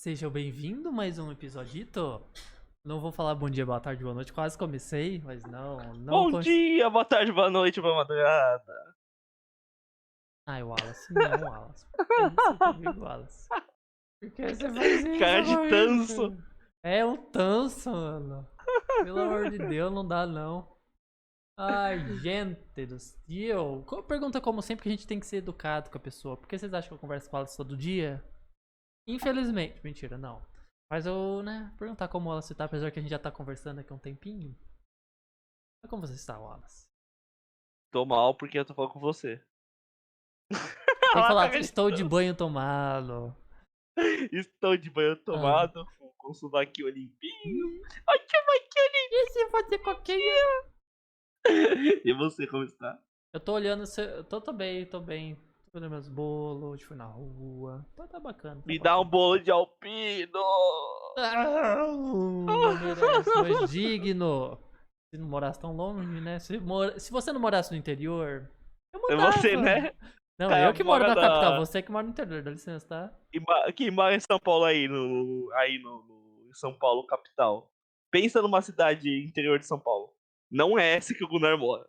Seja bem-vindo a mais um episodito. Não vou falar bom dia, boa tarde, boa noite, quase comecei, mas não Bom comecei. dia, boa tarde, boa noite, boa madrugada. Ai, Wallace, não, Wallace. Por que isso comigo, Wallace? Por que você faz isso Cara de tanso. comigo? É um tanso, mano. Pelo amor de Deus, não dá não. Ai, gente do céu. Pergunta como sempre que a gente tem que ser educado com a pessoa. Por que vocês acham que eu converso com elas todo dia? Infelizmente, mentira, não. Mas eu, né, perguntar como ela se tá, apesar que a gente já tá conversando aqui há um tempinho. Mas como você está, Wallace? Tô mal porque eu tô falando com você. Tem que Lá, falar, cara de estou de tanso. banho tomado. Estou de banho Ah. tomado, com o sovaquinho limpinho. Ai, que sovaquinho E se fazer coquinha? limpinho. E você, como está? Eu tô olhando, tô bem, tô bem. Tô olhando meus bolos, fui na rua. Tá bacana, tá Me dá um bacana. bolo de alpino. Não merece, não é digno. Se não morasse tão longe, né? Se você não morasse no interior, eu É você, mudava. né? Não, Cara, eu que moro mora na capital, na... você que mora no interior, dá licença, tá? Quem mora em São Paulo aí, em São Paulo, capital. Pensa numa cidade interior de São Paulo. Não é essa que o Gunnar mora.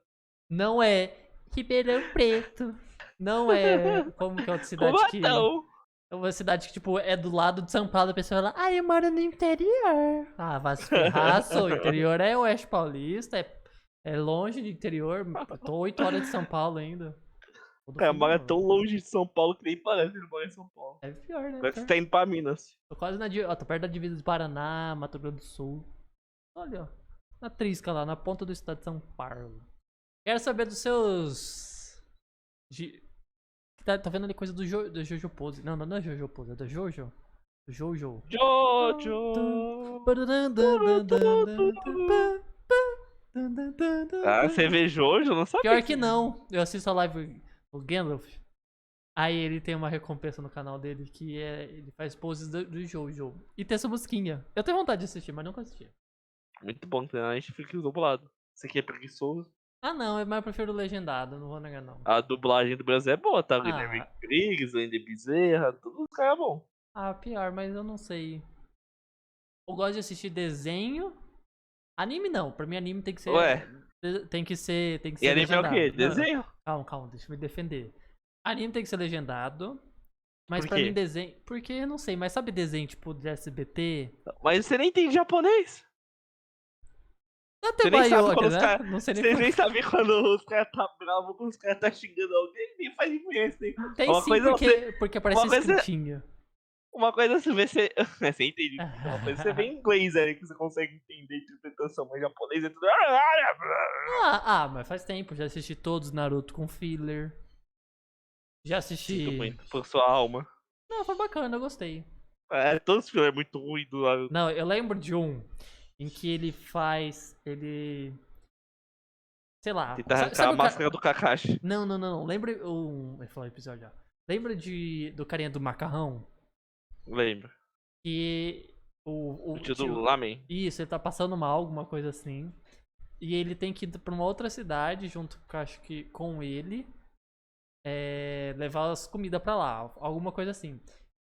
Não é Ribeirão Preto. Não é. Como que é outra cidade que. Cubatão. É uma cidade que, tipo, é do lado de São Paulo, a pessoa fala, eu moro no interior. Ah, vai se ferrar, sou. Interior é Oeste Paulista, é longe de interior. Eu tô 8 horas de São Paulo ainda. Todo Cara, fim do mora tão mundo. longe de São Paulo que nem parece que ele mora em São Paulo. É pior, né? Agora que você Pior. tá indo pra Minas. Tô quase ó, tô perto da divisa do Paraná, Mato Grosso do Sul. Olha, ó. Na trisca lá, na ponta do estado de São Paulo. Quero saber dos seus. Tá vendo ali coisa do Jojo Pose. Não é Jojo Pose, é da Jojo. Do Jojo. Jojo. Ah, você vê Jojo? Eu não sabia Pior que você que vê. não. Eu assisto a live do Gandalf. Aí ele tem uma recompensa no canal dele que é. Ele faz poses do Jojo. E tem essa musiquinha. Eu tenho vontade de assistir, mas nunca assisti. Muito bom, né? A gente fica dublado. Você aqui é preguiçoso. Ah não, mas eu prefiro legendado, não vou negar não. A dublagem do Brasil é boa, tá? O Guilherme Ah, Briggs, o Andy Bezerra, todos os caras bom. pior, mas eu não sei. Eu gosto de assistir desenho. Anime não, pra mim anime tem que Ué, ser. Tem que e ser anime é o quê? legendado. Não, não. Desenho? Calma, deixa eu me defender. Anime tem que ser legendado. Mas Por pra mim quê? desenho. Porque eu não sei, mas sabe desenho tipo de SBT? Mas você nem entende japonês. Até Você nem sabe quando Baioca, os né? caras. Não sei nem Você por. nem sabe quando os caras tá bravos, quando os caras tá xingando alguém, nem faz diferença. Hein? Tem Uma sim, coisa é você. porque aparece Uma coisa. escritinho. Uma coisa é você ver se. Você entende? Uma coisa é você vê em inglês, que você consegue entender a interpretação, mas japonês é tudo. Mas faz tempo. Já assisti todos Naruto com filler. Já Sinto assisti. muito por sua alma. Não, foi bacana, eu gostei. É, todos os filmes é muito ruim do Naruto. Não, eu lembro de um em que ele faz. Ele. Sei lá. Tentar arrancar Sabe a o máscara cara. do Kakashi. Não. Lembra. Ele falou episódio já. Lembra do carinha do macarrão? Lembro. Que O o tio do tio. Lamen. Isso, ele tá passando mal, alguma coisa assim. E ele tem que ir pra uma outra cidade, junto com, acho que com ele. Levar as comidas pra lá, alguma coisa assim.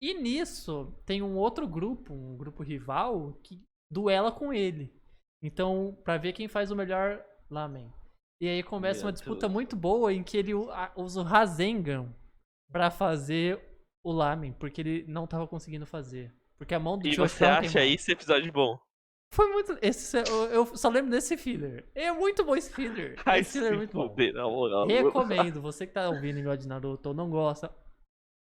E nisso, tem um grupo rival, que duela com ele. Então, pra ver quem faz o melhor lamen. E aí começa Meu uma disputa Deus. muito boa em que ele usa o Rasengan pra fazer o lamen, porque ele não tava conseguindo fazer. Porque a mão do E Josh você tava acha queimada. esse episódio bom? Foi muito. Eu só lembro desse filler. É muito bom esse filler. Ai, Esse filler é se muito bom. fuder, na moral. Recomendo. Você que tá ouvindo e gosta de Naruto ou não gosta.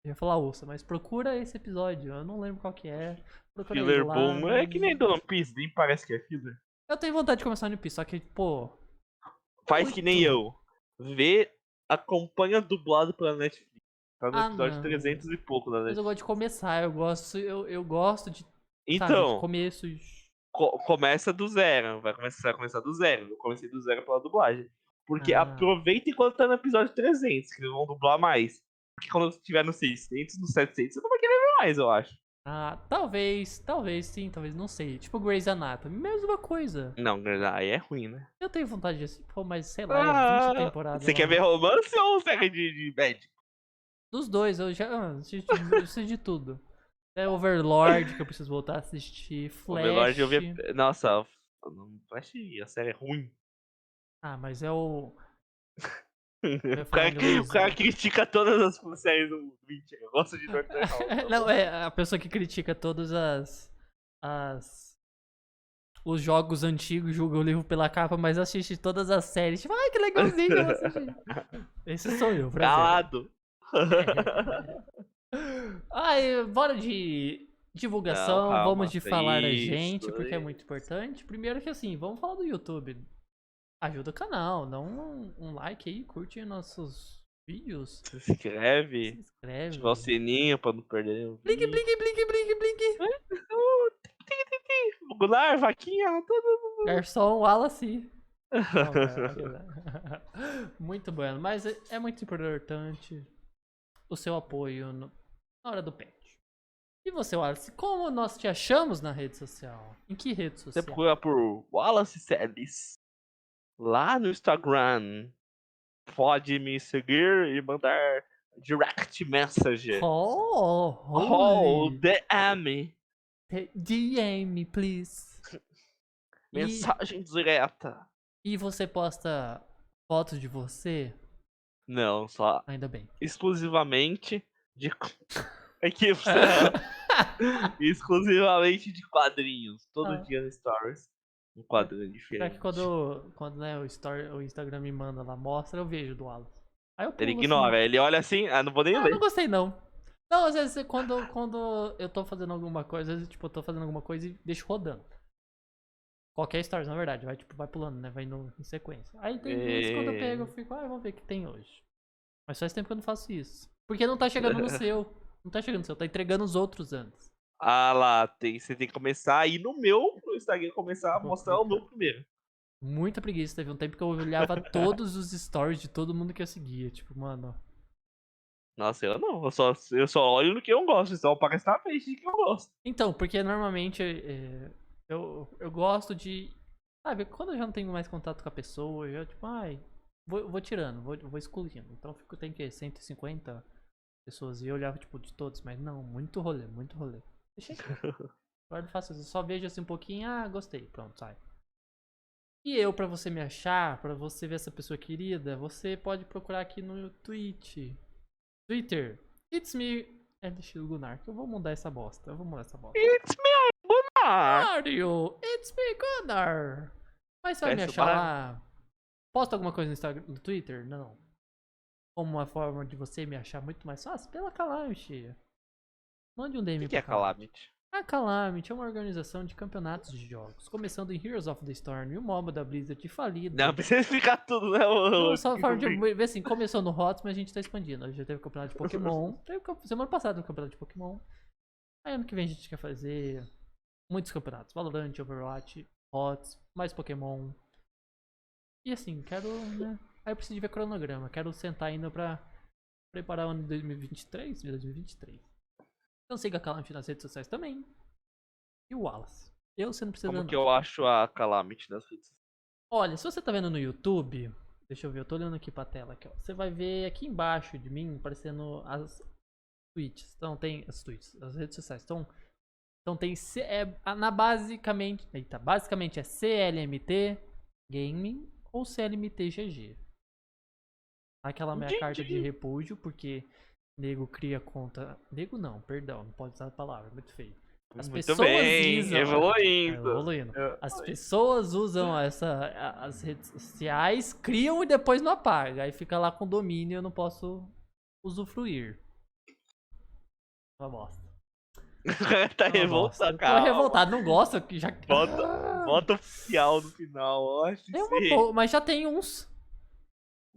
Eu ia falar ouça, mas procura esse episódio. Eu não lembro qual que é. Procura aí, Filler bom. É que nem lamen. do One Piece, nem parece que é filler. Eu tenho vontade de começar no One Piece, só que, pô. Faz que nem Muito. eu. Vê, acompanha dublado pela Netflix. Tá no Ah, episódio não. 300 e pouco da Mas eu gosto de Netflix. começar. Eu gosto de. Sabe, de Então, começo. começa do zero. Vai começar do zero. Eu comecei do zero pela dublagem. Porque Ah. aproveita enquanto tá no episódio 300, que eles vão dublar mais. Porque quando estiver no 600, no 700, você não vai querer ver mais, eu acho. Talvez sim, talvez não sei. Tipo Grey's Anatomy, mesma coisa. Não, aí é ruim, né? Eu tenho vontade de assistir, pô, mas sei lá, é 20 Ah, temporadas você quer lá. ver romance ou série de médico? Dos dois, eu já assisti de tudo. É Overlord, que eu preciso voltar a assistir. Overlord eu Flash. vi. Nossa, Flash, a série é ruim. Ah, mas é o. Eu ia O falar cara, em inglês. o cara critica todas as séries do mundo. Mentira, eu gosto de Doctor House. Tá Não, bom. é a pessoa que critica todas as. Os jogos antigos, julga o livro pela capa, mas assiste todas as séries. Tipo, ai, que legalzinho, eu vou assistir. Esse sou eu, prazer. Calado. Ai, bora de Não, divulgação, vamos calma. de falar a Isso, gente, porque é muito importante. Primeiro que assim, vamos falar do YouTube. Ajuda o canal, dá um like aí, curte nossos vídeos, se se inscreve. Ativa o inscreve. sininho pra não perder o Blink, vídeo. blink, blink, blink, blink. Gular, vaquinha, tudo. Garçom Wallace. Não, cara. Muito bueno, mas é muito importante o seu apoio na hora do pet. E você, Wallace, como nós te achamos na rede social? Em que rede Você social? procura por Wallace Celis lá no Instagram. Pode me seguir e mandar direct message. Oh, Oh, holy. DM. DM, please. Mensagem direta. E você posta fotos de você? Não, só Ainda bem. exclusivamente de. Aqui, exclusivamente de quadrinhos. Todo dia no Stories. Um quadrinho Será diferente. que quando né, o Instagram me manda lá, mostra, eu vejo do Wallace. Aí eu pulo Ele ignora, assim. ele olha assim, não vou nem Ah, ler. não gostei não. Não, às vezes quando eu tô fazendo alguma coisa, às vezes, tipo, eu tô fazendo alguma coisa e deixo rodando. Qualquer stories, na verdade, vai pulando, né? Vai em sequência. Aí tem vezes quando eu pego, eu fico, vamos ver o que tem hoje. Mas faz tempo que eu não faço isso. Porque não tá chegando no seu. Não tá chegando no seu, tá entregando os outros antes. Ah lá, você tem que começar a ir no meu pro Instagram começar a mostrar o meu primeiro. Muita preguiça. Teve um tempo que eu olhava todos os stories de todo mundo que eu seguia. Tipo, mano. Nossa, eu não, eu só olho no que eu gosto, só aparece na frente de que eu gosto. Então, porque normalmente eu gosto de. Sabe, quando eu já não tenho mais contato com a pessoa, eu já, tipo, vou tirando, vou excluindo. Então tem que 150 pessoas e eu olhava, tipo, de todos, mas não, muito rolê, muito rolê. Deixei. Agora eu faço isso, eu só vejo assim um pouquinho, gostei, pronto, sai. E eu, pra você me achar, pra você ver essa pessoa querida, você pode procurar aqui no Twitter. It's me. É de estilo Gunnar, que eu vou mudar essa bosta. It's me, Gunnar! Mario, it's me, Gunnar. Mas você vai me Parece o achar Mario. lá? Posta alguma coisa no Instagram, no Twitter? Não. Como uma forma de você me achar muito mais fácil? Pela Calamity. Mande um O DM que é pra Calamity. Calamity? A Calamity é uma organização de campeonatos de jogos, começando em Heroes of the Storm e o MOBA da Blizzard falido. Não, precisa explicar tudo, né? Não, só forma de ver assim, começou no HOTS, mas a gente tá expandindo. A gente já teve campeonato de Pokémon. Semana passada o campeonato de Pokémon. Aí ano que vem a gente quer fazer muitos campeonatos. Valorant, Overwatch, HOTS, mais Pokémon. E assim, quero, né? Aí eu preciso de ver cronograma. Quero sentar ainda pra preparar o ano de 2023. Então siga a Calamity nas redes sociais também. E o Wallace. Você não precisa Como não. que eu acho a Calamity nas redes? Olha, se você tá vendo no YouTube, deixa eu ver, eu tô olhando aqui pra tela aqui, ó. Você vai ver aqui embaixo de mim aparecendo as tweets. Então tem as tweets, as redes sociais. Então tem basicamente é CLMT Gaming ou CLMT GG. Aquela minha carta de repúdio, porque nego cria conta. Nego não, perdão, não pode usar a palavra, é muito feio. As Muito pessoas bem, usam. evoluindo. As pessoas usam as redes sociais, criam e depois não apagam. Aí fica lá com domínio e eu não posso usufruir. Uma bosta. Tá revoltado, cara. Tô revoltado, não gosto que já. Bota oficial no final, ó. Mas já tem uns.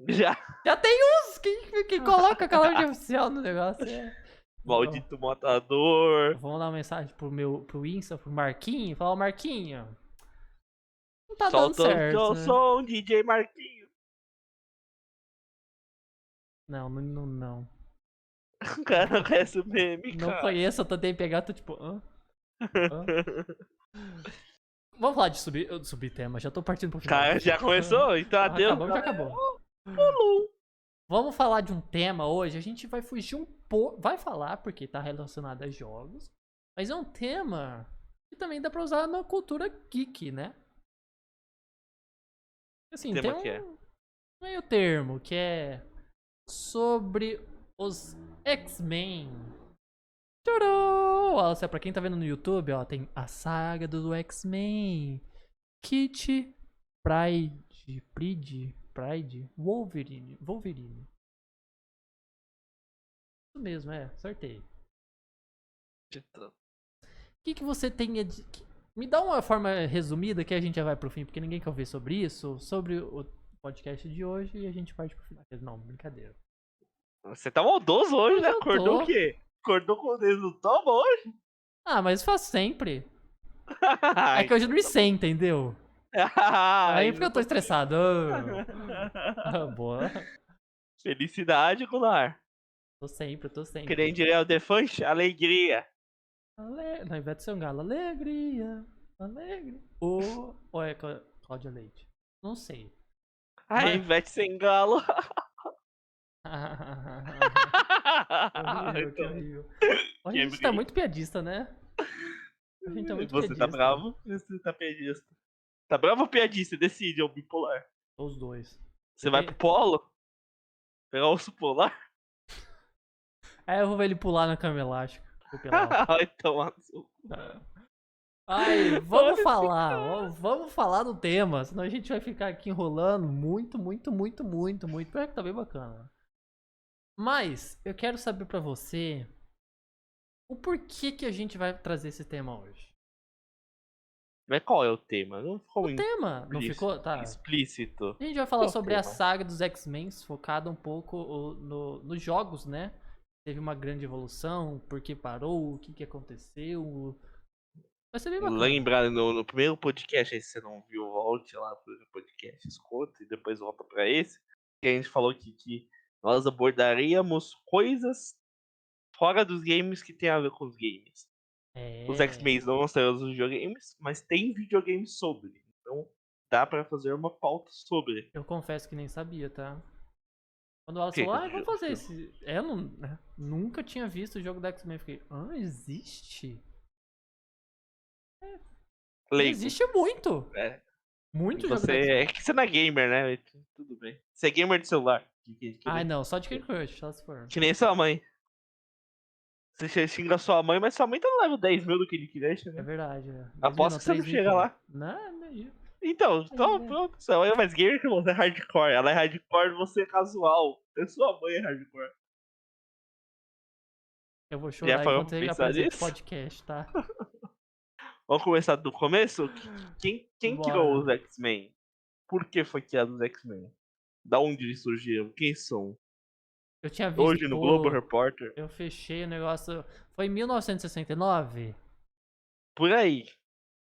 Já. Já tem uns que coloca aquela de oficial no negócio. Maldito matador. Vou mandar uma mensagem pro Insta, pro Marquinho, falar, Marquinho. Não tá dando certo. Eu né? sou um DJ Marquinho. Não. O cara não conhece o meme, Não cara. conheço, eu tentei pegar, tô tipo. Vamos falar de subir tema, já tô partindo pro final. Cara, já começou? Então adeus. Já acabou. Vamos falar de um tema hoje, a gente vai fugir um pouco. Vai falar, porque tá relacionado a jogos. Mas é um tema que também dá pra usar na cultura geek, né? Assim, tem Tema que é. um meio termo que é sobre os X-Men. Tcharam! Ó, pra quem tá vendo no YouTube, ó, tem a saga do X-Men. Kit, Pride, Wolverine. Isso mesmo, acertei. O que você tem me dá uma forma resumida que a gente já vai pro fim, porque ninguém quer ouvir sobre isso, sobre o podcast de hoje e a gente parte pro final. Não, brincadeira. Você tá maldoso hoje, Hoje né? eu Acordou o tô. quê? Acordou com o dedo no tomo hoje? Ah, mas faz sempre. É que hoje eu não me Então tá sei, bom. entendeu? Aí porque Ainda eu tô tá bem. estressado. Boa. Felicidade, Gunnar. Tô sempre, tô Que nem sempre. diria o Defante, alegria. Na Ivete Sangalo, alegria, alegre. Ou é Cláudia Leite? Não sei. Ai, Mas. Ivete sem galo. Que horrível, que Então, horrível. Hoje a gente tá quebrei. muito piadista, né? A gente tá muito Você tá piadista. bravo? Você tá piadista. Tá bravo ou piadista? Decide, é o bipolar. Os dois. Você vai pro polo? Pegar o urso polar? Aí eu vou ver ele pular na cama elástica. Vou pelar. Vai tomar no seu cu. Ai, vamos Olha esse falar. cara. Vamos falar do tema. Senão a gente vai ficar aqui enrolando muito, muito, muito, muito, muito. Pior que tá bem bacana. Mas eu quero saber pra você o porquê que a gente vai trazer esse tema hoje. Mas qual é o tema? Não ficou O tema, não ficou? Tá. explícito. A gente vai Qual falar é o sobre a tema? saga dos X-Men, focada um pouco nos jogos, né? Teve uma grande evolução, por que parou, o que, que aconteceu. Vai ser bem bacana. Lembra no primeiro podcast, aí se você não viu, volte lá pro podcast, escuta e depois volta pra esse. Que a gente falou que nós abordaríamos coisas fora dos games que tem a ver com os games. Os É. X-Men não são os videogames, mas tem videogames sobre. Então dá pra fazer uma pauta sobre. Eu confesso que nem sabia, tá? Quando ela O que falou, que vamos fazer esse. Eu não, né? Nunca tinha visto o jogo da X-Men. Eu fiquei, existe? E Leigo. existe muito. É. Muito jogo Você da é X-Men. que você não é gamer, né? Tudo bem. Você é gamer de celular. Ai, não, só de Candy Crush, só se for. Que nem sua mãe. Você xinga sua mãe, mas sua mãe tá no level 10 mil do Candy Crush, É né? verdade, 10 mil Aposto não, que você não 3 mil e chega pouco. lá. Não, aí. Então, Aí, né? pronto. Sua mãe é mais gamer que você é hardcore. Ela é hardcore, você é casual. A sua mãe é hardcore. Eu vou Já chorar parou enquanto pra você pensar apresenta o nisso? podcast, tá? Vamos começar do começo? Quem criou os Bora. X-Men? Por que foi criado os X-Men? Da onde eles surgiram? Quem são? Eu tinha visto. Hoje no Globo Repórter? Eu fechei o negócio. Foi em 1969? Por aí.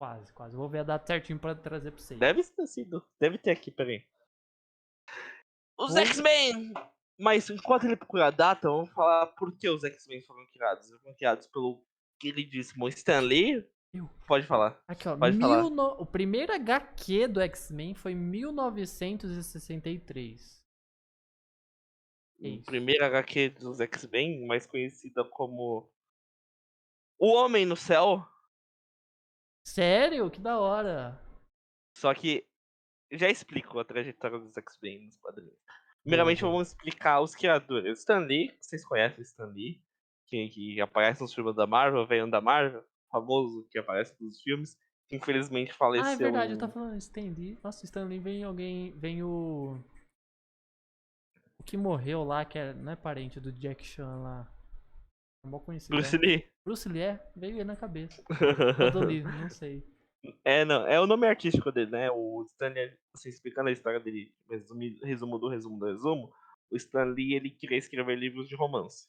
Quase, quase. Vou ver a data certinho pra trazer pra vocês. Deve ter sido. Deve ter aqui, peraí. Os Ou. X-Men! Mas enquanto ele procura a data, vamos falar por que os X-Men foram criados. Eles foram criados pelo queridíssimo Stan Lee. Eu. Pode falar. Aqui, ó. Pode falar. O primeiro HQ do X-Men foi em 1963. É O isso. primeiro HQ dos X-Men, mais conhecida como O Homem no Céu. Sério? Que da hora. Só que já explico a trajetória dos X-Men nos quadrinhos. Boa, Primeiramente, boa. vamos explicar os criadores. Stan Lee, vocês conhecem o Stan Lee, que aparece nos filmes da Marvel, veio da Marvel, famoso que aparece nos filmes, que infelizmente Ah, é faleceu verdade, eu em. tava falando Stan Lee. Nossa, Stan Lee vem alguém. Vem o. O que morreu lá, que não é parente do Jack Chan lá. É mó Bruce conhecidão. Lee. Bruce Lee veio aí na cabeça. Ou do Lee, não sei. Não, é o nome artístico dele, né? O Stan Lee, assim, explicando a história dele, resumo do resumo do resumo, o Stan Lee, ele queria escrever livros de romance.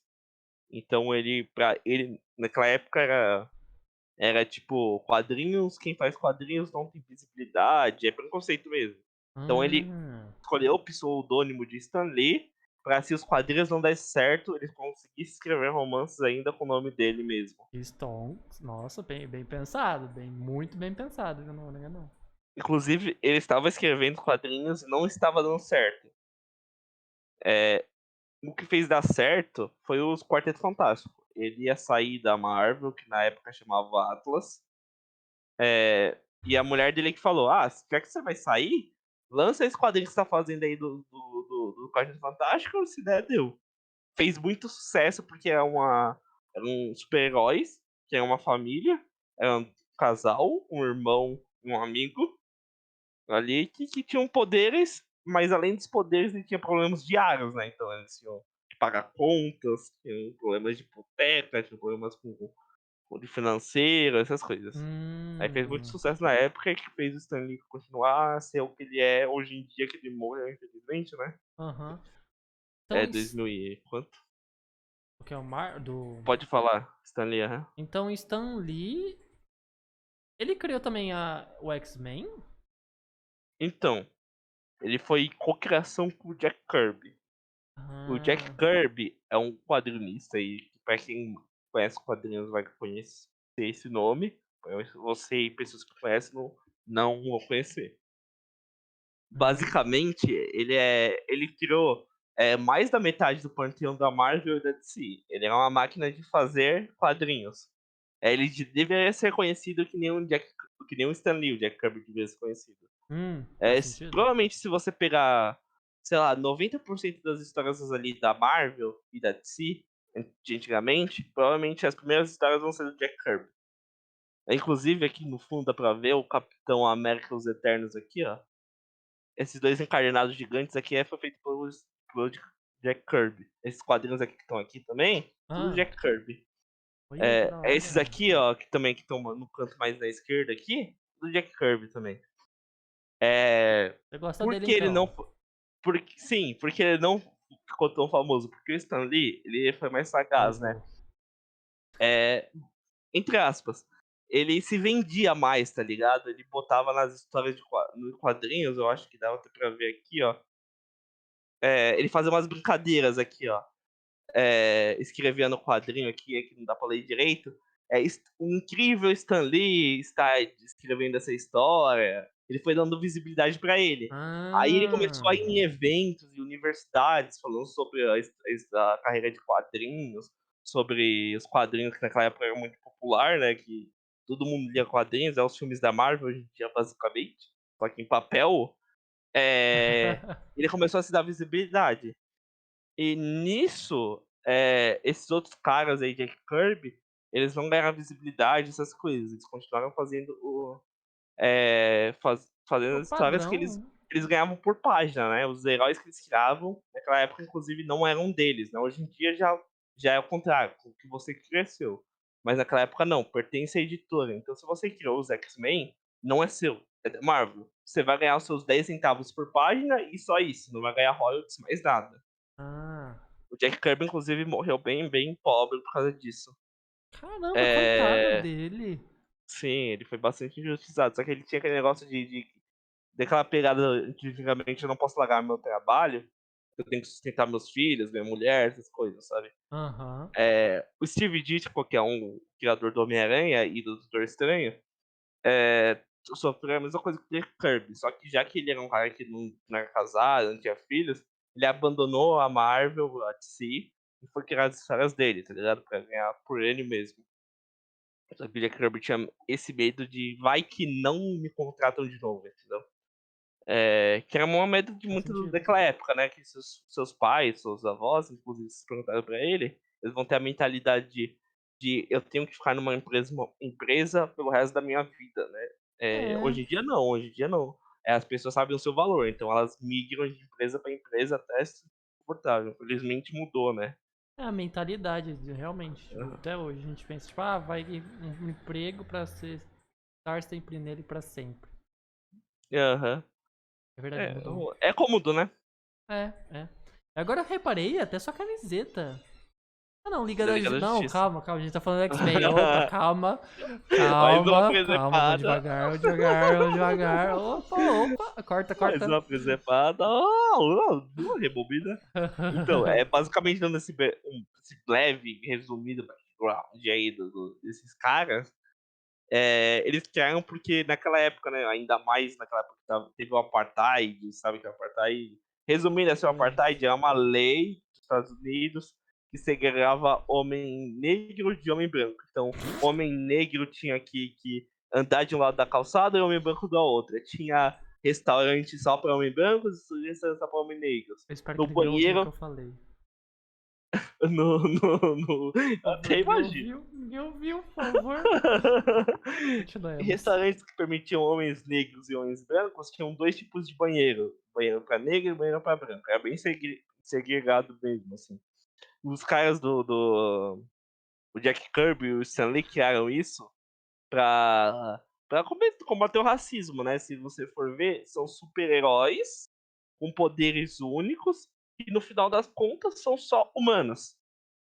Então ele, naquela época era tipo, quadrinhos, quem faz quadrinhos não tem visibilidade, é preconceito mesmo. Então ele Ah, escolheu o pseudônimo de Stan Lee pra se os quadrinhos não dessem certo, ele conseguisse escrever romances ainda com o nome dele mesmo. Stonks. Nossa, bem pensado. Muito bem pensado. Não, não. Inclusive, ele estava escrevendo quadrinhos e não estava dando certo. O que fez dar certo foi os Quarteto Fantástico. ele ia sair da Marvel, que na época chamava Atlas, e a mulher dele que falou: "Ah, já que você vai sair, lança esse quadrinho que você tá fazendo aí do Quarteto Fantástico, se der, deu". Fez muito sucesso, porque eram super-heróis, que é uma família, é um casal, um irmão e um amigo, ali, que tinham poderes, mas além dos poderes, ele tinha problemas diários, né, então eles tinham que pagar contas, tinham problemas de hipoteca, tinham problemas com de financeiro, essas coisas. Aí fez muito Hum. sucesso na época e que fez o Stan Lee continuar a ser o que ele é hoje em dia, que ele morreu infelizmente, né. Aham. É Então is 2000 e quanto? o que é o Mar do Pode falar, Stan Lee, aham. então Stan Lee, ele criou também o X-Men? Então, ele foi cocriação com o Jack Kirby. O Jack Ah, Kirby é um quadrinista e pra quem conhece quadrinhos vai conhecer esse nome, você e pessoas que conhecem não vão conhecer. hum. Basicamente, ele criou, mais da metade do panteão da Marvel e da DC. Ele é uma máquina de fazer quadrinhos. Ele deveria ser conhecido que nem o Stan Lee, o Jack Kirby deveria ser conhecido. Faz Se sentido. provavelmente se você pegar, sei lá, 90% das histórias ali da Marvel e da DC, de antigamente, provavelmente as primeiras histórias vão ser do Jack Kirby. Inclusive aqui no fundo dá pra ver o Capitão América e os Eternos aqui, ó. Esses 2 encadernados gigantes aqui foi feito pelo Jack Kirby. Esses quadrinhos aqui que estão aqui também, tudo Ah, Jack Kirby. olha que da Esses hora. aqui, ó, que também que estão no canto mais da esquerda aqui, tudo Jack Kirby também. Eh, Você gosta por dele que ele não então? fo porque sim, porque ele não ficou tão famoso, porque o Stan Lee, ele foi mais sagaz, né. Errou. Eh, entre aspas, ele se vendia mais, tá ligado? Ele botava nas histórias nos quadrinhos, eu acho que dava até pra ver aqui, ó. Ele fazia umas brincadeiras aqui, ó. Escrevia no quadrinho aqui, é que não dá pra ler direito. O incrível Stan Lee está escrevendo essa história. Ele foi dando visibilidade pra ele. Aí ele começou a ir Ah. em eventos e universidades falando sobre a carreira de quadrinhos, sobre os quadrinhos que naquela época era muito popular, né, que todo mundo lia quadrinhos, os filmes da Marvel hoje em dia basicamente, só que em papel. Ele começou a se dar visibilidade. E nisso, esses outros caras aí, Jack Kirby, eles não ganharam visibilidade, essas coisas. Eles continuaram fazendo fazendo O as histórias que padrão. eles ganhavam por página, né. Os heróis que eles criavam, naquela época, inclusive, não eram deles, né. Hoje em dia já é o contrário, com o que você cresceu. Mas naquela época não, pertence à editora. Então se você criou os X-Men, não é seu, é da Marvel. Você vai ganhar os seus 10 centavos por página e só isso, não vai ganhar royalties, mais nada. Ah. O Jack Kirby, inclusive, morreu bem pobre por causa disso. Caramba, coitado Eh, dele. sim, ele foi bastante injustiçado, só que ele tinha aquele negócio de daquela pegada de antigamente: "Eu não posso largar meu trabalho, eu tenho que sustentar meus filhos, minha mulher", essas coisas, sabe. Aham. O Steve Ditko, que é um criador do Homem-Aranha e do Doutor Estranho, sofreu a mesma coisa que o Jack Kirby, só que já que ele era um cara que não era casado, não tinha filhos, ele abandonou a Marvel, a DC, e foi criar as histórias dele, tá ligado, pra ganhar por ele mesmo. Só que o Jack Kirby tinha esse medo de: "Vai que não me contratam de novo", entendeu. Que era uma medo de Faz muito sentido. daquela época, né, que seus pais, seus avós, inclusive, se perguntaram pra ele, eles vão ter a mentalidade de: "Eu tenho que ficar numa empresa pelo resto da minha vida", né. É. Hoje em dia não, hoje em dia não. As pessoas sabem o seu valor, então elas migram de empresa pra empresa até se confortável. Infelizmente mudou, né. É a mentalidade, realmente. Tipo, Aham. até hoje a gente pensa, tipo, vai um emprego pra ser estar sempre nele pra sempre. Aham. É verdade, mudou. É cômodo, né. É, é. Agora eu reparei até sua camiseta. Ah não, Liga Da da Liga Justiça. da Não, Justiça. calma, a gente tá falando X-Men. Opa, calma. Mais uma Calma, vamos presepada. devagar, vamos devagar, vamos devagar. Opa. Corta, Mais corta. uma presepada. Rebobina. Então, basicamente dando esse breve resumido background aí desses caras, eles criaram porque naquela época, né, ainda mais naquela época que teve o apartheid, sabe que o apartheid, resumindo, assim, o Conheço. apartheid é uma lei dos Estados Unidos que segregava homem negro de homem branco. Então, homem negro tinha que andar de um lado da calçada e homem branco da outra. Tinha restaurante só para homem brancos e restaurante só para homens negros. Eu espero No que ele venha ouvir o que eu banheiro, falei. eu Por favor, até imagino. me ouviu, por favor. Continuemos. Restaurantes que permitiam homens negros e homens brancos tinham 2 tipos de banheiro, banheiro para negro e banheiro para branco. Era bem segregado mesmo, assim. Os caras do o Jack Kirby e o Stan Lee criaram isso pra combater o racismo, né, se você for ver, são super-heróis com poderes únicos e no final das contas são só humanos.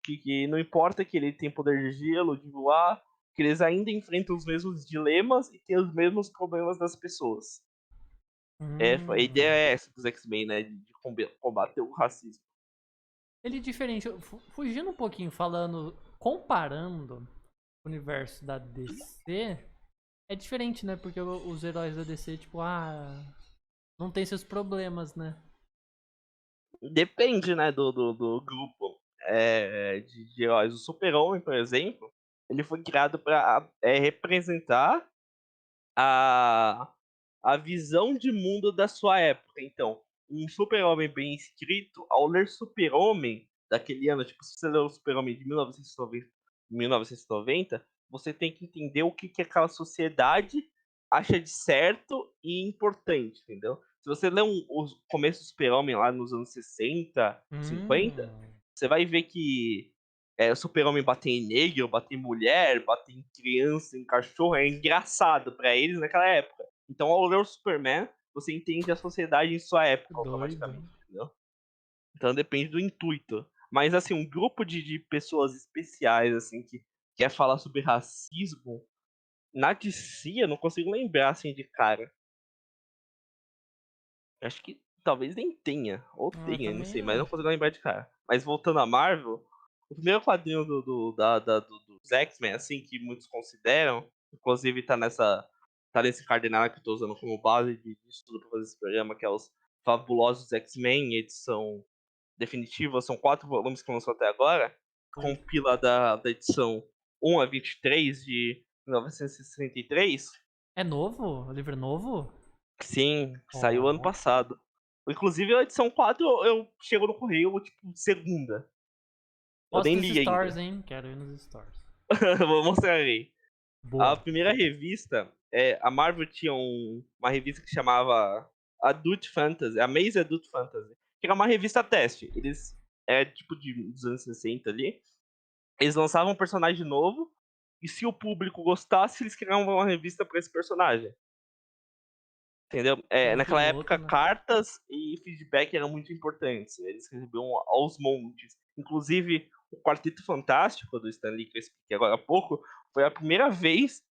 Que não importa que ele tem poder de gelo, de voar, que eles ainda enfrentam os mesmos dilemas e têm os mesmos problemas das pessoas. A ideia Hum. é essa dos X-Men, né, de combater o racismo. Ele é diferente, fugindo um pouquinho, falando, comparando o universo da DC, é diferente, né? Porque os heróis da DC, tipo, não tem seus problemas, né? Depende, né, do grupo de heróis. O Super-Homem, por exemplo, ele foi criado para representar a, a visão de mundo da sua época. Então, um Super-Homem bem escrito, ao ler Super-Homem daquele ano, tipo, se você ler o Super-Homem de 1990, você tem que entender o que aquela sociedade acha de certo e importante, entendeu? Se você ler o começo do Super-Homem lá nos anos 60, 50, Hum. você vai ver que o Super-Homem bater em negro, bater em mulher, bater em criança, em cachorro, é engraçado pra eles naquela época. Então, ao ler o Superman, você entende a sociedade em sua época Doido. automaticamente, entendeu? Então depende do intuito. Mas, assim, um grupo de pessoas especiais, assim, que quer falar sobre racismo, na DC eu não consigo lembrar, assim, de cara. Acho que talvez nem tenha, ou Eu tenha, não também sei, mas não acho. consigo lembrar de cara. Mas voltando à Marvel, o primeiro quadrinho dos X-Men, assim, que muitos consideram, inclusive tá nesse cardenal que eu tô usando como base de estudo pra fazer esse programa, que é os Fabulosos X-Men, edição definitiva, são 4 volumes que lançou até agora, compila da edição 1 a 23 de 1963. É novo? O livro é novo? Sim, saiu ano Ó. passado. Inclusive a edição 4 eu chego no correio, tipo, segunda. Eu nem Posta esses li stories, ainda. hein? Quero ir nos stories. Vou mostrar aí. A Boa. primeira revista, a Marvel tinha uma revista que chamava Adult Fantasy, Amazing Adult Fantasy, que era uma revista teste. Eles, tipo dos anos 60 ali, eles lançavam um personagem novo, e se o público gostasse, eles criavam uma revista pra esse personagem. Entendeu? Muito Naquela louco, época, né? cartas e feedback eram muito importantes. Eles recebiam aos montes. Inclusive, o Quarteto Fantástico do Stan Lee, que eu expliquei agora há pouco, foi a primeira vez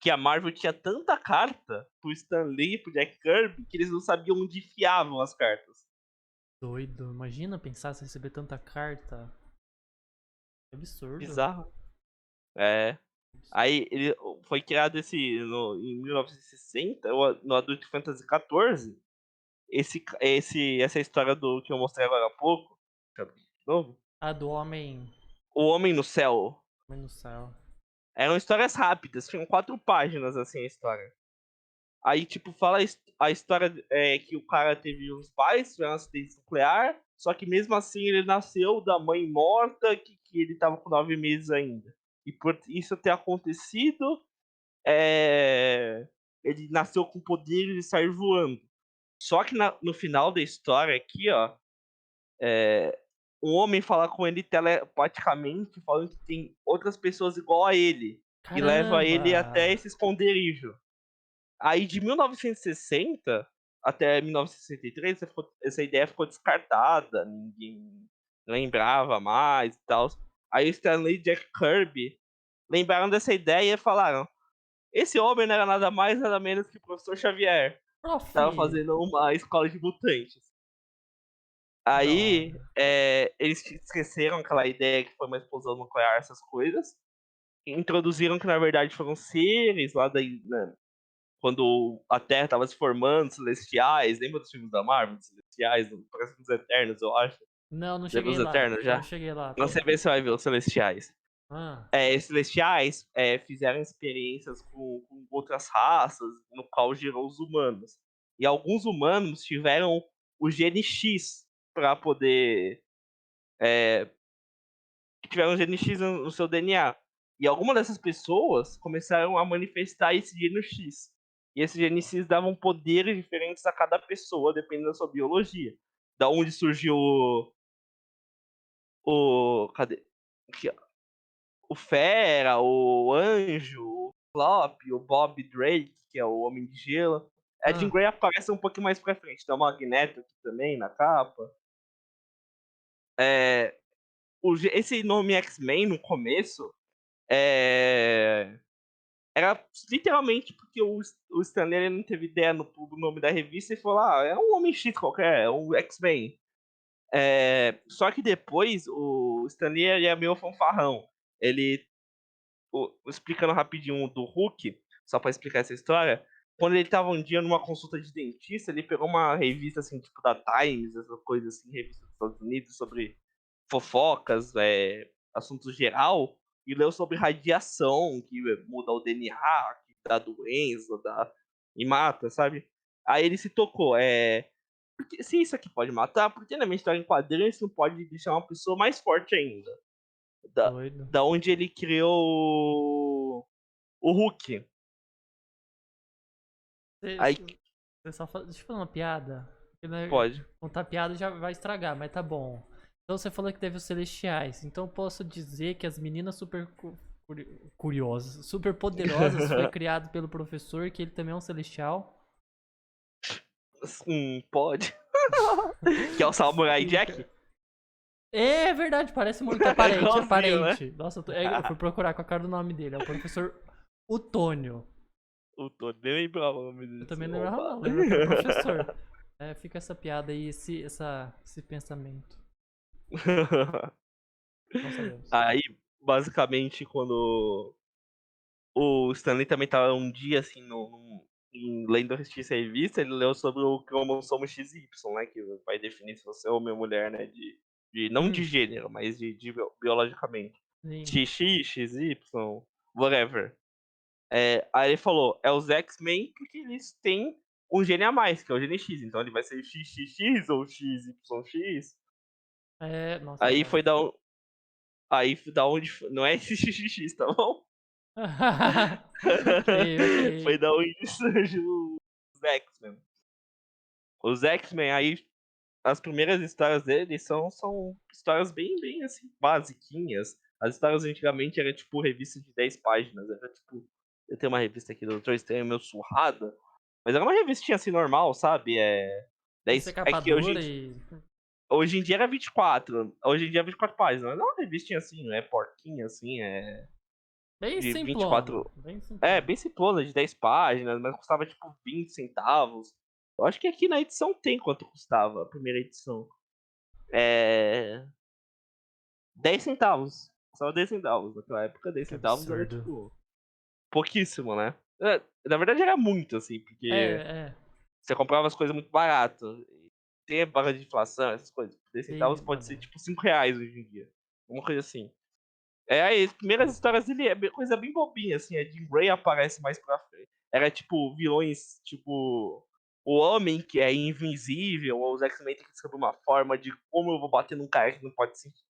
que a Marvel tinha tanta carta pro Stan Lee e pro Jack Kirby que eles não sabiam onde enfiavam as cartas. Doido. Imagina pensar se receber tanta carta. Que absurdo. Bizarro. É. Aí ele foi criado em 1960, no Adult Fantasy 14. Essa história do que eu mostrei agora há pouco, de novo, A do homem. O Homem no Céu. Homem no céu. Eram histórias rápidas, tinham 4 páginas assim a história. Aí, tipo, fala a história que o cara teve uns pais, tiveram um acidente nuclear, só que mesmo assim ele nasceu da mãe morta, que ele tava com 9 meses ainda. E por isso ter acontecido, ele nasceu com o poder de sair voando. Só que no final da história aqui, ó, um homem fala com ele telepaticamente, falando que tem outras pessoas igual a ele, e leva ele até Caramba! esse esconderijo. Aí de 1960 até 1963 essa ideia ficou descartada, ninguém lembrava mais e tal. Aí o Stanley e Jack Kirby lembraram dessa ideia e falaram: esse homem não era nada mais nada menos que o professor Xavier, que Prof. estava fazendo uma escola de mutantes. Da Aí hora. eles esqueceram aquela ideia que foi uma explosão nuclear, essas coisas, e introduziram que na verdade foram seres lá né, quando a Terra estava se formando, celestiais. Lembra dos filmes da Marvel, dos celestiais, parece que os Eternos, eu acho. Não, não Já viu cheguei os lá. Eternos Não já? cheguei lá. Não Tô... sei ver se vai ver os Celestiais. Ah, Os Celestiais fizeram experiências com outras raças, no qual gerou os humanos. E alguns humanos tiveram o gene X para poder. Tiveram o gene X no seu DNA. E algumas dessas pessoas começaram a manifestar esse gene X. E esse gene X davam poderes diferentes a cada pessoa, dependendo da sua biologia. Da onde surgiu cadê? Aqui, ó. O Fera, o Anjo, o Flop, o Bob Drake, que é o Homem de Gelo. A Jean ah, Grey aparece um pouquinho mais pra frente. Tem o Magneto aqui também na capa. É, esse nome X-Men no começo é, era literalmente porque o Stan Lee não teve ideia do nome da revista e falou: ah, é um Homem X qualquer, é um X-Men. Só que depois o Stan Lee ele é meio fanfarrão. Ele explicando rapidinho do Hulk, só pra explicar essa história, quando ele tava um dia numa consulta de dentista, ele pegou uma revista assim, tipo da Times, essa coisa assim, revista dos Estados Unidos sobre fofocas, assunto geral, e leu sobre radiação, que muda o DNA, que dá doença, e mata, sabe? Aí ele se tocou, se isso aqui pode matar, por que na minha história em quadrinhos isso não pode deixar uma pessoa mais forte ainda? Da, doido. da onde ele criou o Hulk. Aí Você só deixa eu fazer uma piada. Porque, né, pode. contar piada já vai estragar, mas tá bom. Então você falou que teve os celestiais. Então eu posso dizer que as meninas super curiosas, super poderosas, foi criado pelo professor, que ele também é um celestial. Pode. Que é o Samurai Jack? Explica. É verdade, parece muito. É É parente, é igualzinho, né? parente. Nossa, eu fui procurar com a cara do nome dele. É o professor Utônio. O Tony nem lembrava o nome Eu desse também não lembrava, não. arrombado. Lembro que era professor. É, fica essa piada aí, esse pensamento. Não sabemos. Aí, basicamente, quando o Stanley também tava um dia assim lendo Justiça e Revista, ele leu sobre o cromossomo XY, né? Que vai definir se você é homem ou mulher, né? Não de Hum, gênero, mas de biologicamente. sim. XX, XY, whatever. Aí ele falou, é os X-Men porque eles têm um gene a mais, que é o gene X. Então ele vai ser XXX ou XYX. É, nossa, é Aí verdade. foi da, aí da onde. Não é XXX, tá bom? Ok, ok. Foi da onde surgiu os X-Men. Os X-Men, aí, as primeiras histórias deles são histórias bem, bem, assim, basiquinhas. As histórias antigamente era tipo revista de 10 páginas. Era tipo. Eu tenho uma revista aqui do Doutor Estranho meio surrada. Mas era uma revistinha assim normal, sabe? Esse é 10, é capa que dura e. hoje em dia era 24. Hoje em dia é 24 páginas. Mas não é uma revistinha assim, não é porquinha assim, Bem de simplona. 24. Bem É, simplona. bem simplona, de 10 páginas, mas custava tipo 20 centavos. Eu acho que aqui na edição tem quanto custava a primeira edição. É. 10 centavos. Só 10 centavos. Naquela época, 10 Que centavos era absurdo. tipo. Pouquíssimo, né? Na verdade era muito, assim, É, porque é. você comprava as coisas muito barato. Tem a barra de inflação, essas coisas. 10 centavos Sim, pode ser mano. tipo R$ 5 hoje em dia. Uma coisa assim. Aí as primeiras histórias dele é coisa bem bobinha, assim. A Jean Grey aparece mais pra frente. Era tipo vilões, tipo. O homem que é invisível, ou os X-Men tem que descobrir uma forma de como eu vou bater num cara que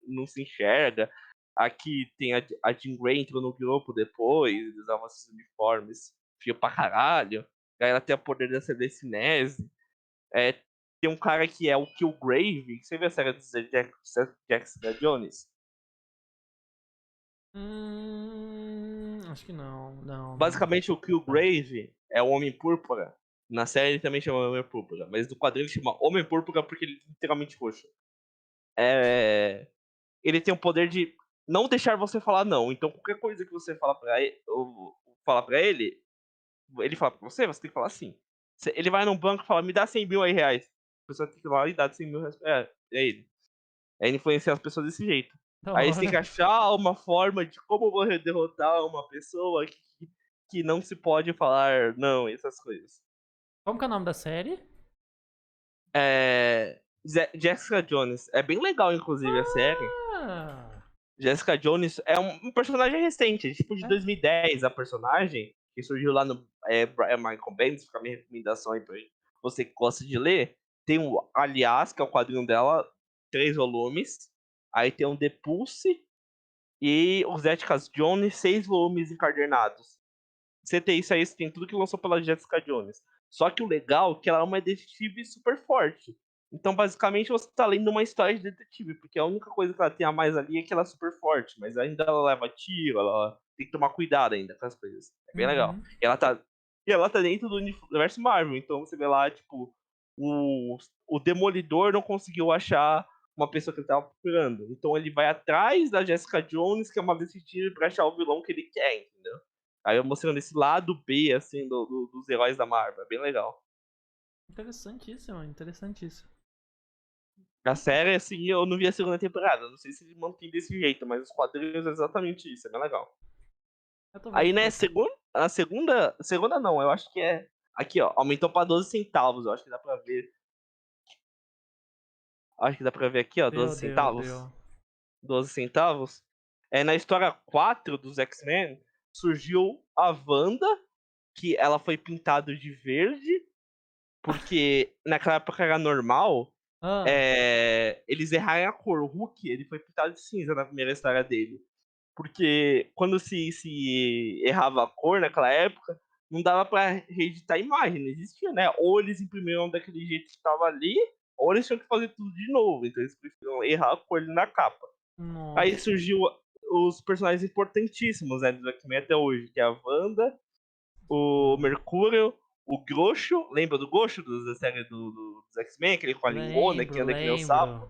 não se enxerga. Aqui tem a Jean Grey entrou no grupo depois, eles usavam esses uniformes fio pra caralho. Aí ela tem o poder da telecinese. É, tem um cara que é o Killgrave. Você viu a série do Jessica Jones? Acho que não. Não, não. Basicamente, o Não. Killgrave é o Homem Púrpura. Na série ele também chama Homem Púrpura, mas no quadrinho ele chama Homem Púrpura porque ele é literalmente roxo. É... Ele tem o poder de não deixar você falar não. Então, qualquer coisa que você fala pra ele, ele fala pra você, você tem que falar sim. Ele vai num banco e fala, me dá 100 mil aí reais. A pessoa tem que ir lá e dar 100 mil reais. É ele. É influenciar as pessoas desse jeito. Da Aí você tem que hora. achar uma forma de como você derrotar uma pessoa que não se pode falar não, essas coisas. Como que é o nome da série? É, Jessica Jones. É bem legal, inclusive, a série. Ah, Jessica Jones é um personagem recente, tipo de é? 2010, a personagem, que surgiu lá no Brian Michael Bendis, fica a minha recomendação aí pra você que gosta de ler. Tem o Aliás, que é o quadrinho dela, 3 volumes. Aí tem o The Pulse e o Jessica Jones, 6 volumes encadernados. Você tem isso aí, você tem tudo que lançou pela Jessica Jones. Só que o legal é que ela é uma detetive super forte. Então, basicamente, você tá lendo uma história de detetive, porque a única coisa que ela tem a mais ali é que ela é super forte, mas ainda ela leva tiro, ela tem que tomar cuidado ainda com as coisas. É bem legal. Uhum. E ela tá dentro do universo Marvel, então você vê lá, tipo, o, o Demolidor não conseguiu achar uma pessoa que ele tava procurando. Então ele vai atrás da Jessica Jones, que é uma detetive, pra achar o vilão que ele quer, entendeu? Aí eu mostrando esse lado B, assim, dos heróis da Marvel. É bem legal. Interessantíssimo, interessantíssimo. A série, assim, eu não vi a segunda temporada. Não sei se ele mantém desse jeito, mas os quadrinhos é exatamente isso. É bem legal. Eu tô vendo Aí, aqui né, pra cá. a segunda. Segunda não, eu acho que é. Aqui, ó. Aumentou pra 12 centavos. Eu acho que dá pra ver. Acho que dá pra ver aqui, ó. 12 centavos. Deu. 12 centavos. Na história 4 dos X-Men, surgiu a Wanda, que ela foi pintada de verde, porque naquela época era normal Ah, eles errarem a cor. O Hulk, ele foi pintado de cinza na primeira história dele. Porque quando se errava a cor naquela época, não dava pra reeditar a imagem, não existia, né? Ou eles imprimiam daquele jeito que estava ali, ou eles tinham que fazer tudo de novo. Então eles preferiram errar a cor ali na capa. Aí nossa. surgiu os personagens importantíssimos, né, do X-Men até hoje, que é a Wanda, o Mercúrio, o Groucho, lembra do Groucho da série dos X-Men, aquele com a lingona que anda que nem o sapo?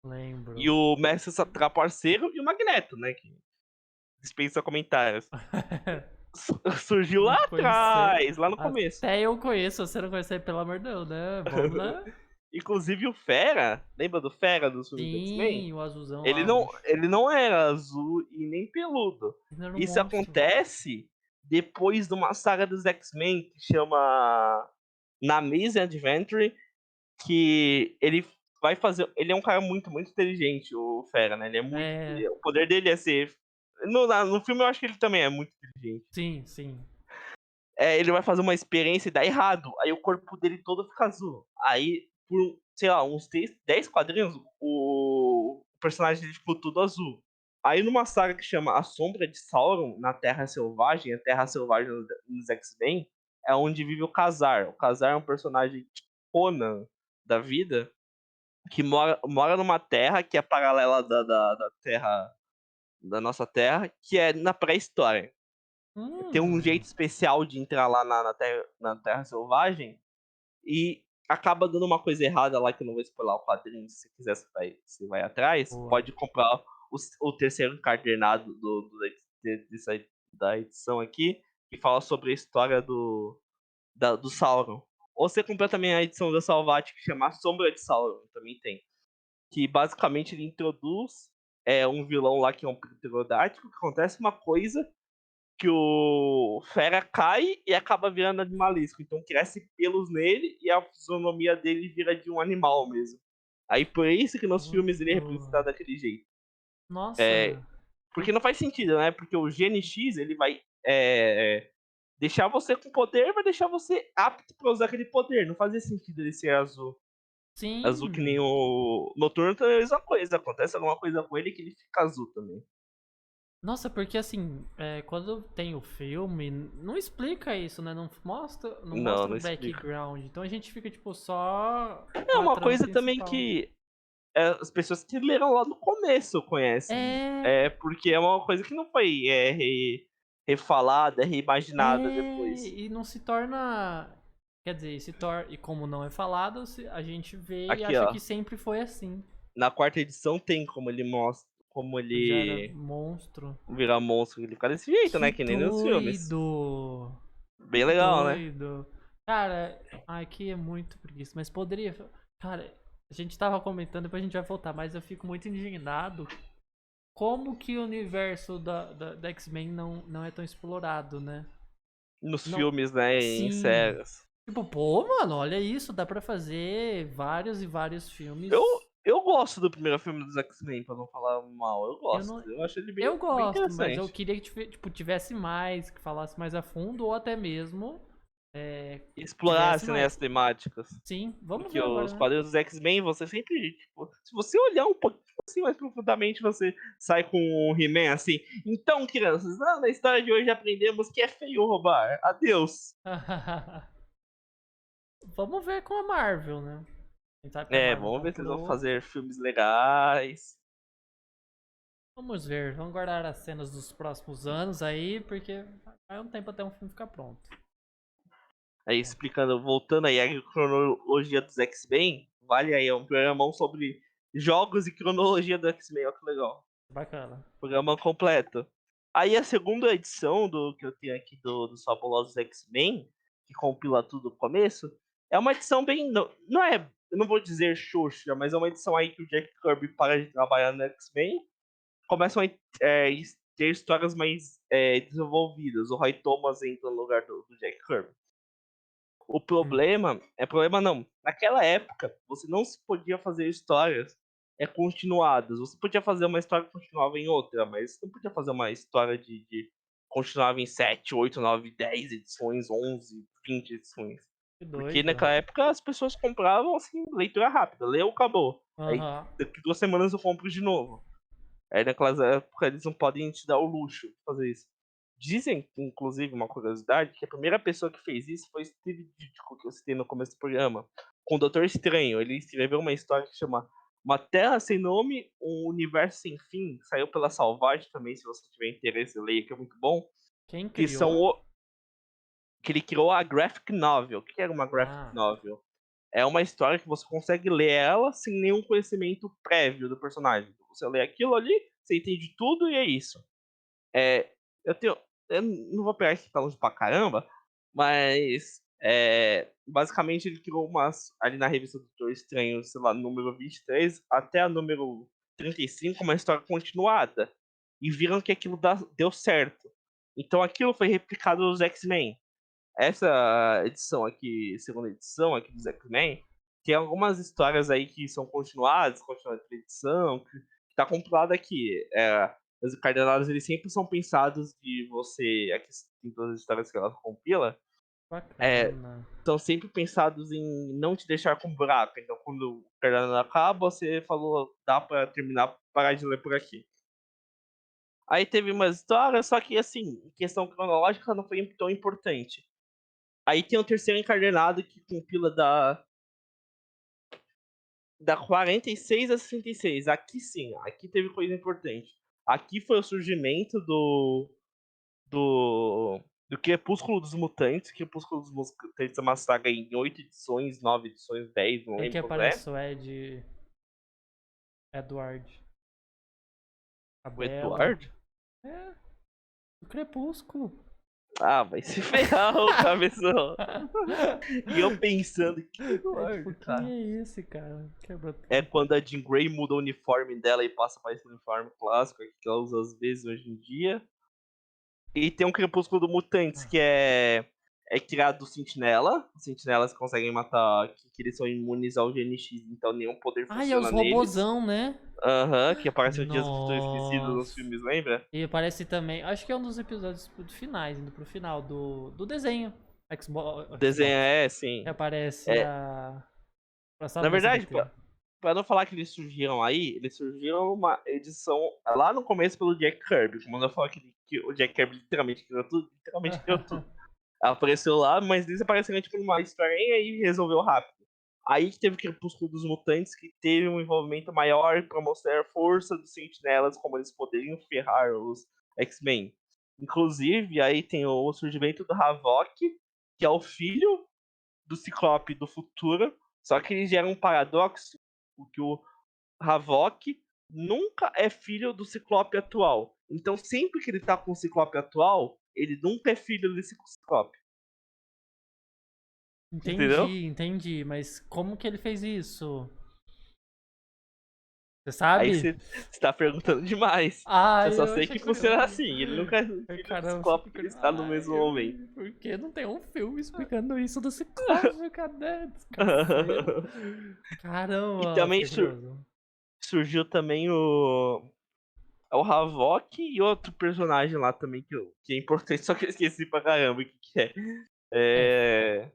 E Lembro. o Mestre Trapaceiro e o Magneto, né, que dispensa comentários. Surgiu lá Conhecer. atrás, lá no começo. Até eu conheço, você não conhece, pelo amor de Deus, né? Vamos, né? Inclusive o Fera, lembra do Fera dos filmes do X-Men? Sim, o azulzão Ele lá, o não, bicho. ele não era azul e nem peludo. Ele era um Isso monstro. acontece depois de uma saga dos X-Men que chama Na Amazing Adventure, que ele vai fazer. Ele é um cara muito, muito inteligente, o Fera, né? Ele é muito. É, O poder dele é ser. No filme eu acho que ele também é muito inteligente. sim, sim. Ele vai fazer uma experiência e dá errado. Aí o corpo dele todo fica azul. Aí, por, sei lá, uns 10 quadrinhos, o personagem dele ficou todo azul. Aí numa saga que chama A Sombra de Sauron, na Terra Selvagem, a Terra Selvagem nos X-Men, é onde vive o Khazar. O Khazar é um personagem tipo Conan da vida, que mora numa terra que é paralela da terra, da nossa terra, que é na pré-história. Tem um jeito Hum, especial de entrar lá na terra Selvagem e acaba dando uma coisa errada lá, que eu não vou spoiler o quadrinho. Se você quiser, você vai atrás. boa. Pode comprar o terceiro encadernado da edição aqui, que fala sobre a história do Sauron. Ou você compra também a edição da Salvat, que chama A Sombra de Sauron, também tem. Que basicamente ele introduz um vilão lá que é um pterodáctilo, que acontece uma coisa que o Fera cai e acaba virando animalesco. Então cresce pelos nele e a fisionomia dele vira de um animal mesmo. Aí por isso que nos filmes ele é representado daquele jeito. Nossa, Porque não faz sentido, né? Porque o GNX ele vai deixar você com poder, vai deixar você apto para usar aquele poder. Não fazia sentido ele ser azul. Azul que nem sim. o Noturno também é a mesma coisa. Acontece alguma coisa com ele que ele fica azul também. Nossa, porque assim, quando tem o filme, não explica isso, né? Não mostra, não Não, mostra não o explica. background. Então a gente fica, tipo, só É com a uma trama coisa também principal. que as pessoas que leram lá no começo conhecem. É, Porque é uma coisa que não foi refalada, reimaginada depois. e não se torna. Quer dizer, se torna. E como não é falado, a gente vê e Aqui, acha ó. que sempre foi assim. Na quarta edição tem como ele mostra, como Já era ele monstro. virar monstro. Ele fica desse jeito, Que né? Que nem nos filmes. doido! Bem Que legal, né? doido! Cara, aqui é muito preguiça, mas poderia. Cara, a gente tava comentando, depois a gente vai voltar, mas eu fico muito indignado. Como que o universo da X-Men não é tão explorado, né? Nos Não. filmes, né? Em Sim. séries. Tipo, pô, mano, olha isso, dá pra fazer vários e vários filmes. Eu, eu gosto do primeiro filme dos X-Men, pra não falar mal. Eu Eu gosto. não. Eu acho ele Eu bem gosto, mas eu interessante. queria que tipo, tivesse mais, que falasse mais a fundo, ou até mesmo tivesse Explorasse, né, as mais. temáticas. Sim, vamos Porque ver agora, os né? quadrinhos dos X-Men, você sempre, tipo, se você olhar um pouquinho assim mais profundamente, você sai com o He-Man assim. Então, crianças, na história de hoje aprendemos que é feio roubar. Adeus. Vamos ver com a Marvel, né? A gente sabe que a É, Marvel vamos ver se eles vão comprou. fazer filmes legais. Vamos ver, vamos guardar as cenas dos próximos anos aí, porque vai um tempo até um filme ficar pronto. Aí explicando, voltando aí a cronologia dos X-Men, vale aí, é um programão sobre jogos e cronologia do X-Men, olha que legal. Bacana. Programa completo. Aí a segunda edição do que eu tenho aqui dos Fabulosos X-Men, que compila tudo do começo, é uma edição bem. Não é. Eu não vou dizer xoxa, mas é uma edição aí que o Jack Kirby para de trabalhar no X-Men. Começam a ter histórias mais desenvolvidas. O Roy Thomas entra no lugar do Jack Kirby. O Hum. problema. É problema não. Naquela época, você não se podia fazer histórias continuadas. Você podia fazer uma história que continuava em outra, mas você não podia fazer uma história de continuava em 7, 8, 9, 10 edições, 11, 20 edições. Que Porque doido. naquela época as pessoas compravam assim, leitura rápida, leu, acabou. Aí Aham. daqui 2 semanas eu compro de novo. Aí naquelas épocas eles não podem te dar o luxo de fazer isso. Dizem, inclusive, uma curiosidade, que a primeira pessoa que fez isso foi Steve Ditko, que eu citei no começo do programa, com o Doutor Estranho. Ele escreveu uma história que chama Uma Terra Sem Nome, Um Universo Sem Fim. Saiu pela Salvage também, se você tiver interesse, leia, que é muito bom. Quem Que são criou? que ele criou a Graphic Novel. O que era uma Graphic Ah, Novel? É uma história que você consegue ler ela sem nenhum conhecimento prévio do personagem. Você lê aquilo ali, você entende tudo e é isso. É, eu tenho. Eu não vou pegar aqui que tá longe pra caramba, mas basicamente ele criou umas. Ali na revista do Doutor Estranho, sei lá, número 23 até a número 35, uma história continuada. E viram que aquilo deu certo. Então aquilo foi replicado nos X-Men. Essa edição aqui, segunda edição aqui dos X-Men, tem algumas histórias aí que são continuadas, continuadas de edição, que tá compilado aqui. Os encadernados, eles sempre são pensados de você, aqui tem todas as histórias que ela compila, bacana. são sempre pensados em não te deixar com buraco. Então, quando o encadernado acaba, você falou, dá pra terminar, parar de ler por aqui. Aí teve umas histórias, só que assim, em questão cronológica não foi tão importante. Aí tem o terceiro encadernado que compila da 46 a 66. Aqui sim, aqui teve coisa importante. Aqui foi o surgimento do, do Crepúsculo dos Mutantes. Crepúsculo dos Mutantes é uma saga em 8 edições, 9 edições, 10, não Aí que lembro quanto é. aparece o Edward, a O Bella. Eduardo? É, o Crepúsculo. Ah, vai se ferrar, o cabeção. E eu pensando, que É tipo, Eduardo, quem cara? é esse, cara? Quebra É tudo. quando a Jean Grey muda o uniforme dela e passa para esse uniforme clássico que ela usa às vezes hoje em dia. E tem um Crepúsculo do Mutantes, que é criado do Sentinela. Os Sentinelas conseguem matar, que eles são imunes ao GNX, então nenhum poder Ah, e é os funciona neles. robozão, né? Aham, que aparece o Dias do Futuro Esquecido nos Nossa. filmes, lembra? E aparece também, acho que é um dos episódios finais, indo pro final do desenho. O desenho Xbox. Que sim. aparece É, a. Passado na no verdade, SBT. pra não falar que eles surgiram aí, eles surgiram uma edição lá no começo pelo Jack Kirby. Como eu falo que o Jack Kirby literalmente criou tudo. Ela apareceu lá, mas eles apareceram tipo numa historinha e resolveu rápido. Aí que teve o Crepúsculo dos Mutantes, que teve um envolvimento maior para mostrar a força dos Sentinelas, como eles poderiam ferrar os X-Men. Inclusive, aí tem o surgimento do Havok, que é o filho do Ciclope do futuro, só que ele gera um paradoxo, porque o Havok nunca é filho do Ciclope atual. Então, sempre que ele tá com o Ciclope atual, ele nunca é filho desse Ciclope. Entendeu? Entendi, entendi. Mas como que ele fez isso? Você Aí sabe? você tá perguntando demais. Eu Ai, só eu sei achei que curioso. funciona assim. Ele nunca Ai, tira o caramba, Ciclope fiquei que ele curioso. está no mesmo momento. Por que não tem um filme explicando isso do Ciclope? Cadê? Descanseiro. E Caramba, também fiquei curioso. surgiu também o Havok e outro personagem lá também que é importante, só que eu esqueci pra caramba o que é. É. É...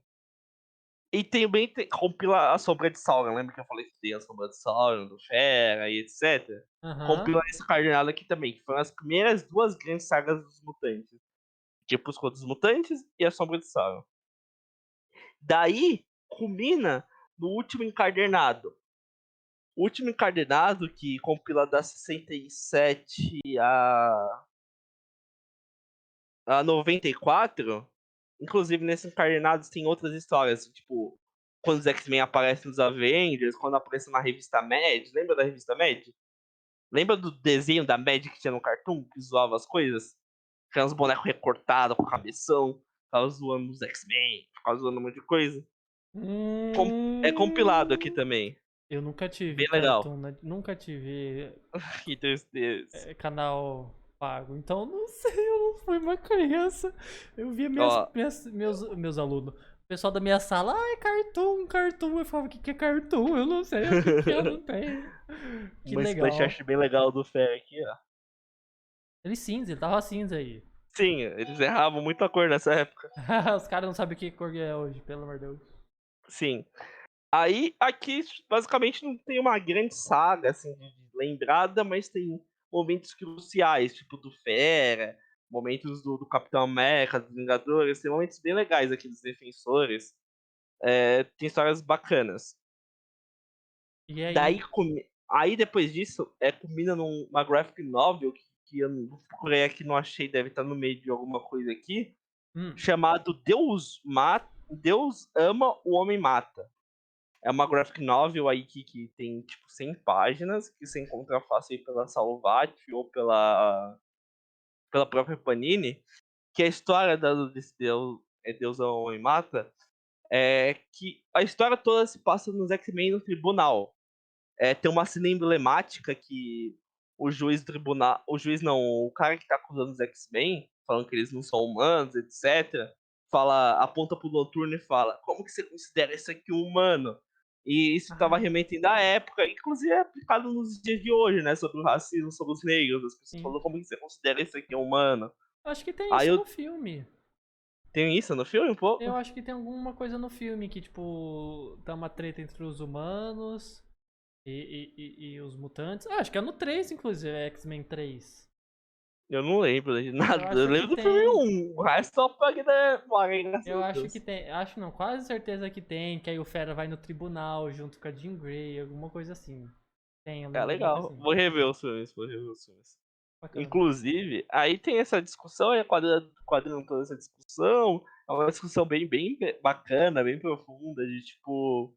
E também compila a Sombra de Sauron. Lembra que eu falei que tem a Sombra de Sauron, do Fera e etc? Aham. Compila esse Cardenal aqui também, que foram as primeiras duas grandes sagas dos mutantes. Tipo os Contos dos Mutantes e a Sombra de Sauron. Daí, culmina no último encadernado. O último encadernado, que compila da 67 a 94. Inclusive, nesses encadernados tem outras histórias, tipo, quando os X-Men aparecem nos Avengers, quando aparecem na revista Mad. Lembra da revista Mad? Lembra do desenho da Mad que tinha no Cartoon, que zoava as coisas? Tinha uns bonecos recortados com cabeção, ficava zoando os X-Men, ficava zoando um monte de coisa. É compilado aqui Hum, também. eu nunca tive Bem legal. Cartoon, nunca tive Que tristeza. canal pago. Então eu não sei, eu não fui uma criança. Eu via Ó, meus alunos. O pessoal da minha sala, ai, Cartoon, Cartoon. Eu falava, o que é Cartoon? Eu não sei o que é, eu não tenho. Que uma legal. splash bem legal do Fera aqui, ó. Ele cinza, ele tava cinza aí. Sim, eles erravam muita cor nessa época. Os caras não sabem o que cor é hoje, pelo amor de Deus. Sim. Aí, aqui, basicamente, não tem uma grande saga, assim, de lembrada, mas tem momentos cruciais, tipo do Fera, momentos do Capitão América, dos Vingadores, tem momentos bem legais aqui dos Defensores. Tem histórias bacanas. E Daí, aí? aí depois disso, culmina numa graphic novel que eu não procurei aqui, não achei, deve estar no meio de alguma coisa aqui, Hum. chamado Deus ama, o homem mata. É uma graphic novel aí que tem tipo 100 páginas, que você encontra fácil aí pela Salvat ou pela própria Panini, que a história desse Deus ama, o homem mata, é que a história toda se passa nos X-Men no tribunal. Tem uma cena emblemática que o juiz do tribunal. O juiz não, o cara que tá acusando os X-Men, falando que eles não são humanos, etc. Aponta pro Noturno e fala: Como que você considera isso aqui um humano? E isso estava Ah, remetendo à época, inclusive é aplicado nos dias de hoje, né? Sobre o racismo, sobre os negros. As pessoas sim. falam: Como que você considera isso aqui um humano? Acho que tem Aí isso eu no filme. tenho isso no filme um Eu pouco. acho que tem alguma coisa no filme que, tipo, tá uma treta entre os humanos e os mutantes. Ah, acho que é no 3 inclusive, é X-Men 3. Eu não lembro de Eu nada. Eu acho que lembro do filme tem. 1. O resto só paguei da memória, graças Eu a acho que Deus. tem. Acho não, quase certeza que tem. Que aí o Fera vai no tribunal junto com a Jean Grey, alguma coisa assim. Tem, eu É lembro que legal. sim. Vou rever os filmes, vou rever os filmes. Bacana. Inclusive, aí tem essa discussão, e quadrando toda essa discussão. É uma discussão bem bacana, bem profunda, de tipo,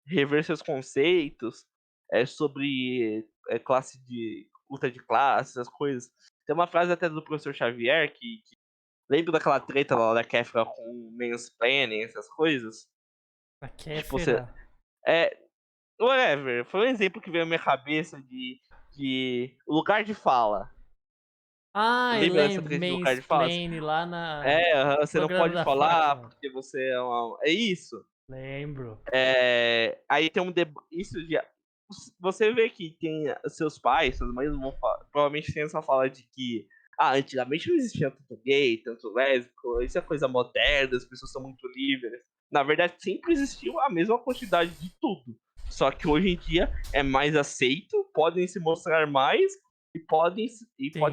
rever seus conceitos, sobre classe de. Luta de classe, essas coisas. Tem uma frase até do professor Xavier que lembra daquela treta lá da Kefra com mansplaining, essas coisas? A Tipo, Kéfera. é, whatever. Foi um exemplo que veio à minha cabeça de lugar de fala. Ah, eu Lembra dessa lembro. treta de lugar de fala? Mansplain lá Aham, você não programa pode da falar Fátima. porque você é uma. É isso. Lembro. Aí tem um debate. Isso já. Você vê que tem seus pais, suas mães vão falar. Provavelmente tem essa fala de que. Antigamente não existia tanto gay, tanto lésbico, isso é coisa moderna, as pessoas são muito livres. Na verdade, sempre existiu a mesma quantidade de tudo. Só que hoje em dia é mais aceito, podem se mostrar mais e pode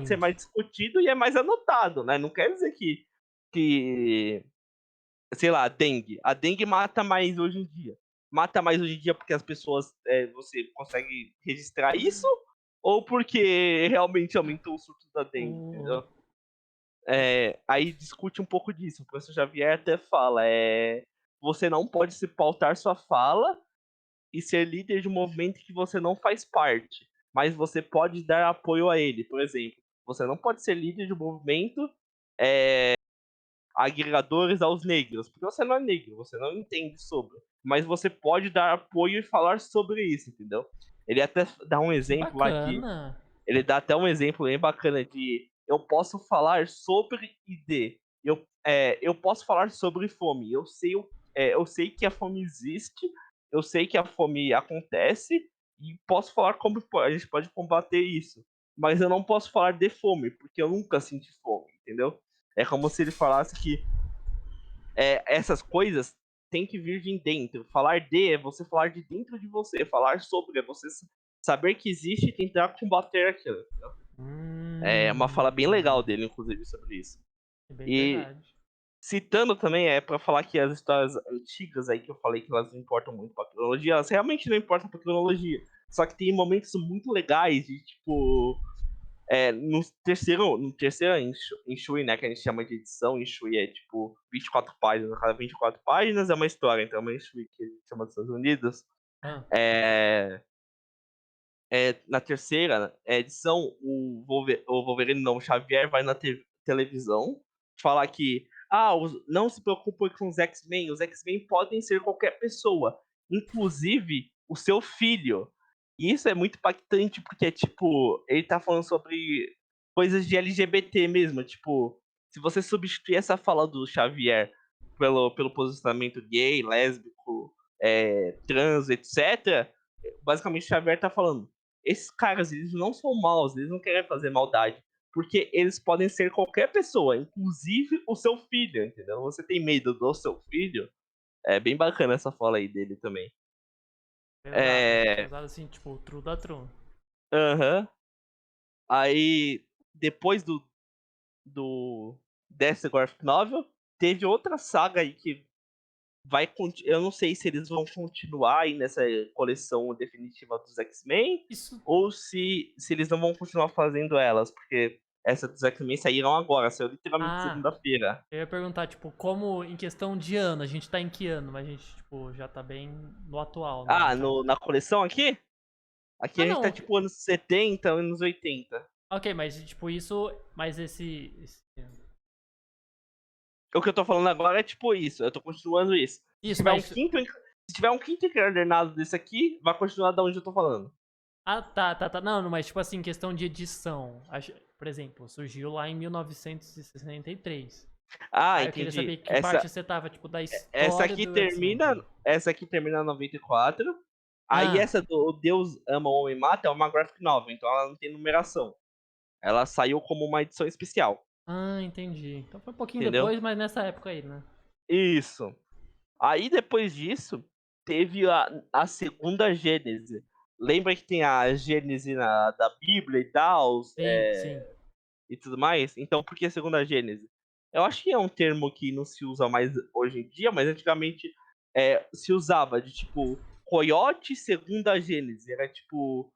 ser Sim. mais discutido e é mais anotado, né? Não quer dizer que sei lá, dengue. A dengue mata mais hoje em dia. Mata mais hoje em dia porque as pessoas, você consegue registrar isso ou porque realmente aumentou o surto da dengue, O... entendeu? Aí discute um pouco disso. O professor Xavier até fala, você não pode se pautar sua fala e ser líder de um movimento que você não faz parte, mas você pode dar apoio a ele. Por exemplo, você não pode ser líder de um movimento agregadores aos negros, porque você não é negro, você não entende sobre, mas você pode dar apoio e falar sobre isso, entendeu? Ele até dá um Que exemplo lá que bacana. ele dá até um exemplo bem bacana de eu posso falar sobre ID. Eu posso falar sobre fome. Eu sei que a fome existe, eu sei que a fome acontece e posso falar como a gente pode combater isso. Mas eu não posso falar de fome, porque eu nunca senti fome, entendeu? É como se ele falasse que essas coisas têm que vir de dentro. Falar de é você falar de dentro de você. Falar sobre é você saber que existe e tentar combater aquilo. É uma fala bem legal Hum, dele, inclusive, sobre isso. é bem E verdade. citando também, pra falar que as histórias antigas aí que eu falei que elas não importam muito pra cronologia, elas realmente não importam pra cronologia. Só que tem momentos muito legais de, tipo, no terceiro Enshui, né, que a gente chama de edição, Enshui é tipo 24 páginas, cada 24 páginas é uma história, então é uma Enshui que a gente chama dos Estados Unidos. Hã. É, na terceira edição, o Wolverine não, o Xavier vai na televisão falar que não se preocupe com os X-Men podem ser qualquer pessoa, inclusive o seu filho. E isso é muito impactante porque, tipo, ele tá falando sobre coisas de LGBT mesmo, tipo, se você substituir essa fala do Xavier pelo posicionamento gay, lésbico, trans, etc., basicamente o Xavier tá falando esses caras, eles não são maus, eles não querem fazer maldade. Porque eles podem ser qualquer pessoa, inclusive o seu filho, entendeu? Você tem medo do seu filho? É bem bacana essa fala aí dele também. Pesado. É. Pesado assim, tipo, true da true. Aham. Aí, depois do dessa Graphic Novel, teve outra saga aí que eu não sei se eles vão continuar aí nessa coleção definitiva dos X-Men Isso. ou se eles não vão continuar fazendo elas, porque essa dos X-Men saíram agora, saiu literalmente Ah, segunda-feira. eu ia perguntar, tipo, como em questão de ano, a gente tá em que ano? Mas a gente, tipo, já tá bem no atual, né, no Ah, caso. na coleção aqui? Aqui Ah, a gente tá não. tipo anos 70, anos 80. Ok, mas tipo, isso. Mas esse. O que eu tô falando agora é tipo isso, eu tô continuando isso. Se Isso, tiver um mas. quinto, se tiver um quinto encadernado desse aqui, vai continuar da onde eu tô falando. Ah, tá, tá, tá. Não, não, mas tipo assim, questão de edição. Por exemplo, surgiu lá em 1963. Ah, Aí eu queria entendi. saber que parte você tava, tipo, da Essa história aqui do X-Men termina, também. essa aqui termina na 94. Aí Ah, essa do O Deus Ama, o Homem Mata é uma graphic novel, então ela não tem numeração. Ela saiu como uma edição especial, entendi. Então foi um pouquinho entendeu? depois, mas nessa época aí, né? Isso. Aí depois disso, teve a segunda Gênese. Lembra que tem a Gênese da Bíblia e tal, Sim, sim. e tudo mais? Então por que a segunda Gênese? Eu acho que é um termo que não se usa mais hoje em dia, mas antigamente se usava de tipo Coiote segunda Gênese. Era tipo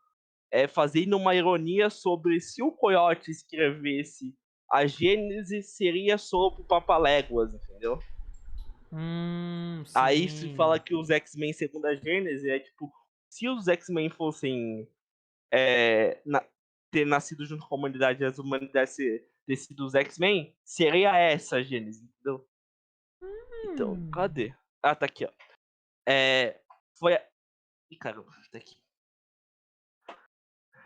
fazendo uma ironia sobre se o Coiote escrevesse a Gênese, seria sobre o Papaléguas, entendeu? Aí se fala Sim. que os X-Men segunda Gênese é tipo, se os X-Men fossem é, na- ter nascido junto com a humanidade e as humanidades ter sido os X-Men, seria essa a Gênese, entendeu? Então, Hum. cadê? Ah, tá aqui, ó. É, foi a... Ih, caramba, tá aqui.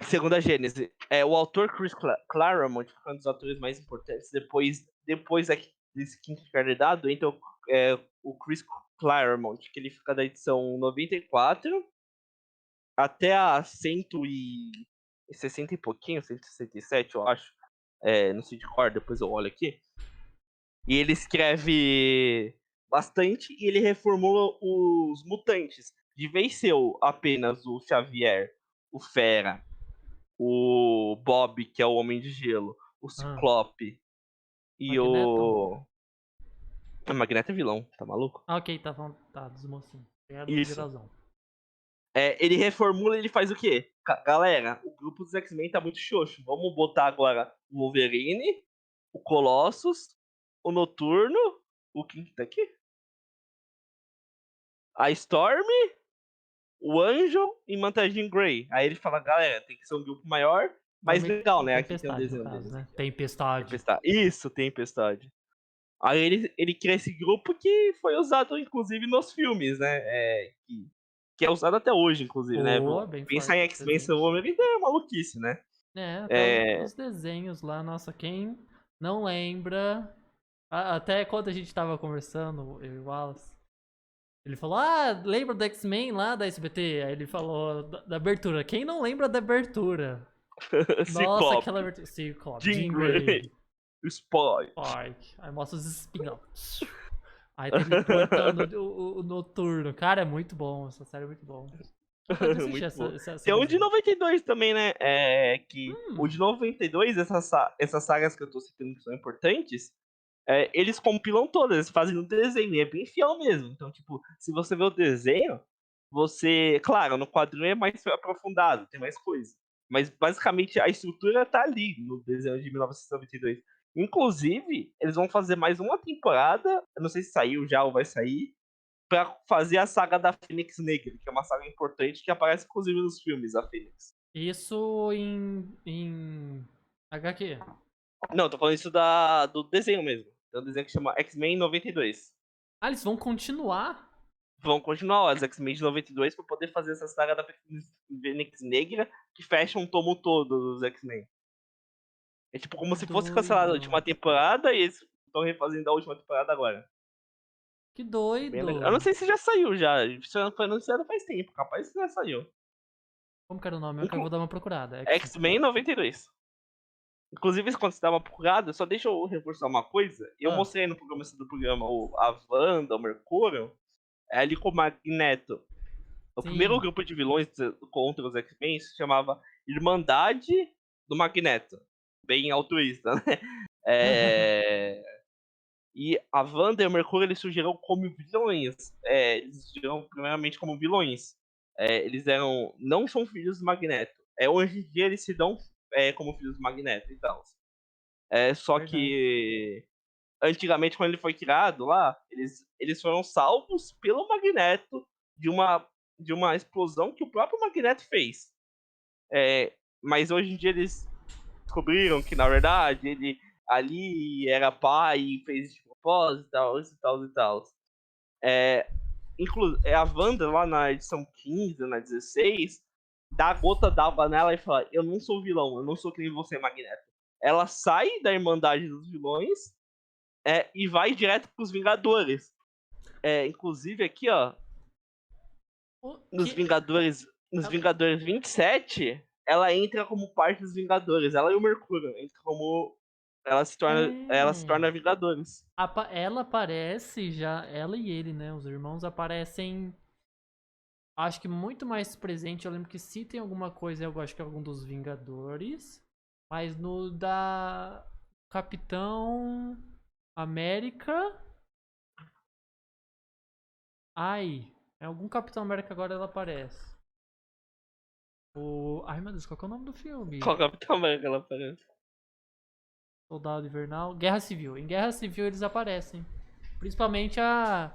Segunda Gênese. O autor Chris Claremont, que foi um dos autores mais importantes, depois desse quinto encarregado, então o Chris Claremont, que ele fica da edição 94 até a 160 e pouquinho, 167, eu acho. Não sei de cor, depois eu olho aqui. E ele escreve bastante e ele reformula os mutantes. De vez ser apenas o Xavier, o Fera, o Bob, que é o Homem de Gelo, o Ah, Ciclope e Magneto? o. O Magneto é vilão, tá maluco? Ah, ok, tá falando. Tá, dos mocinhos. Obrigado, Isso. geralzão. Ele reformula e ele faz o quê? Galera, o grupo dos X-Men tá muito xoxo. Vamos botar agora o Wolverine, o Colossus, o Noturno, o quem que tá aqui? A Storm, o Anjo e Manta Jean Grey. Aí ele fala, galera, tem que ser um grupo maior, mas legal, E né? Aqui tem um Tempestade, no desenho caso, deles né? aqui, ó. Tempestade. Tempestade. Isso, Tempestade. Aí ele cria esse grupo que foi usado, inclusive, nos filmes, né? que é usado até hoje, inclusive, né? Boa, bem Pensar em forte. X-Men sem o Presente. Wolverine é maluquice, né? É, até É, os desenhos lá, nossa, quem não lembra. Até quando a gente tava conversando, eu e o Wallace, ele falou: Ah, lembra do X-Men lá da SBT? Aí ele falou da abertura. Quem não lembra da abertura? Nossa, aquela Ciclope, abertura. Ciclope, Jean Jean Grey, Grey, Spike. Spike. Aí mostra os espinhos. Aí teleportando o Noturno. Cara, é muito bom. Essa série é muito bom. Vontade de assistir Muito bom. esse Tem um de desenho. 92 também, né? Que o Hum, de 92, essas sagas que eu tô citando que são importantes, eles compilam todas, eles fazem no desenho, e é bem fiel mesmo. Então, tipo, se você vê o desenho, você. Claro, no quadrinho é mais aprofundado, tem mais coisa. Mas basicamente a estrutura tá ali no desenho de 1992. Inclusive, eles vão fazer mais uma temporada, eu não sei se saiu já ou vai sair, pra fazer a saga da Fênix Negra, que é uma saga importante que aparece inclusive nos filmes, a Fênix. isso em HQ. Não, tô falando isso do desenho mesmo. Tem um desenho que chama X-Men 92. Ah, eles vão continuar? Vão continuar as X-Men de 92 pra poder fazer essa saga da Fênix Negra que fecha um tomo todo dos X-Men. É tipo como Que se fosse cancelada a doido. última temporada e eles estão refazendo a última temporada agora. Que É bem legal. Eu não doido. sei se já saiu já. Isso foi anunciado faz tempo. Capaz que já saiu. Como que era o nome? Eu vou dar uma procurada. X-Men 92. Inclusive, quando você dá uma procurada, só deixa eu reforçar uma coisa. Eu Ah, mostrei no começo do programa a Wanda, o Mercúrio, ali com o Magneto. O primeiro sim. grupo de vilões contra os X-Men se chamava Irmandade do Magneto. Bem altruísta, né? É... E a Wanda e o Mercúrio eles surgiram como vilões. Eles surgiram primeiramente como vilões. Eles eram. Não são filhos do Magneto. Hoje em dia eles se dão como filhos do Magneto e tal. Só Verdade. que antigamente, quando ele foi criado lá, eles foram salvos pelo Magneto de uma explosão que o próprio Magneto fez. Mas hoje em dia eles descobriram que, na verdade, ele ali era pai e fez de propósito e tal, e tal, e tal. A Wanda, lá na edição 15, na 16, dá a gota d'água nela e fala: Eu não sou vilão, eu não sou que nem você, Magneto. Ela sai da Irmandade dos Vilões e vai direto pros Vingadores. Inclusive aqui, ó, O nos que. Vingadores, nos Ela, Vingadores 27, ela entra como parte dos Vingadores. Ela e o Mercúrio entra como ela se torna é. Vingadores. Ela aparece já. Ela e ele, né? Os irmãos aparecem. Acho que muito mais presente. Eu lembro que se tem alguma coisa, eu acho que é algum dos Vingadores. Mas no da Capitão América. Ai, é algum Capitão América agora ela aparece. Ai meu Deus, qual que é o nome do filme? Qual Capitão América ela aparece? Soldado Invernal. Guerra Civil. Em Guerra Civil eles aparecem. Principalmente a.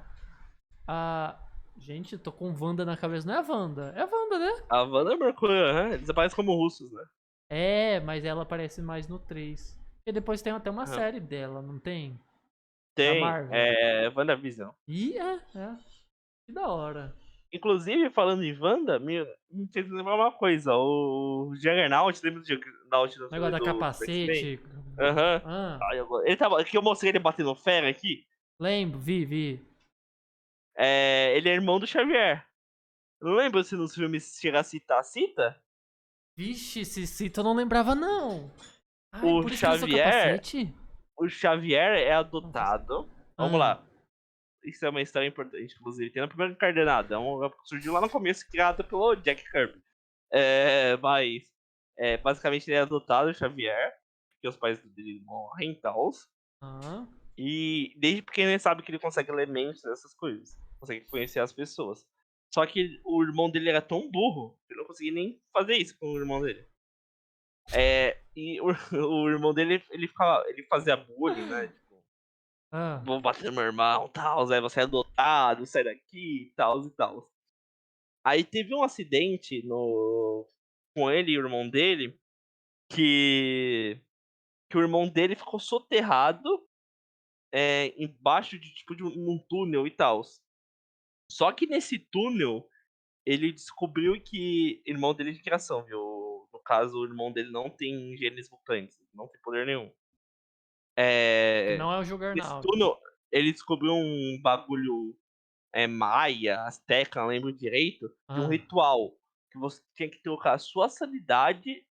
Gente, tô com Wanda na cabeça. Não é a Wanda. É a Wanda, né? A Wanda e o Mercúrio, né? Eles aparecem como russos, né? É, mas ela aparece mais no 3. E depois tem até uma Aham. série dela, não tem? Da Tem, Marvel. WandaVision. Ih, é. Que da hora. Inclusive, falando em Wanda, me fez lembrar uma coisa. O Juggernaut, lembra do Juggernaut O negócio da dos X-Men? capacete. Aham. Ah, Ele tava, que eu mostrei ele batendo fera aqui. lembro, vi. Ele é irmão do Xavier. Não lembro se nos filmes chega a citar, cita? Vixe, Cicito eu não lembrava não. Ah, é O por isso que ele usa Xavier, capacete? o Xavier é Nossa, essa- adotado. Vamos Ah, lá. Isso é uma história importante, inclusive. Tem na primeira encadernada. Surgiu lá no começo, criado pelo Jack Kirby. Mas, basicamente, ele é adotado, o Xavier, porque os pais dele morrem e tal. ah. E desde pequeno ele sabe que ele consegue ler mentes, essas coisas. Consegue conhecer as pessoas. Só que o irmão dele era tão burro que ele não conseguia nem fazer isso com o irmão dele. E o irmão dele, ele fazia bullying, né? Tipo, Ah, vou bater no meu irmão, tal, aí você é adotado, sai daqui, tal e tal. Aí teve um acidente com ele e o irmão dele que o irmão dele ficou soterrado embaixo de tipo de um túnel e tal. Só que nesse túnel ele descobriu que irmão dele de criação, viu, no caso o irmão dele não tem genes mutantes, não tem poder nenhum. Que Eh, não é o nesse Juggernaut. túnel, ele descobriu um bagulho, maia, asteca, não lembro direito, de um Hã. ritual, que você tinha que trocar a sua sanidade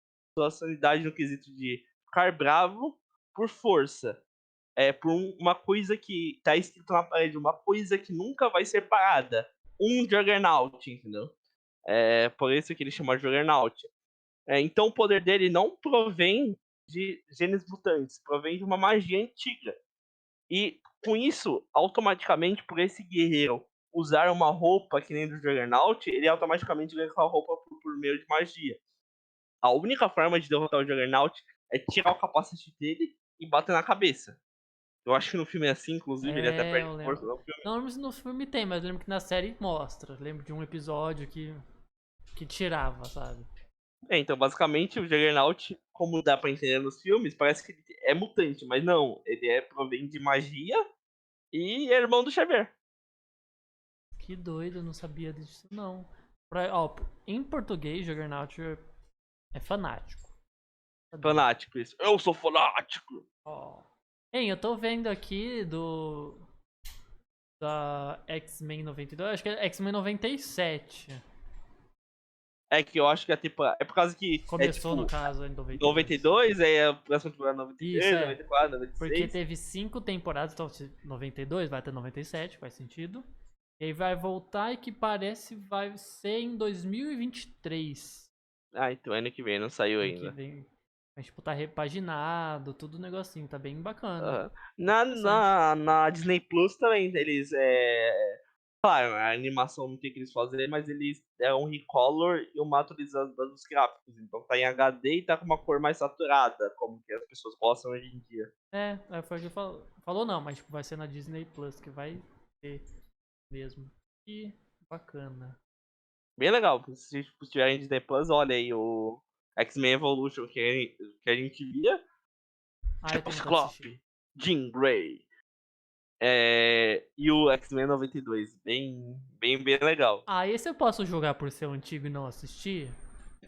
no quesito de ficar bravo, por força. Por uma coisa que tá escrito na parede, uma coisa que nunca vai ser parada, um Juggernaut, entendeu. Por isso que ele chama Juggernaut. Então o poder dele não provém de genes mutantes, provém de uma magia antiga. E com isso, automaticamente, por esse guerreiro usar uma roupa que nem do Juggernaut, ele automaticamente ganha aquela roupa por meio de magia. A única forma de derrotar o Juggernaut é tirar o capacete dele e bater na cabeça. Eu acho que no filme é assim, inclusive, ele até É, perde eu força lembro. no filme. Não lembro se no filme tem, mas eu lembro que na série mostra. Eu lembro de um episódio que tirava, sabe? Então, basicamente, o Juggernaut, como dá pra entender nos filmes, parece que ele é mutante, mas não, ele provém de magia e é irmão do Xavier. Que doido, eu não sabia disso não. Ó, em português, Juggernaut é fanático. Sabia. Fanático, isso. Eu sou fanático! Ó. Hein, eu tô vendo aqui da X-Men 92, acho que é X-Men 97. É que eu acho que é por causa que Começou no tipo, caso em 92. 92, aí a próxima temporada Isso 93, é, 94, porque 96. teve 5 temporadas, então 92 vai até 97, faz sentido. E aí vai voltar e que parece vai ser em 2023. Ah, então ano que vem, não saiu Ano que ainda. vem. Mas, tipo, tá repaginado, tudo negocinho, tá bem bacana. Aham. Na Interessante. na na Disney Plus também eles, claro, a animação não tem o que eles fazerem, mas eles deram um recolor e uma atualização dos gráficos, então tá em HD e tá com uma cor mais saturada, como que as pessoas gostam hoje em dia. Foi o que falou. Falou não, mas tipo, vai ser na Disney Plus que vai ter mesmo. Que bacana. Bem legal, se tipo, tiverem Disney Plus, olha aí o X-Men Evolution que a gente via, Ah, eu tipo tenho vontade de assistir. Ciclope, Jean Grey, e o X-Men 92, bem legal. Ah, esse eu posso jogar por ser um antigo e não assistir?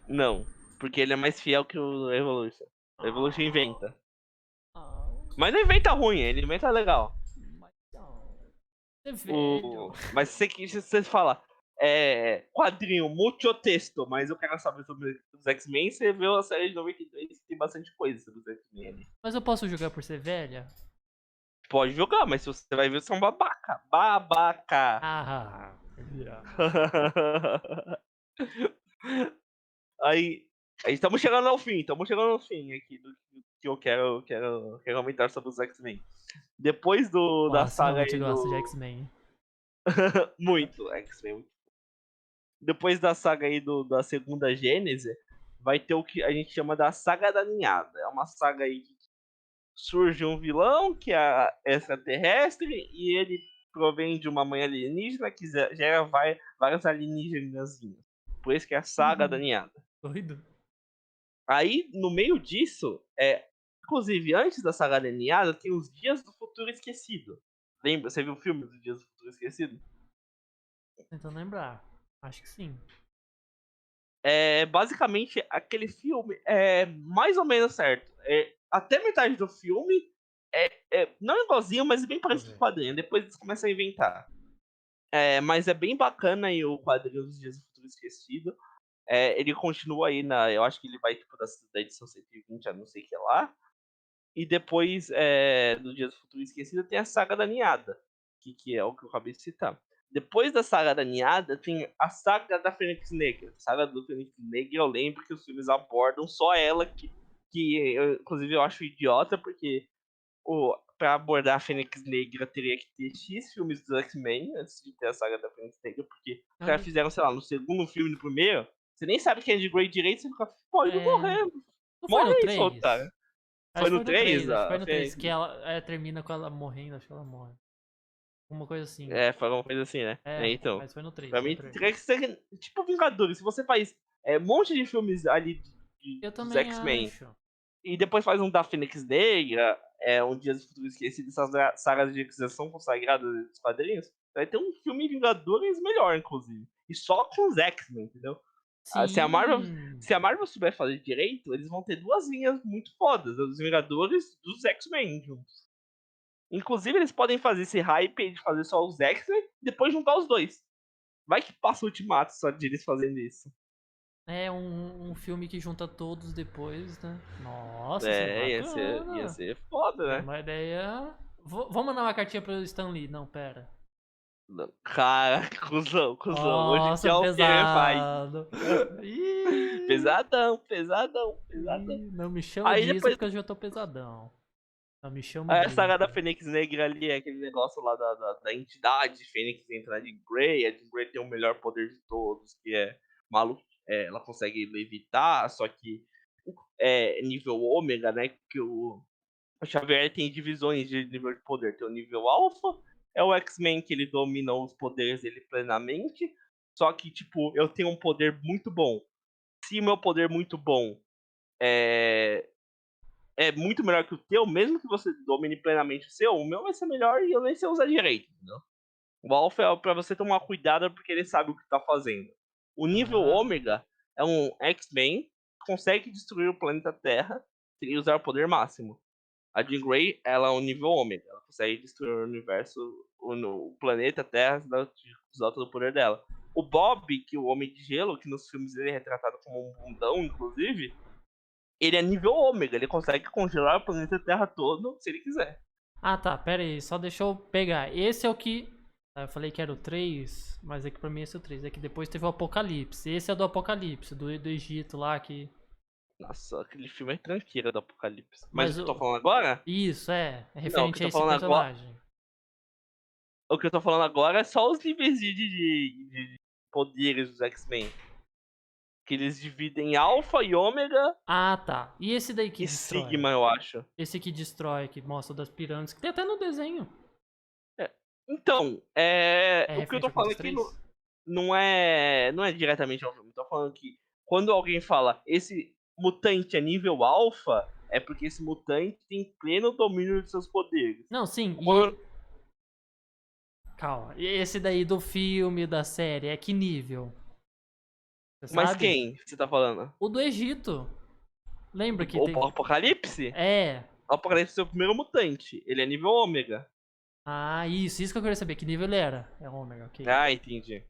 Não, porque ele é mais fiel que o Evolution. O Evolution Ah, inventa. ah, Mas não inventa ruim, ele inventa legal. mas não. Você é velho. Mas se você fala, quadrinho, muito texto, mas eu quero saber sobre os X-Men, você vê a série de 92 que tem bastante coisa sobre os X-Men ali. Mas eu posso jogar por ser velha? Pode jogar, mas se você vai ver, você é um babaca. Babaca! Ah, yeah. Aí, aí estamos chegando ao fim aqui do que eu quero comentar sobre os X-Men. Depois da Nossa, saga realmente aí gosto de do. X-Men. Muito X-Men. Depois da saga aí da segunda Gênese, vai ter o que a gente chama da Saga da Ninhada. É uma saga aí que surge um vilão que é extraterrestre e ele provém de uma mãe alienígena que gera vários alienígenazinhos. Por isso que é a Saga da Ninhada. Doido. Aí, no meio disso, inclusive antes da Saga da Ninhada, tem os Dias do Futuro Esquecido. Lembra? Você viu o filme dos Dias do Futuro Esquecido? Tentando lembrar. Acho que sim. Basicamente, aquele filme é mais ou menos certo. Até metade do filme não é igualzinho, mas é bem Deixa eu parecido com o ver. quadrinho. Depois eles começam a inventar. Mas é bem bacana aí o quadrinho dos Dias do Futuro Esquecido. Ele continua aí eu acho que ele vai tipo da edição 120 a não sei o que lá. E depois do Dias do Futuro Esquecido tem a Saga da Ninhada, que é o que eu acabei de citar. Depois da Saga da Ninhada tem a Saga da Fênix Negra. A Saga do Fênix Negra eu lembro que os filmes abordam só ela, que eu, inclusive eu acho idiota, porque pra abordar a Fênix Negra teria que ter X filmes dos X-Men antes de ter a Saga da Fênix Negra, porque os caras Olha, fizeram, sei lá, no segundo filme, no primeiro, você nem sabe quem é de Grey direito, você fica, pode é... morrer, Não foi morre no aí, otário. 3? Foi Acho que no foi no 3 3, acho que foi a no 3 Fênix? que ela termina com ela morrendo, acho que ela morre. Uma coisa assim. Foi alguma coisa assim, né? Então. Mas foi no 3, Pra foi no mim, 3. teria que ser tipo Vingadores. Se você faz um monte de filmes ali Eu dos também X-Men acho. e depois faz um da Fênix Negra, um Dias do Futuro Esquecido, essas sagas de que já são consagradas dos quadrinhos, vai ter um filme Vingadores melhor, inclusive. e só com os X-Men, entendeu? Ah, Sim. se a Marvel souber fazer direito, eles vão ter duas linhas muito fodas, os Vingadores e os X-Men juntos. Inclusive, eles podem fazer esse hype de fazer só os X-Men e depois juntar os dois. Vai que passa o Ultimato só de eles fazendo isso. É um filme que junta todos depois, né? Nossa, isso é É, ia bacana. ser foda, É né? uma ideia. Vou mandar uma cartinha pro Stan Lee. Não, pera. Cara, cuzão, cuzão. Hoje em dia Nossa, é o que faz. pesado. Ih, Pesadão, pesadão, pesadão. ih, não me chama Aí disso depois, porque eu já tô pesadão. Não me chama aí a disso. saga da Fênix Negra ali é aquele negócio lá da entidade Fênix entra na Jean Grey. A Jean Grey tem o melhor poder de todos, que é maluco. É, ela consegue levitar, só que é nível ômega, né? Que o Xavier tem divisões de nível de poder. Tem o nível alfa, é o X-Men que ele domina os poderes dele plenamente. Só que, tipo, eu tenho um poder muito bom. Se meu poder muito bom é, é muito melhor que o teu, mesmo que você domine plenamente o seu, o meu vai ser melhor e eu nem sei usar direito, entendeu? O Alpha é pra você tomar cuidado porque ele sabe o que tá fazendo. O nível Ah, Ômega é um X-Men que consegue destruir o planeta Terra sem usar o poder máximo. A Jean Grey, ela é um nível Ômega. Ela consegue destruir o universo, o planeta Terra, usar todo o poder dela. O Bob, que é o Homem de Gelo, que nos filmes ele é retratado como um bundão, inclusive, ele é nível Ômega. Ele consegue congelar o planeta Terra todo se ele quiser. ah, tá, pera aí, só deixa eu pegar. Esse é o que. Ah, eu falei que era o 3, mas é que pra mim esse é o 3. É que depois teve o Apocalipse. Esse é do Apocalipse, do Egito lá que. Nossa, aquele filme é tranqueira do Apocalipse. Mas o Mas que eu tô o. falando agora? Isso, é Não, o que eu referente a tô esse falando agora. personagem. O que eu tô falando agora é só os níveis de poderes dos X-Men. Que eles dividem em Alpha e Ômega Ah, tá. E esse daí que e destrói? Sigma, eu acho. Esse que destrói, que mostra das pirâmides, que tem até no desenho. É. Então, É o que eu referente tô a qual falando dos aqui três? não é diretamente ao filme. Eu tô falando que quando alguém fala esse mutante é nível alfa, é porque esse mutante tem pleno domínio de seus poderes. Não, sim, Quando- Calma. E esse daí do filme, da série, é que nível? Você Mas sabe? quem você tá falando? O do Egito. Lembra que O teve. Apocalipse? É. O Apocalipse é o primeiro mutante. Ele é nível ômega. Ah, isso que eu queria saber. Que nível ele era? É ômega, ok. Ah, entendi.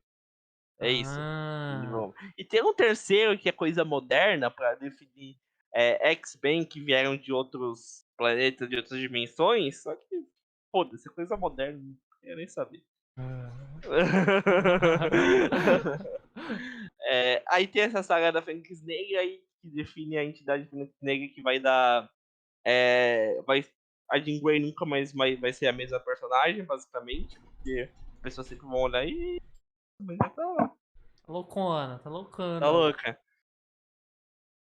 É isso. Ah. Nível... E tem um terceiro que é coisa moderna pra definir X-Men que vieram de outros planetas, de outras dimensões. Só que, foda-se, é coisa moderna. Não quero nem saber. Aí tem essa saga da Fênix Negra aí que define a entidade Fênix Negra que vai dar. A Jean Grey nunca mais vai ser a mesma personagem, basicamente, porque as pessoas sempre vão olhar e. Mas ela Tá loucona, tá tá loucona. louca.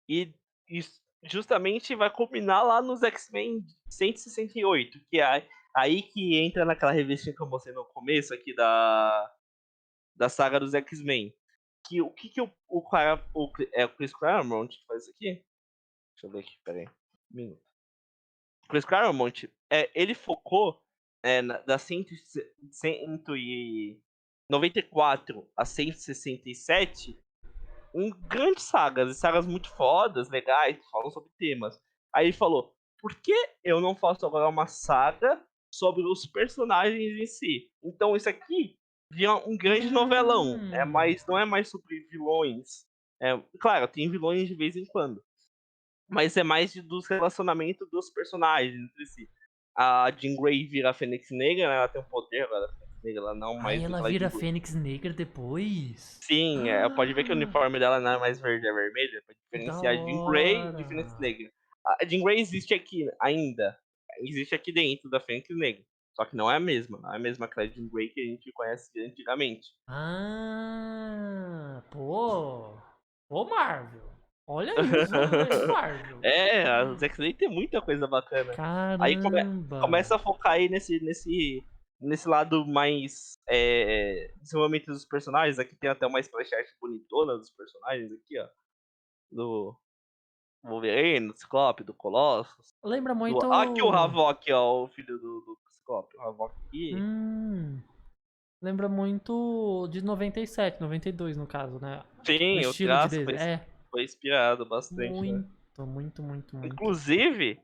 E isso justamente vai culminar lá nos X-Men 168, que é aí que entra naquela revistinha que eu mostrei no começo aqui da saga dos X-Men. Que o que, que é o Chris Claremont que faz isso aqui? Deixa eu ver aqui, peraí. Um minuto. Chris Claremont, ele focou da 194 a 167 grandes sagas, e sagas muito fodas, legais, que falam sobre temas. Aí ele falou: por que eu não faço agora uma saga sobre os personagens em si? Então isso aqui vira um grande novelão, Hum. não é mais sobre vilões. Claro, tem vilões de vez em quando, mas é mais dos relacionamentos dos personagens entre si. A Jean Grey vira a Fênix Negra, né? Ela tem um poder agora, a Fênix Negra, ela não Aí mais ela aquela Jean vira Grey. Fênix Negra depois? Sim, pode ver que o Ah, uniforme dela não é mais verde, é vermelho, pra que da diferenciar Jean Grey de Fênix hora. Negra. A Jean Grey existe aqui ainda, existe aqui dentro da Fênix Negra, só que não é a mesma, não é a mesma que a Jean Grey que a gente conhece antigamente. Ah, pô. Ô Marvel. Olha isso, hein, Marvel. Os X-Men tem muita coisa bacana. Aí Caramba. começa a focar aí nesse lado mais desenvolvimento dos personagens. Aqui tem até uma splash art bonitona dos personagens aqui, ó. Do Wolverine, do Ciclope, do Colossus. Lembra Aqui o muito. Havok, ó, o filho do Ciclope. O Havok aqui. Hum. Lembra muito de 97, 92 no caso, né? O Sim, o estilo de traço desenho. É, foi inspirado bastante, né? muito, muito, muito, muito. Inclusive,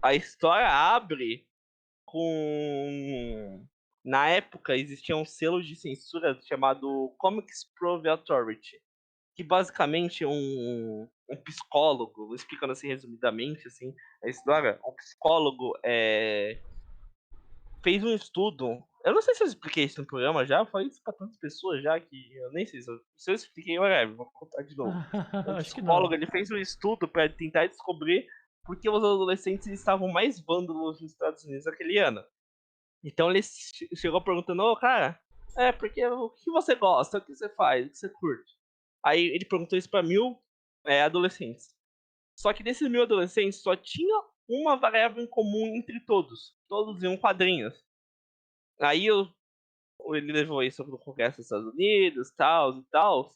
a história abre com. Na época existia um selo de censura chamado Comics Prove Authority, que basicamente um psicólogo, explicando assim resumidamente assim, a história, um psicólogo fez um estudo. Eu não sei se eu expliquei isso no programa já, eu falei isso pra tantas pessoas já que eu nem sei se eu expliquei, whatever, vou contar de novo. Um Acho que não. psicólogo ele fez um estudo para tentar descobrir por que os adolescentes estavam mais vândalos nos Estados Unidos naquele ano. Então ele chegou perguntando, ô cara, porque o que você gosta, o que você faz, o que você curte? Aí ele perguntou isso pra 1000 adolescentes. Só que desses 1000 adolescentes só tinha uma variável em comum entre todos. Todos iam quadrinhos. Aí ele levou isso pro Congresso dos Estados Unidos, tal e tal. Doido.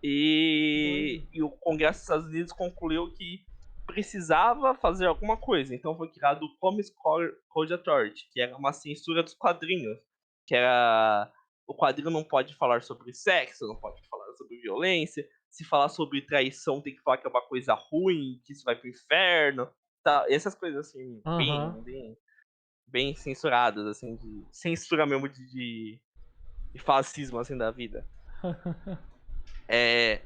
E o Congresso dos Estados Unidos concluiu que precisava fazer alguma coisa. Então foi criado o Comics Code Authority, que era uma censura dos quadrinhos. Que era. O quadrinho não pode falar sobre sexo, não pode falar sobre violência. Se falar sobre traição, tem que falar que é uma coisa ruim, que isso vai pro inferno. Tá, essas coisas assim, Aham. bem censuradas, assim, de censura mesmo de fascismo assim da vida. É,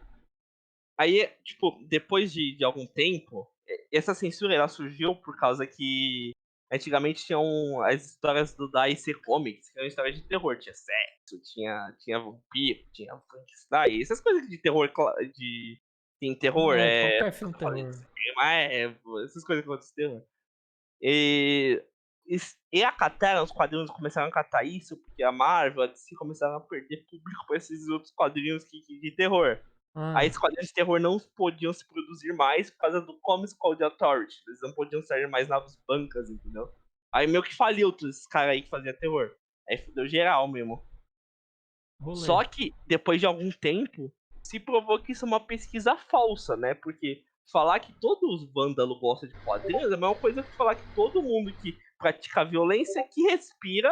aí, tipo, depois de algum tempo, essa censura ela surgiu por causa que antigamente tinham as histórias do da IC Comics, que eram histórias de terror. Tinha sexo, tinha vampiro, tinha Frankenstein, essas coisas de terror, de tem terror, É, qualquer filme quando eu falei terror. de cinema, essas coisas que acontecem de terror. E, e acataram, os quadrinhos começaram a catar isso, porque a Marvel, a DC começaram a perder público para esses outros quadrinhos de terror. Aí Ah, esses quadrinhos de terror não podiam se produzir mais por causa do Comics Code Authority. Eles não podiam sair mais nas bancas, entendeu? Aí meio que faliu todos esses caras aí que faziam terror. Aí fudeu geral mesmo. rolê. Só que, depois de algum tempo, se provou que isso é uma pesquisa falsa, né? Porque falar que todos os vândalos gostam de quadrinhos é a mesma coisa que falar que todo mundo que pratica violência, que respira,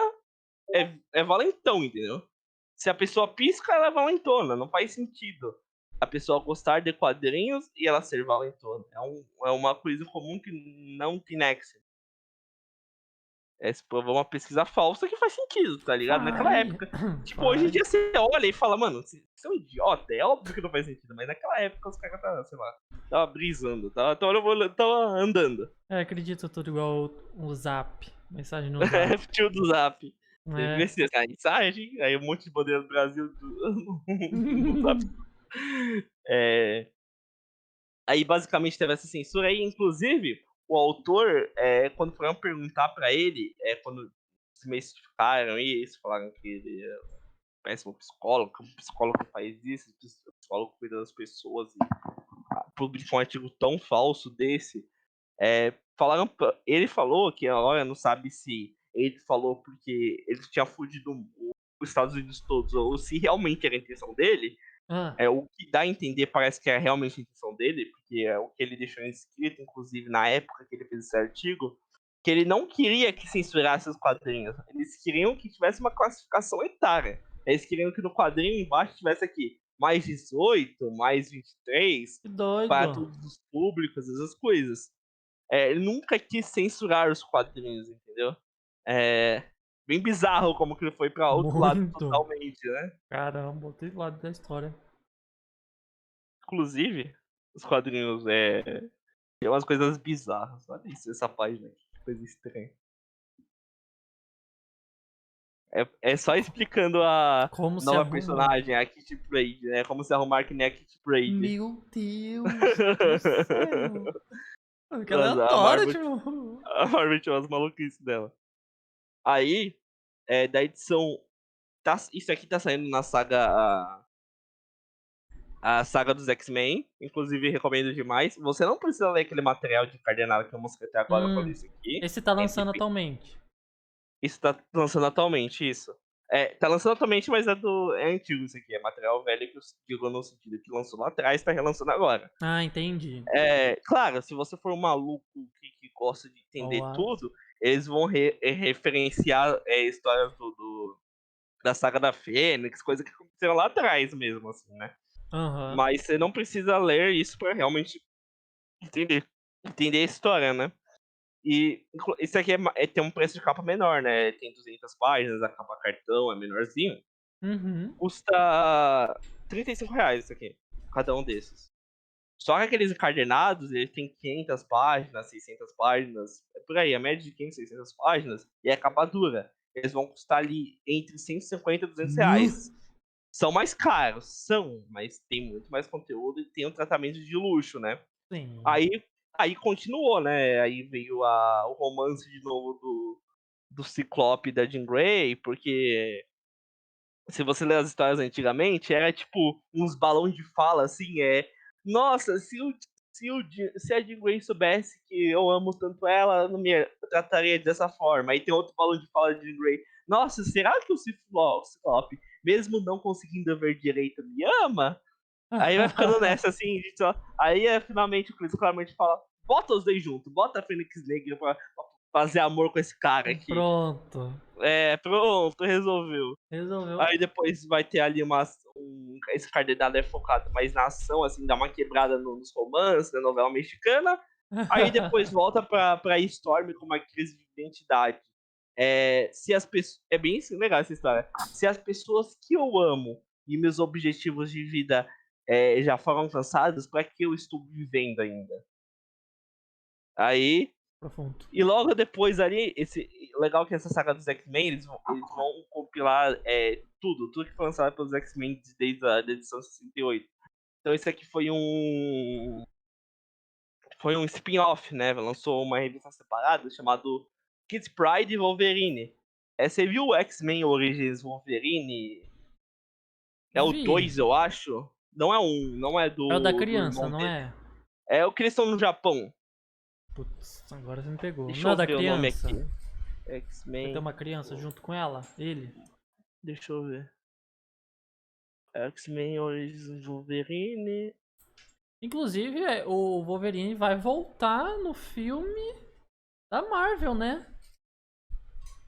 é valentão, entendeu? Se a pessoa pisca, ela é valentona. Não faz sentido a pessoa gostar de quadrinhos e ela ser valentona. É uma coisa comum que não tem nexo. Se provou uma pesquisa falsa que faz sentido, tá ligado? Naquela Faz. época. Tipo, hoje em dia Faz. você olha e fala, mano, você é um idiota. É óbvio que não faz sentido, mas naquela época os caras estavam, sei lá, tava brisando, tava andando. É, acredito tudo igual o Zap. Mensagem no Zap. Tio do Zap. Você viu É. essa mensagem? Aí um monte de bandeira do Brasil no Zap. É, aí basicamente teve essa censura aí, inclusive o autor, quando foram perguntar pra ele, quando desmistificaram isso, falaram que ele é um péssimo psicólogo, que um psicólogo faz isso, o psicólogo cuida das pessoas e publica um artigo tão falso desse, ele falou que agora não sabe se ele falou porque ele tinha fugido os Estados Unidos todos ou se realmente era a intenção dele. Ah, O que dá a entender parece que é realmente a intenção dele, porque é o que ele deixou escrito, inclusive na época que ele fez esse artigo, que ele não queria que censurasse os quadrinhos. Eles queriam que tivesse uma classificação etária. Eles queriam que no quadrinho embaixo tivesse aqui mais 18, mais 23, que para doido. todos os públicos, essas coisas. Ele nunca quis censurar os quadrinhos, entendeu? É bem bizarro como que ele foi para outro lado Muito. totalmente, né? Caramba, outro lado da história. Inclusive, os quadrinhos tem umas coisas bizarras. Olha isso, essa página aqui, que coisa estranha. É só explicando a Como se nova arruma. personagem, a Kitty Pryde, né? Como se arrumar que nem a Kitty Pryde. Meu Deus do céu. Mano, que Nossa, aleatório, tipo. A Marvel tinha umas maluquices dela. Aí, da edição. Isso aqui tá saindo na saga. A saga dos X-Men. Inclusive, recomendo demais. Você não precisa ler aquele material de cardenal que eu mostrei até agora pra ler isso aqui. Esse tá Entre lançando atualmente. Isso tá lançando atualmente, isso. Tá lançando atualmente, mas é antigo isso aqui. É material velho que eu digo no sentido que lançou lá atrás, tá relançando agora. Ah, entendi. Claro, se você for um maluco que gosta de Ó, o entender Atos. tudo, eles vão referenciar histórias da saga da Fênix, coisa que aconteceu lá atrás mesmo, assim, né. Aham. Mas você não precisa ler isso pra realmente entender entender a história, né. E esse aqui tem um preço de capa menor, né, tem 200 páginas, a capa cartão é menorzinho, Uhum. custa R$ 35 isso aqui, cada um desses. Só que aqueles encadernados, ele tem 500 páginas, 600 páginas, é por aí, a média de 500, 600 páginas, e é capa dura. Eles vão custar ali entre 150 e Nu. R$ 200. São mais caros, são, mas tem muito mais conteúdo e tem um tratamento de luxo, né. Sim. Aí aí continuou, né, aí veio o romance de novo do Ciclope e da Jean Grey, porque se você ler as histórias antigamente, era tipo uns balões de fala assim, "Nossa, se a Jean Grey soubesse que eu amo tanto ela, não me trataria dessa forma". Aí tem outro balão de fala de Jean Grey, "Nossa, será que o Ciclope, mesmo não conseguindo ver direito, me ama?". Aí vai ficando nessa, assim, de só aí, finalmente o Chris claramente fala: "Bota os 2 junto, bota a Fênix Negra pra fazer amor com esse cara aqui". Pronto. É, pronto, resolveu. Resolveu. Aí depois vai ter ali esse Cardenal é focado mais na ação, assim, dá uma quebrada nos romances, da novela mexicana. Aí depois volta pra Storm com uma crise de identidade. Se as pessoas é bem assim, legal essa história. Se as pessoas que eu amo e meus objetivos de vida, já foram alcançados, pra que eu estou vivendo ainda? Aí Profundo. e logo depois ali, legal que essa saga dos X-Men, eles vão compilar, tudo que foi lançado pelos X-Men desde a da edição 68. Então esse aqui foi um spin-off, né, lançou uma revista separada chamado Kids Pride e Wolverine. Você viu o X-Men Origins Wolverine? É o Vi. 2, eu acho. Não é um, não é É o da do criança, irmão não dele. é? É o que eles estão no Japão. Putz, agora você me pegou. Deixa Não é eu o da ver o nome criança? aqui. Vai ter X-Men. uma criança junto com ela? Ele? Deixa eu ver. X-Men Origins Wolverine. Inclusive, o Wolverine vai voltar no filme da Marvel, né?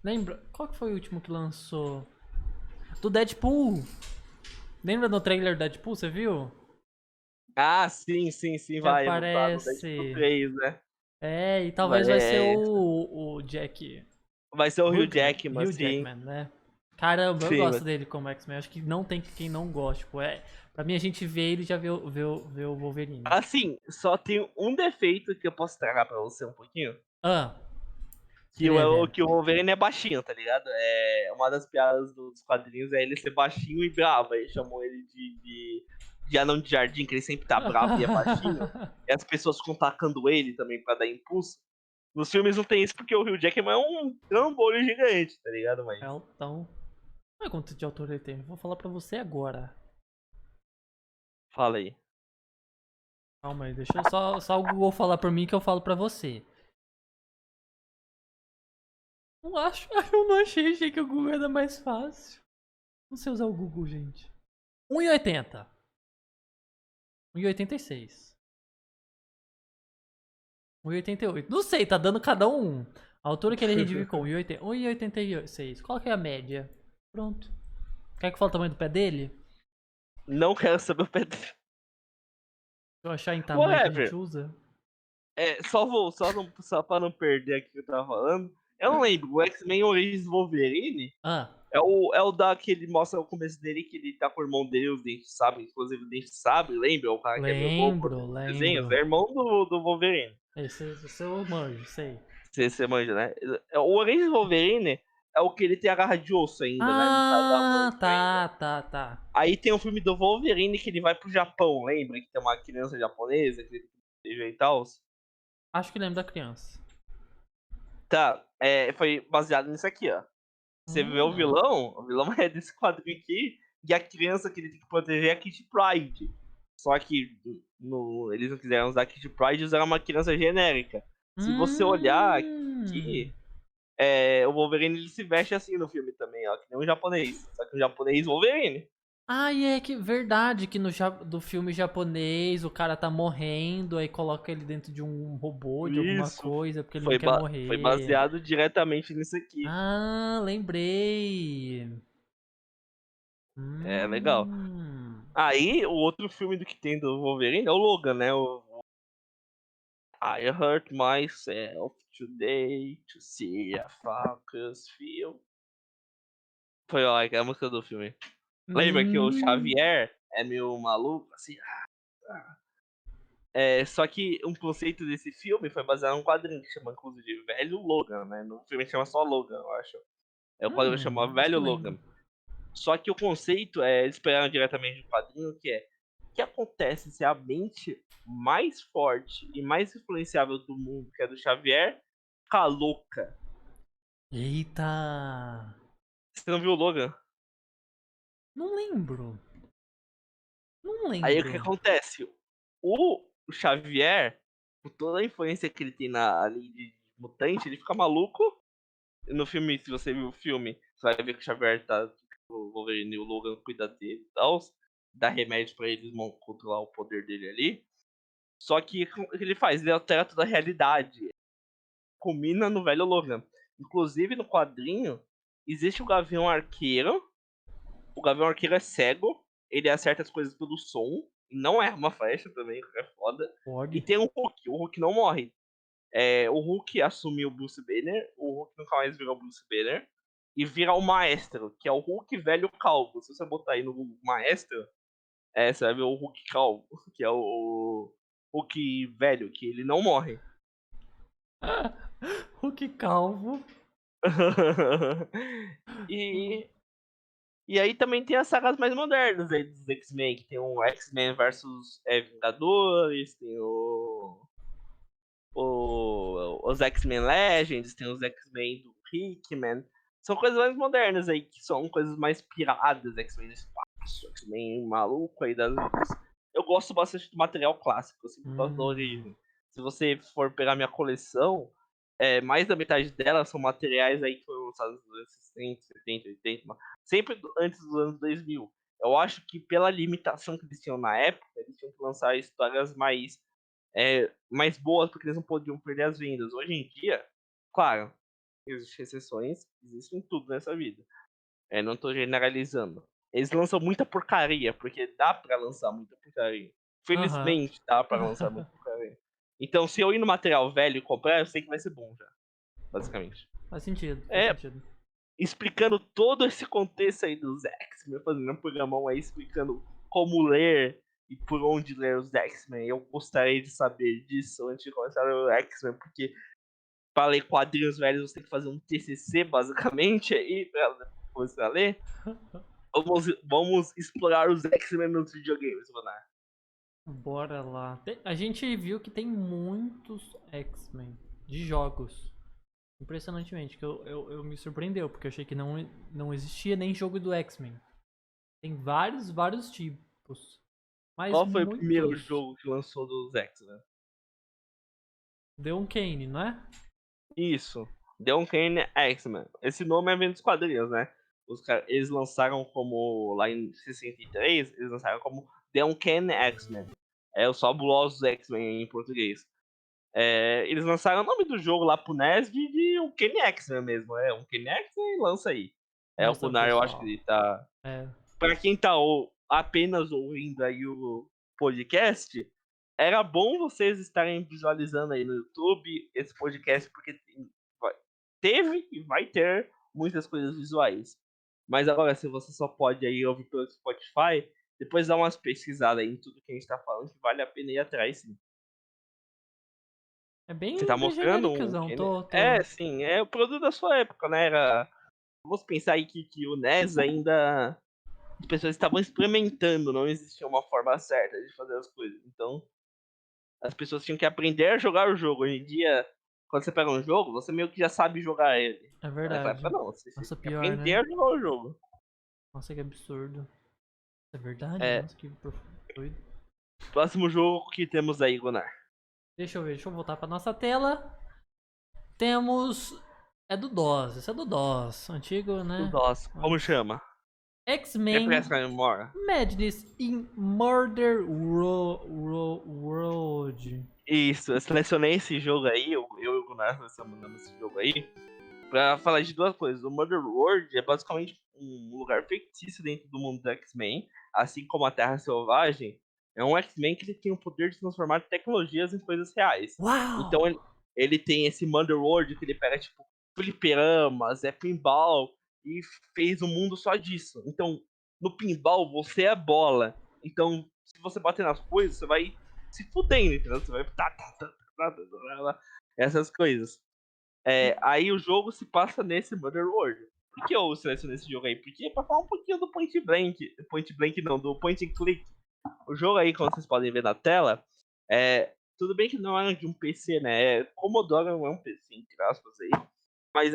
Lembra? Qual que foi o último que lançou? Do Deadpool. Lembra no trailer do Deadpool, você viu? Ah, sim, sim, sim, Que vai voltar no Deadpool aparece. 3, né? É, e Vai, talvez vai ser o Jack. vai ser o Hugh Jackman, Hugh sim. Jackman, né? Caramba, eu Sim, gosto dele como X-Men. Acho que não tem quem não goste. Tipo, pra mim, a gente vê ele e já vê o Wolverine. assim, só tem um defeito que eu posso tragar pra você um pouquinho. Ah, Que queria ver. que o Wolverine é baixinho, tá ligado? Uma das piadas dos quadrinhos é ele ser baixinho e bravo. Aí chamou ele de anão de jardim, que ele sempre tá bravo e é baixinho. E as pessoas ficam tacando ele também pra dar impulso. Nos filmes não tem isso porque o Hugh Jackman é um trambolho gigante, tá ligado? Mas Então, olha quanto de autor ele tem. Vou falar pra você agora. fala aí. Calma aí, deixa eu só o Google falar por mim que eu falo pra você. Não acho, eu não achei que o Google era mais fácil. Não sei usar o Google, gente. 1,80. 1,86. 1,88. Não sei, tá dando cada um. A altura que ele reivindicou, 1,86. Qual que é a média? Pronto. Quer que eu fale o tamanho do pé dele? Não quero saber o pé dele. Se eu achar em tamanho que a gente Whatever. usa. Só pra não perder aqui o que eu tava falando. Eu não lembro, o X-Men Origins Wolverine Ah, é o da que ele mostra o começo dele, que ele tá com o irmão dele, os dentes sabe, inclusive o dente sabe, lembra? O cara que é meio louco lembro, dos desenhos, é lembro. irmão do Wolverine. Esse eu manjo, sei. Você manja, né? O Origins Wolverine é o que ele tem a garra de osso ainda, né? Não tá da Ah, mancha ainda. tá, tá, tá. Aí tem o filme do Wolverine que ele vai pro Japão, lembra? Que tem uma criança japonesa que ele e tal. Acho que lembro da criança. Tá, foi baseado nisso aqui, ó. Você vê Hum. o vilão é desse quadrinho aqui, e a criança que ele tem que proteger é a Kitty Pryde. Só que eles não quiseram usar a Kitty Pryde e usaram uma criança genérica. Se você olhar Hum. aqui, o Wolverine ele se veste assim no filme também, ó, que nem um japonês. Só que um japonês Wolverine. Ah, e é que verdade que do filme japonês o cara tá morrendo, aí coloca ele dentro de um robô, de alguma Isso. coisa, porque ele não Foi, quer foi morrer. baseado diretamente nisso aqui. Ah, lembrei. É legal. Hum. Aí, o outro filme do que tem do Wolverine é o Logan, né? O I hurt myself today to see a Falcons feel. Foi ó, é a música do filme. Lembra que o Hum. Xavier é meio maluco, assim. Só que um conceito desse filme foi baseado num quadrinho que chama, inclusive, de Velho Logan, né? No filme chama só Logan, eu acho. É o quadrinho chama Acho que Velho eu lembro. Logan. Só que o conceito é, eles pegaram diretamente do quadrinho, que é o que acontece se a mente mais forte e mais influenciável do mundo, que é do Xavier, ficar louca. Eita! Você não viu o Logan? Não lembro. Não Aí o que lembro. acontece? O Xavier, por toda a influência que ele tem na ali de mutante, ele fica maluco. No filme, se você viu o filme, você vai ver que o Xavier tá. O Wolverine e o Logan cuidam dele e tal. Dá remédio pra eles controlar o poder dele ali. Só que o que ele faz? Ele altera toda a realidade. Culmina no velho Logan. Inclusive no quadrinho, existe o Gavião Arqueiro. O Gavião Arqueiro é cego. Ele acerta as coisas pelo som. Não é uma flecha também, é foda. E Pode. tem o Hulk. O Hulk não morre. O Hulk assumiu o Bruce Banner. O Hulk nunca mais virou o Bruce Banner. E vira o Maestro, que é o Hulk velho calvo. Se você botar aí no Google Maestro, você vai ver o Hulk calvo, que é o Hulk velho, que ele não morre. Hulk calvo. e, e aí também tem as sagas mais modernas aí dos X-Men, que tem o X-Men versus Vingadores, tem os X-Men Legends, tem os X-Men do Hickman. São coisas mais modernas aí, que são coisas mais piradas, X-Men do espaço, X-Men maluco aí das. Eu gosto bastante do material clássico, assim, por causa da origem. Se você for pegar minha coleção, mais da metade dela são materiais aí que foram lançados nos anos 60, 70, 80, sempre antes dos anos 2000. Eu acho que pela limitação que eles tinham na época, eles tinham que lançar histórias mais boas, porque eles não podiam perder as vendas. Hoje em dia, claro, existem exceções, existem tudo nessa vida. Não tô generalizando. Eles lançam muita porcaria, porque dá pra lançar muita porcaria. Aham. Felizmente dá pra lançar muita porcaria. Então, se eu ir no material velho e comprar, eu sei que vai ser bom já, basicamente. Faz sentido, faz É, sentido. explicando todo esse contexto aí dos X-Men, fazendo um programão aí explicando como ler e por onde ler os X-Men. Eu gostaria de saber disso antes de começar o X-Men, porque para ler quadrinhos velhos você tem que fazer um TCC, basicamente, aí, pra começar a ler. Vamos explorar os X-Men nos videogames, Bonar. Bora lá. A gente viu que tem muitos X-Men de jogos. Impressionantemente, que eu me surpreendeu, porque eu achei que não existia nem jogo do X-Men. Tem vários tipos. Mas Qual foi o primeiro muitos. jogo que lançou dos X-Men? Deu um Kane, não é? Isso. The Uncanny X-Men. Esse nome é vindo dos quadrinhos, né? Eles lançaram como. Lá em 63, eles lançaram como The Uncanny X-Men. É os fabulosos X-Men em português. Eles lançaram o nome do jogo lá pro NES de Uncanny X-Men mesmo. Uncanny X-Men lança aí. O Mostra pro Gunnar, eu acho que pessoal. ele tá. É. Pra quem tá apenas ouvindo aí o podcast, era bom vocês estarem visualizando aí no YouTube esse podcast, porque teve e vai ter muitas coisas visuais. Mas agora, se você só pode aí ouvir pelo Spotify, depois dá umas pesquisadas aí em tudo que a gente tá falando, que vale a pena ir atrás, sim. É Você tá bem mostrando genericozão, tô. Sim, é o produto da sua época, né? Vamos pensar aí que o NES ainda. As pessoas estavam experimentando, não existia uma forma certa de fazer as coisas. Então, as pessoas tinham que aprender a jogar o jogo. Hoje em dia, quando você pega um jogo, você meio que já sabe jogar ele. É Mas naquela época verdade. não, você tinha Nossa, que pior, aprender né? a jogar o jogo. Nossa, que absurdo. É verdade? É, Nossa, que doido. próximo jogo que temos aí, Gunnar. Deixa eu ver, deixa eu voltar pra nossa tela. Temos. É do DOS, esse é do DOS. Antigo, O né? DOS, como Mas. chama? X-Men Refresca a memória. Madness in Murder World. Isso, eu selecionei esse jogo aí, eu e o Gunnar selecionamos esse jogo aí, pra falar de duas coisas. O Murder World é basicamente um lugar fictício dentro do mundo do X-Men, assim como a Terra Selvagem. É um X-Men que ele tem o poder de transformar tecnologias em coisas reais. Uau! Então ele tem esse Motherworld que ele pega, tipo, fliperamas, pinball, e fez um mundo só disso. Então, no pinball, você é bola. Então, se você bater nas coisas, você vai se fudendo, entendeu? Você vai. Essas coisas. Aí o jogo se passa nesse Motherworld. Por que eu selecionei esse jogo aí? Porque é pra falar um pouquinho do Point Blank. Point Blank não, do Point and Click. O jogo aí, como vocês podem ver na tela, tudo bem que não é de um PC, né? Commodore não é um PC, entre aspas aí. Mas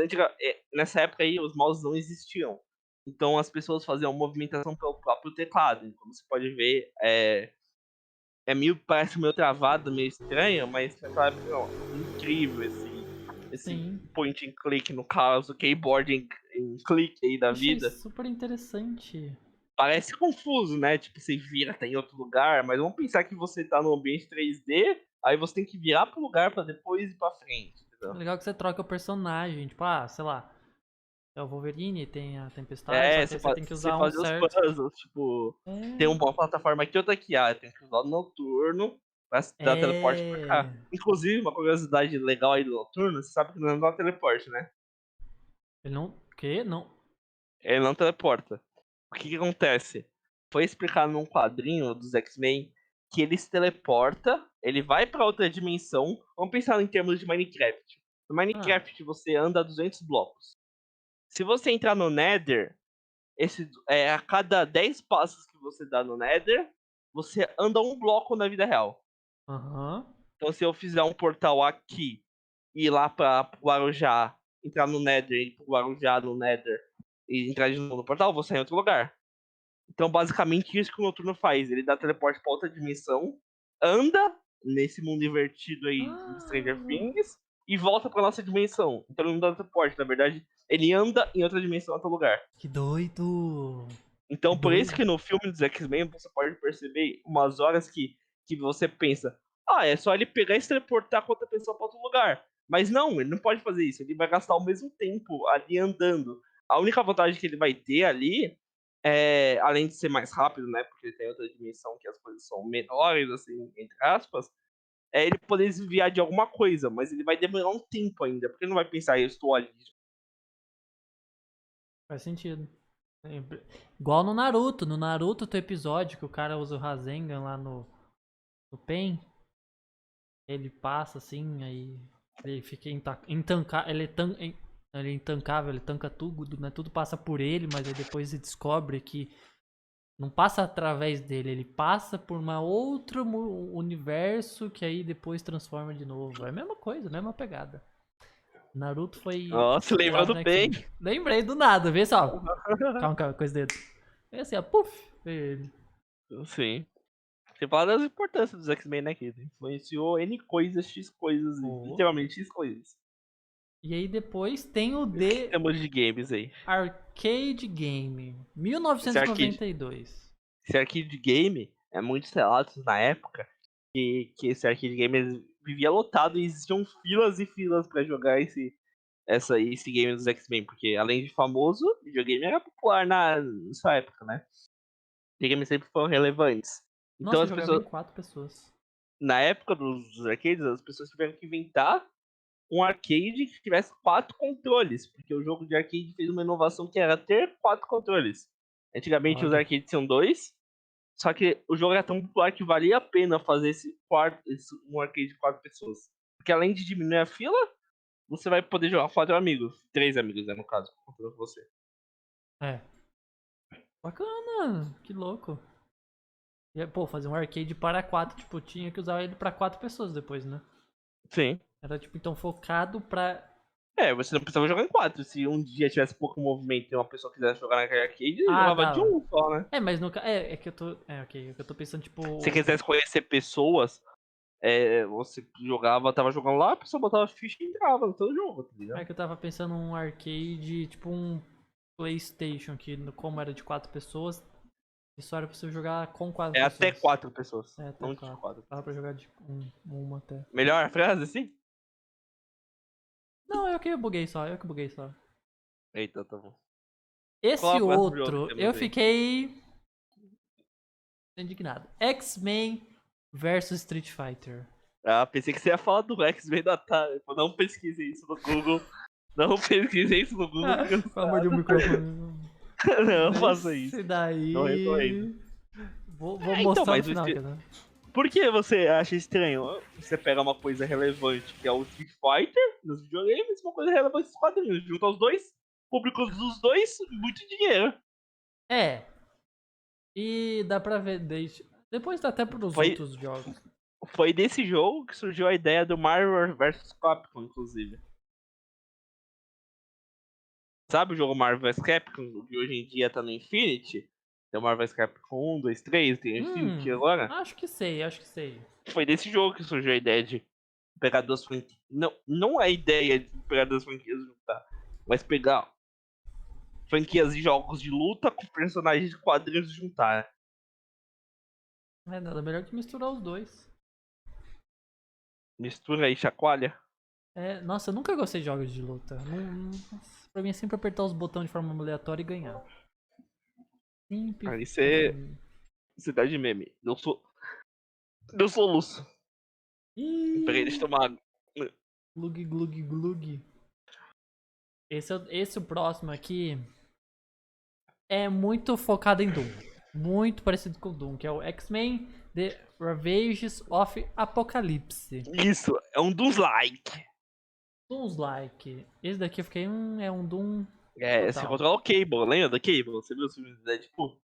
nessa época aí, os mouses não existiam. Então as pessoas faziam movimentação pelo próprio teclado. Como você pode ver, parece meio travado, meio estranho, mas naquela época, ó, incrível esse Sim. point and click, no caso, keyboard em click aí da Achei vida. super interessante. Parece confuso, né? Tipo, você vira, tá em outro lugar, mas vamos pensar que você tá no ambiente 3D, aí você tem que virar pro lugar pra depois ir pra frente, É entendeu? legal que você troca o personagem. Tipo, sei lá. É o Wolverine, tem a Tempestade, só que aí você tem que Você usar um fazer os certo. puzzles, tipo, tem É. uma plataforma aqui, outra aqui, tem que usar o noturno pra dar teleporte pra É. cá. Inclusive, uma curiosidade legal aí do noturno, você sabe que não dá teleporte, né? Ele não. O quê? Não. Ele não teleporta. O que acontece? Foi explicado num quadrinho dos X-Men que ele se teleporta, ele vai pra outra dimensão. Vamos pensar em termos de Minecraft. No Ah. Minecraft você anda 200 blocos. Se você entrar no Nether, a cada 10 passos que você dá no Nether, você anda um bloco na vida real. Aham. Então se eu fizer um portal aqui e ir lá pra Guarujá, entrar no Nether, ir pro Guarujá no Nether e entrar de novo no portal, eu vou sair em outro lugar. Então, basicamente, isso que o Noturno faz. Ele dá teleporte pra outra dimensão, anda nesse mundo invertido aí de Stranger Ah, Things e volta pra nossa dimensão. Então ele não dá teleporte, na verdade, ele anda em outra dimensão, em outro lugar. que doido. Que Então, por isso doido. que no filme dos X-Men você pode perceber umas horas que você pensa, é só ele pegar e se teleportar com outra pessoa pra outro lugar. Mas não, ele não pode fazer isso. Ele vai gastar o mesmo tempo ali andando. A única vantagem que ele vai ter ali além de ser mais rápido, né? Porque ele tem outra dimensão que as coisas são menores, assim, entre aspas, ele poder desviar de alguma coisa, mas ele vai demorar um tempo ainda, porque ele não vai pensar, eu estou ali. Faz sentido. Igual no Naruto. No Naruto tem episódio que o cara usa o Rasengan lá no Pen. Ele passa assim, aí ele fica intancável. Ele é intancável, ele tanca tudo, né? Tudo passa por ele, mas aí depois se descobre que não passa através dele, ele passa por uma outro universo que aí depois transforma de novo. É a mesma coisa, a mesma pegada. Naruto foi Nossa, inspirado lembrando no bem. X-Men. Lembrei do nada, vê só. Calma, coisa dedo. Vê assim, ó, puf, veio ele. Sim. Você fala das importâncias dos X-Men, né, que ele influenciou N coisas, X coisas, Oh. literalmente X coisas. E aí depois tem o O que The temos de games aí? Arcade Game, Esse arcade, 1992. esse arcade game é muitos relatos na época que esse arcade game vivia lotado e existiam filas e filas pra jogar esse game dos X-Men, porque além de famoso, videogame era popular nessa época, né? Videogames sempre foram relevantes. Então Nossa, eu as jogava em pessoas, 4 pessoas. na época dos arcades, as pessoas tiveram que inventar um arcade que tivesse 4 controles, porque o jogo de arcade fez uma inovação que era ter 4 controles. Antigamente os Olha, arcades tinham dois, só que o jogo era tão popular que valia a pena fazer um arcade de 4 pessoas. Porque além de diminuir a fila, você vai poder jogar com 4 amigos. 3 amigos, né, no caso, contando com você. é. Bacana, que louco. E, pô, fazer um arcade para 4, tipo, tinha que usar ele para 4 pessoas depois, né? Sim. Era, tipo, então focado pra... Você não precisava jogar em 4. Se um dia tivesse pouco movimento e uma pessoa quisesse jogar naquele arcade, ele Ah, jogava de dava. um só, né? Mas no caso... É que eu tô... ok. É que eu tô pensando, Se tipo... quisesse conhecer pessoas, você tava jogando lá, a pessoa botava ficha e entrava no teu jogo, tá É ligado? que eu tava pensando num arcade, tipo um PlayStation, que como era de 4 pessoas, isso era pra você jogar com quatro É até pessoas. 4 pessoas, É, até não de 4. 4. Dava pra jogar de uma até. Melhor frase, assim? Não, eu que buguei só, eu que buguei só. Eita, tá bom. Esse Qual é o próximo jogo outro, que eu temos aí? fiquei indignado. X-Men versus Street Fighter. Ah, pensei que você ia falar do X-Men da Atari. Pô, não pesquise isso no Google. Não pesquise isso no Google, Pelo amor de criançada. Deus, o microfone. Não faça Esse isso. Não recomendo. daí. Vou Então, mostrar no mas final, cara. por que você acha estranho? Você pega uma coisa relevante, que é o Street Fighter, nos videogames, uma coisa relevante nos quadrinhos. Junta os dois, públicos dos dois, muito dinheiro. É. E dá pra ver depois dá até pros Foi, outros jogos. foi desse jogo que surgiu a ideia do Marvel vs Capcom, inclusive. Sabe o jogo Marvel vs Capcom, que hoje em dia tá no Infinity? Tem o Marvel vs Capcom 1, 2, 3, tem o Infinity agora. Acho que sei, acho que sei. Foi desse jogo que surgiu a ideia de pegar duas franquias. Não, não é a ideia de pegar duas franquias e juntar, mas pegar franquias de jogos de luta com personagens de quadrinhos e juntar. É nada melhor que misturar os dois. Mistura e chacoalha. É, nossa, eu nunca gostei de jogos de luta. Nossa, pra mim é sempre apertar os botões de forma aleatória e ganhar. Sempre Aí foi. você dá de meme. Deu soluço. Peguei de Ih, estômago. glug glug glug. Esse o próximo aqui é muito focado em Doom. Muito parecido com o Doom, que é o X-Men The Ravages of Apocalypse. Isso, é um dos like. Dooms-like. Esse daqui eu fiquei, é um Doom É, você total. controla o Cable, lembra do Cable? Você viu os filmes do Deadpool?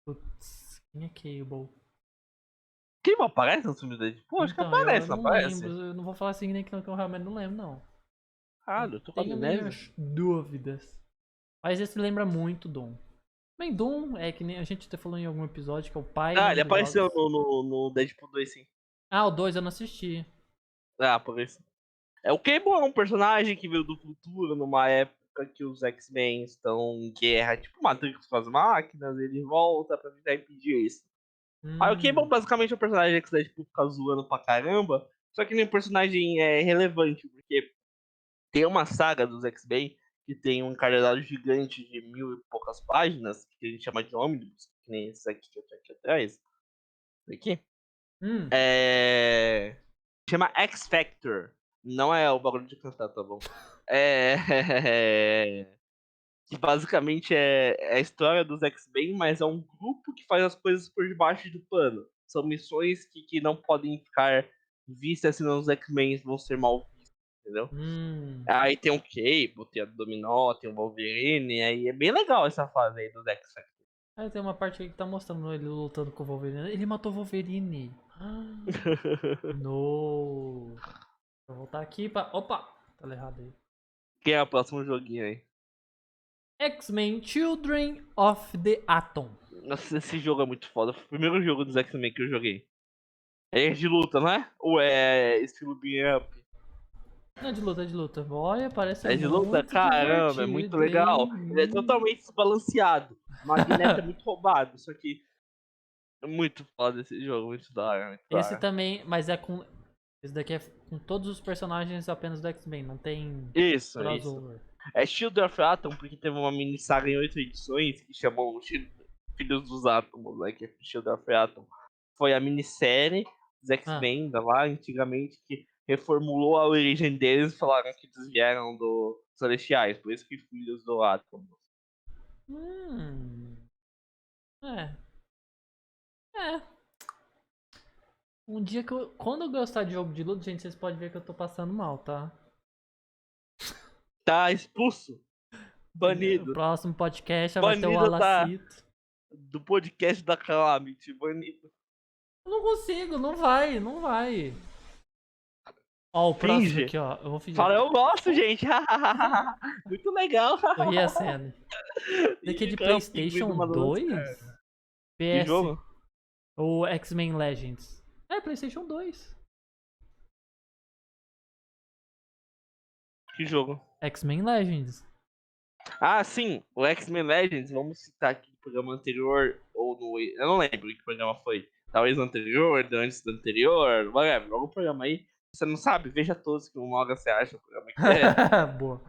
Putz, quem é Cable? Cable aparece nos filmes do Deadpool? Acho que Então, eu aparece, não não aparece? lembro. Eu não vou falar assim nem que eu realmente não lembro, não. Ah, Doutor Tenho Amnésia. minhas dúvidas. Mas esse lembra muito Doom. Bem, Doom é que nem a gente até falou em algum episódio, que é o pai, Ah, né, ele dos apareceu jogos. no Deadpool 2, sim. Ah, o 2 eu não assisti. Ah, apareceu. É, o Cable é um personagem que veio do futuro, numa época que os X-Men estão em guerra, tipo Matrix com as máquinas, ele volta pra tentar impedir isso. Aí o Cable Hum, basicamente é um personagem que você tipo, fica zoando pra caramba, só que ele é um personagem relevante, porque tem uma saga dos X-Men que tem um encadernado gigante de 1000 e poucas páginas, que a gente chama de ônibus, que nem esse aqui que eu tô aqui atrás. Esse aqui. hum. É... Chama X Factor. Não é o bagulho de cantar, tá bom? É. Que basicamente é a história dos X-Men, mas é um grupo que faz as coisas por debaixo do pano. São missões que não podem ficar vistas, senão os X-Men vão ser mal vistos, entendeu? Hum. Aí tem o Cable, tem a Dominó, tem o Wolverine, aí é bem legal essa fase aí dos X-Factor. Aí tem uma parte aí que tá mostrando ele lutando com o Wolverine. Ele matou o Wolverine. Ah, no. Vou voltar aqui pra. Opa! Tá errado aí. Quem é o próximo joguinho aí? X-Men Children of the Atom. Nossa, esse jogo é muito foda. Foi o primeiro jogo dos X-Men que eu joguei. É de luta, não é? Ou é estilo beat up? Não é de luta, é de luta. Olha, parece ser É de luta? muito Caramba, é muito divertido, legal. Ele é hein? totalmente desbalanceado. O Magneto é muito roubado, só que é muito foda esse jogo, muito da hora, muito da Esse hora. também, mas é com. Esse daqui é com todos os personagens apenas do X-Men, não tem Isso, isso. crossover. É Shield of Atom, porque teve uma mini saga em 8 edições que chamou Filhos dos Átomos, né? Que é Shield of Atom. Foi a minissérie dos Ah. X-Men lá antigamente que reformulou a origem deles e falaram que eles vieram dos Celestiais, por isso que Filhos do Átomo. Hum. É. É. Um dia que eu. Quando eu gostar de jogo de luta, gente, vocês podem ver que eu tô passando mal, tá? Tá expulso, O banido. próximo podcast já vai ter o Banido Alacito. do podcast da Calamity, banido. Eu não consigo, não vai, não vai. Ó, o próximo Finge. aqui, ó. Eu vou fingir. Fala, eu gosto, gente. Muito legal. Eu ri a cena. Esse aqui é E de caiu o pinguim do PlayStation Madagascar. 2? Que PS. jogo? Ou X-Men Legends? É, PlayStation 2. Que jogo? X-Men Legends. Ah, sim, o X-Men Legends, vamos citar aqui no programa anterior, ou no. Eu não lembro que programa foi. Talvez no anterior, antes do anterior, whatever, algum programa aí. Você não sabe? Veja todos que uma hora você acha o programa que é. Boa.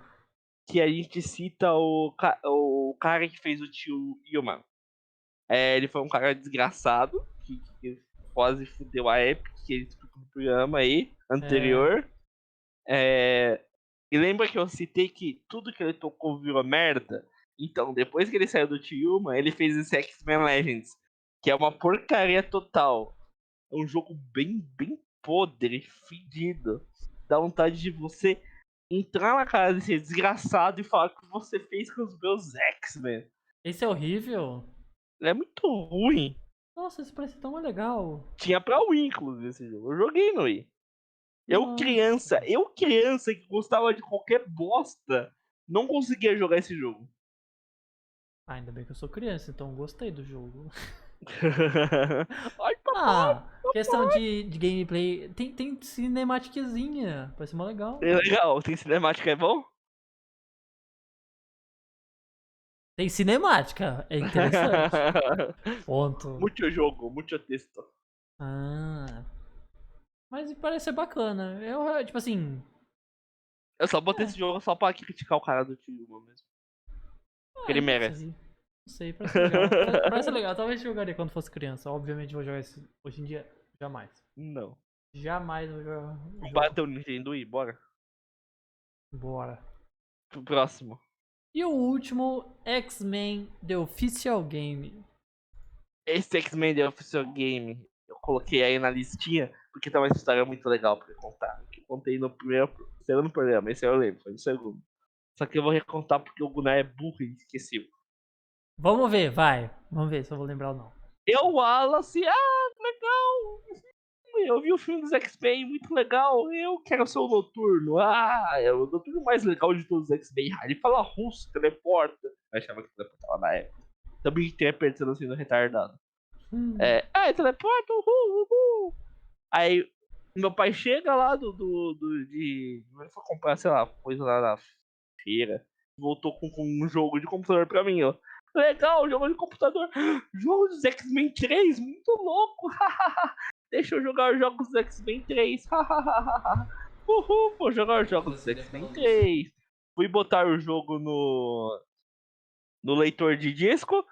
que a gente cita o cara que fez o tio Yuma. Ele foi um cara desgraçado, que quase fudeu a Epic, que ele explicou no programa aí, É. anterior. E lembra que eu citei que tudo que ele tocou virou merda? Então, depois que ele saiu do tio Yuma, ele fez esse X-Men Legends, que é uma porcaria total. É um jogo bem podre, fedido. Dá vontade de você entrar na cara desse desgraçado e falar o que você fez com os meus X-Men. Esse é horrível? Ele é muito ruim. Nossa, esse parece tão legal. Tinha pra Wii, inclusive, esse jogo. Eu joguei no Wii. Nossa. Eu criança que gostava de qualquer bosta, não conseguia jogar esse jogo. Ah, ainda bem que eu sou criança, então eu gostei do jogo. Ai, papai, Ah, questão de gameplay. Tem cinematiquezinha. Parece mó legal. é legal. Tem cinemática, é bom? Tem cinemática. É interessante. Ponto. Muito jogo, muito texto. Ah. Mas parece ser bacana. Eu, tipo assim. Eu só botei É, esse jogo só pra criticar o cara do time mesmo. Que ele não merece. sei. Não sei, parece legal. Parece legal. Talvez eu jogaria quando fosse criança. Obviamente vou jogar isso hoje em dia. Jamais. Não. Jamais vou jogar o Vamos jogo. bater o Nintendo Wii, bora. Bora. Pro próximo. E o último, X-Men The Official Game. Esse X-Men The Official Game, eu coloquei aí na listinha, porque tá uma história muito legal pra contar. Que eu contei no segundo programa, esse eu lembro, foi no segundo. Só que eu vou recontar porque o Gunnar é burro e esqueceu. Vamos ver, vai. Vamos ver se eu vou lembrar ou não. Eu, Wallace, que legal! Eu vi o filme dos X-Men, muito legal. Eu quero ser o Noturno. É o Noturno mais legal de todos os X-Men. Ele fala russo, teleporta. Eu achava que teleportava na época. Também interpretando assim no retardado. Hum. Teleporta, uhul, uhul. Aí meu pai chega lá ele foi comprar, sei lá, coisa lá na feira. Voltou com um jogo de computador pra mim, ó. Legal, jogo de computador. Jogo dos X-Men 3, muito louco. Deixa eu jogar os jogos dos X-Men 3. Uhul, vou jogar os jogos dos X-Men 3. Fui botar o jogo no leitor de disco.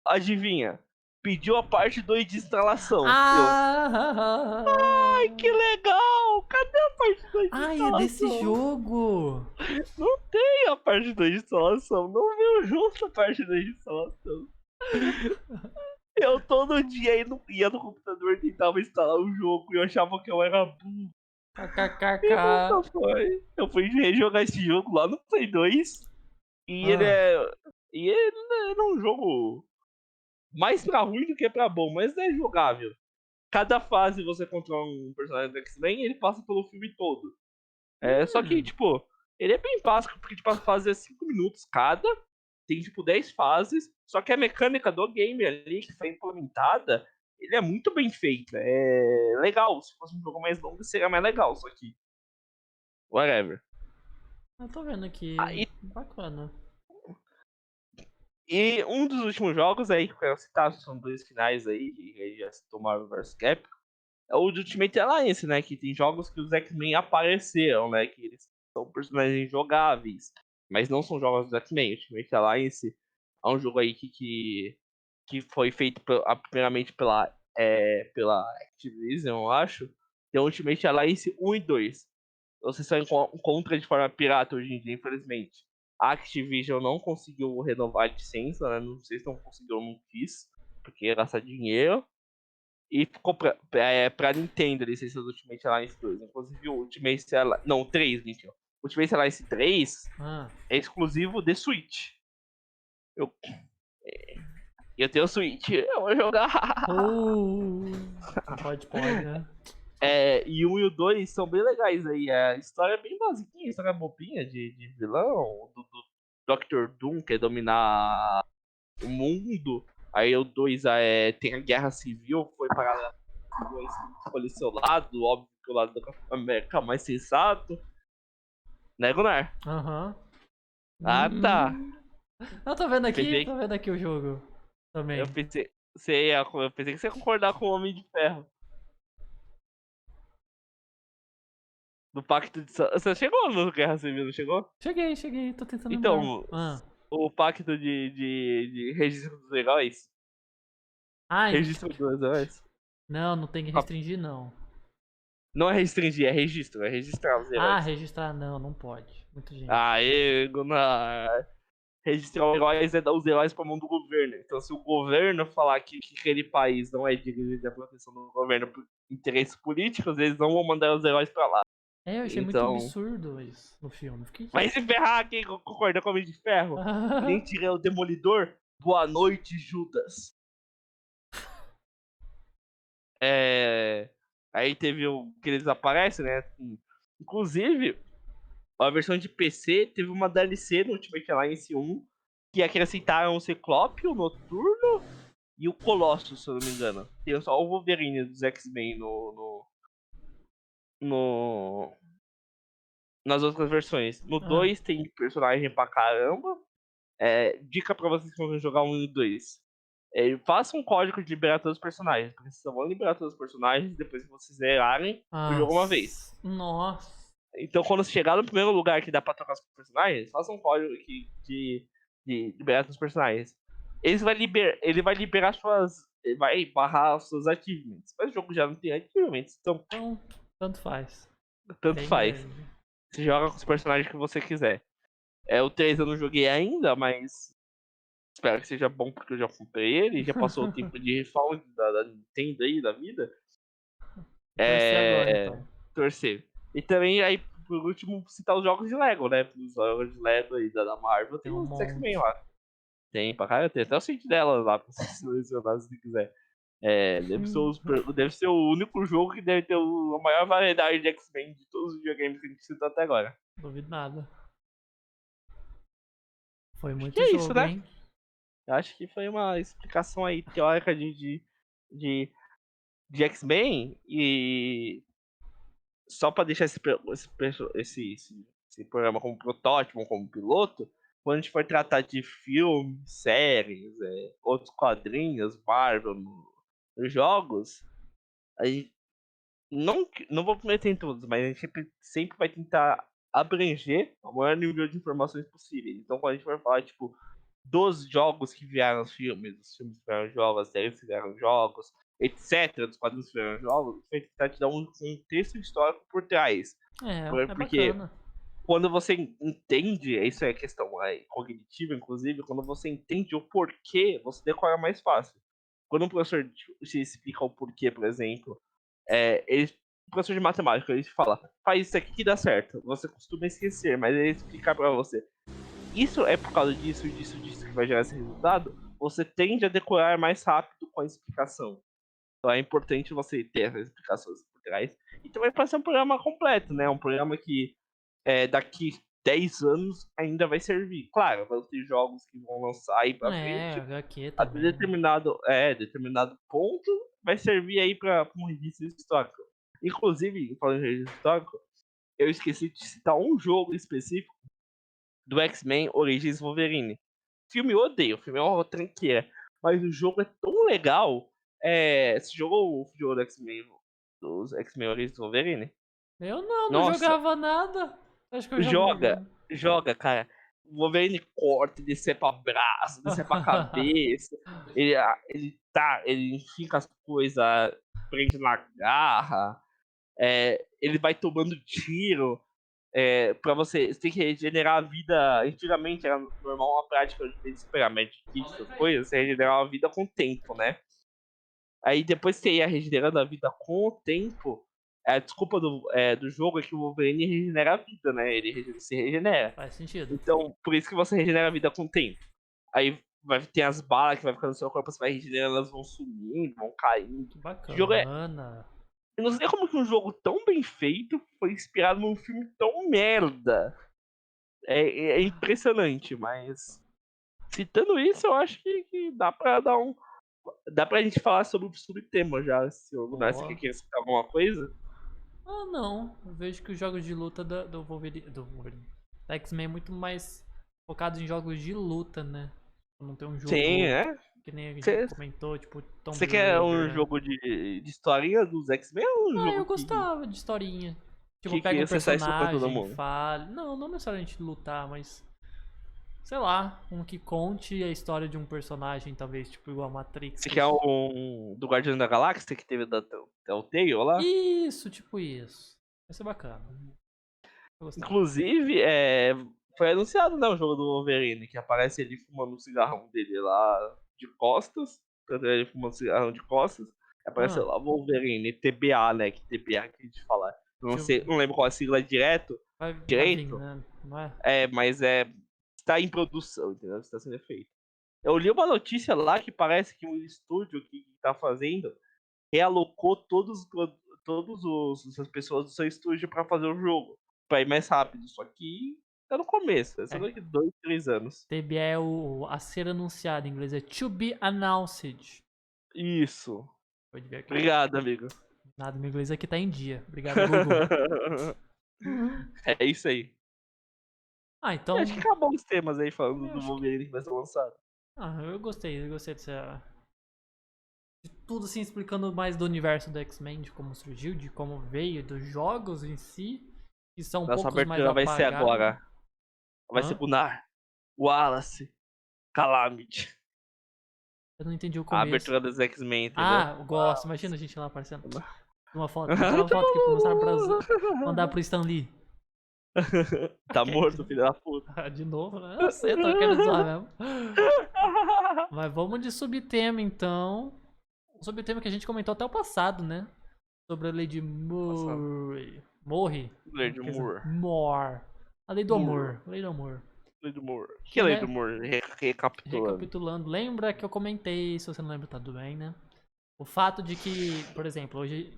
Adivinha? Pediu a parte 2 de instalação. Ai, que Ah! legal! Cadê a parte 2 de Ai, é desse instalação? jogo! Não tem a parte 2 de instalação. Não viu junto a parte 2 de instalação. Eu todo dia ia no computador e tentava instalar o jogo e eu achava que eu era burro. KKKK. E nunca foi. Eu fui rejogar esse jogo lá no Play 2 e ele Ah, é. E ele era um jogo mais pra ruim do que pra bom, mas é jogável. Cada fase você controla um personagem do X-Men e ele passa pelo filme todo. Só que, hum. tipo, ele é bem básico, porque tipo, a fase é 5 minutos cada, tem tipo 10 fases, só que a mecânica do game ali que foi implementada, ele é muito bem feita. É legal. Se fosse um jogo mais longo, seria mais legal, só que. Whatever. Eu tô vendo aqui. Ah, e, Bacana. e um dos últimos jogos aí que eu quero citar, são dois finais aí, que aí já citou Marvel vs Capcom. É o de Ultimate Alliance, né? Que tem jogos que os X-Men apareceram, né? Que eles são personagens jogáveis. Mas não são jogos dos X-Men. Ultimate Alliance é um jogo aí que foi feito primeiramente pela Activision, eu acho. Tem o Ultimate Alliance 1 e 2. Você só encontra de forma pirata hoje em dia, infelizmente. A Activision não conseguiu renovar a licença, né? Não sei se não conseguiu ou não quis, porque ia gastar dinheiro. E ficou pra Nintendo a licença do Ultimate Alliance 2. Inclusive o Ultimate Alliance. Não, 3, mentira. O Ultimate Alliance 3 Ah. é exclusivo de Switch. Eu, eu tenho Switch, eu vou jogar. Pode, né? E o 1 e o 2 são bem legais aí. A história é bem basiquinha, história bobinha de vilão, do Dr. Doom, que é dominar o mundo. Aí o 2 tem a guerra civil, foi para escolher seu lado, óbvio que o lado da América é mais sensato. Né, Gunnar? Aham. Ah, tá. Eu Pensei, tô vendo aqui o jogo eu também. pensei, eu pensei que você ia concordar com o Homem de Ferro. Do Pacto de Você chegou no Guerra Civil, não chegou? Cheguei, tô tentando lembrar. Então, Ah. o Pacto de Registro dos Heróis. Ai, Registro dos Heróis. não tem que Ah, restringir, não. não é restringir, é registro, é registrar os Ah, heróis. registrar não pode. Muita gente. Aê, Gunnar. Registrar os heróis é dar os heróis pra mão do governo. Então, se o governo falar que aquele país não é digno da proteção do governo por interesses políticos, eles não vão mandar os heróis pra lá. É, eu achei muito Então. absurdo isso no filme. Fiquei. Vai se ferrar, quem concorda com o Homem de Ferro? Nem tirei o Demolidor. Boa noite, Judas. É. Aí teve o que eles aparecem, né? Inclusive, a versão de PC teve uma DLC no Ultimate Alliance 1 que acrescentaram o Ciclope, o Noturno e o Colossus, se eu não me engano. Tem só o Wolverine dos X-Men no, nas outras versões. No Ah, 2 tem personagem pra caramba. Dica pra vocês que vão jogar um e 2. Faça um código de liberar todos os personagens. Porque vocês só vão liberar todos os personagens depois que vocês zerarem o jogo uma vez. nossa. Então, quando você chegar no primeiro lugar que dá pra trocar os personagens, faça um código aqui de liberar todos os personagens. Ele vai liberar suas. Ele vai barrar suas achievements. Mas o jogo já não tem achievements, então Então, tanto faz. tanto Bem faz. grande. Você joga com os personagens que você quiser. O 3 eu não joguei ainda, mas espero que seja bom porque eu já comprei ele. Já passou o tempo de refund da Nintendo aí, da vida. Torcer agora, É. então. Torcer. E também, aí, por último, citar os jogos de Lego, né? Os jogos de Lego aí da Marvel Tem tem um os X-Men monte. lá. Tem pra caralho, tem até o site dela lá pra você selecionar se quiser. Deve ser o único jogo que deve ter a maior variedade de X-Men de todos os videogames que a gente citou até agora. Duvido nada. Foi Acho que muito é isso, jogo, né? hein? Eu acho que foi uma explicação aí teórica de, de X-Men e só para deixar esse programa como protótipo, como piloto, quando a gente for tratar de filmes, séries, outros quadrinhos, Marvel, nos jogos, aí não vou prometer em todos, mas a gente sempre vai tentar abranger o maior nível de informações possíveis. Então, quando a gente for falar, tipo, dos jogos que vieram os filmes que vieram jogos, as séries que vieram jogos, etc., dos quadrinhos que vieram jogos, a gente vai tentar te dar um contexto histórico por trás. É Porque bacana. quando você entende, isso é questão cognitiva, inclusive, quando você entende o porquê, você decora mais fácil. Quando um professor te explica o porquê, por exemplo, o professor de matemática, ele fala, faz isso aqui que dá certo. Você costuma esquecer, mas ele explicar pra você. Isso é por causa disso, disso, disso que vai gerar esse resultado. Você tende a decorar mais rápido com a explicação. Então é importante você ter essas explicações por trás. E também para ser um programa completo, né? Um programa que daqui 10 anos ainda vai servir. Claro, vão ter jogos que vão lançar aí pra frente. HQ Até também, né? determinado ponto vai servir aí para um registro histórico. Inclusive, falando em registro histórico, eu esqueci de citar um jogo específico do X-Men Origins Wolverine. O filme eu odeio, o filme é uma tranqueira. Mas o jogo é tão legal. Você jogou o jogo do X-Men, dos X-Men Origins Wolverine? Eu não Nossa, jogava nada. Acho que eu jogo joga, agora. joga, cara. O Wolverine corta, decepa braço, decepa cabeça. Ele fica as coisas, prende na garra. Ele vai tomando tiro. Pra você tem que regenerar a vida. Antigamente era normal uma prática de esperar Magic Kit, essas coisas, você regenerar a vida com o tempo, né? Aí depois que você ia regenerando a vida com o tempo, a desculpa do jogo é que o Wolverine regenera a vida, né? Ele se regenera. Faz sentido. Então, por isso que você regenera a vida com o tempo. Aí vai ter as balas que vai ficando no seu corpo, você vai regenerando, elas vão sumindo, vão caindo. Que Esse jogo é. bacana. Eu não sei como que um jogo tão bem feito foi inspirado num filme tão merda. É impressionante, mas. Citando isso, eu acho que dá pra dar um. Dá pra gente falar sobre o subtema já. Se o Gunnar Ó. quer citar alguma coisa. Ah, não. Eu vejo que os jogos de luta do Wolverine. Do Wolverine. Da X-Men é muito mais focados em jogos de luta, né? Não tem um Sim, jogo né? que nem a gente Você comentou, tipo Tomb quer um Raider. jogo de historinha dos X-Men ou um Ah, eu jogo que. gostava de historinha. Tipo, Que pega um você sai socando todo personagem, mundo. fale. Não necessariamente lutar, mas. Sei lá, um que conte a história de um personagem, talvez, tipo, igual a Matrix. Você quer um do Guardiões da Galáxia que teve da Telltale lá? Isso, tipo isso. Vai ser bacana. Vou gostar. Inclusive, foi anunciado, né, o jogo do Wolverine, que aparece ele fumando um cigarrão dele lá de costas. Tanto ele fumando um cigarrão de costas. Aparece Ah, lá Wolverine, TBA, né? Que TBA que a gente fala. Não deixa eu... sei, não lembro qual é a sigla Vai direito. vingando, não é? Mas está em produção, entendeu? Está sendo feito. Eu li uma notícia lá que parece que o estúdio que tá fazendo realocou todos as pessoas do seu estúdio para fazer o jogo, para ir mais rápido. Só que tá no começo, é só É. daqui 2, 3 anos. TBA é a ser anunciado, em inglês é to be announced. Isso. Pode ver aqui. Obrigado, amigo. Nada, meu inglês aqui tá em dia. Obrigado, Google. É isso aí. Ah, E acho que então. acabou os temas aí falando Eu do acho que. Wolverine que vai ser lançado. Ah, eu gostei dessa. De tudo assim, explicando mais do universo do X-Men, de como surgiu, de como veio, dos jogos em si, que são um Nossa poucos mais abertura vai ser apagados. agora. Vai ser Hã? Gunnar, Wallace, Calamity. Eu não entendi o A começo. abertura dos X-Men, entendeu? Ah, eu gosto. Imagina a gente lá aparecendo. Wallace. Uma foto. Vou tirar uma foto aqui pra mostrar pra. Mandar pro Stan Lee. Tá morto, filho da puta. De novo, né? Eu sei, eu tô querendo zoar mesmo. Mas vamos de subtema então. Um subtema que a gente comentou até o passado, né? Sobre a lei de Passado. Murray. Morre. Lady Quer dizer, Moore. More. A lei do Moore. amor. Lei do amor. Lady Moore. Que Que, é Lady né? Moore? Recapitulando. Recapitulando, lembra que eu comentei, se você não lembra, tá tudo bem, né? O fato de que, por exemplo, hoje.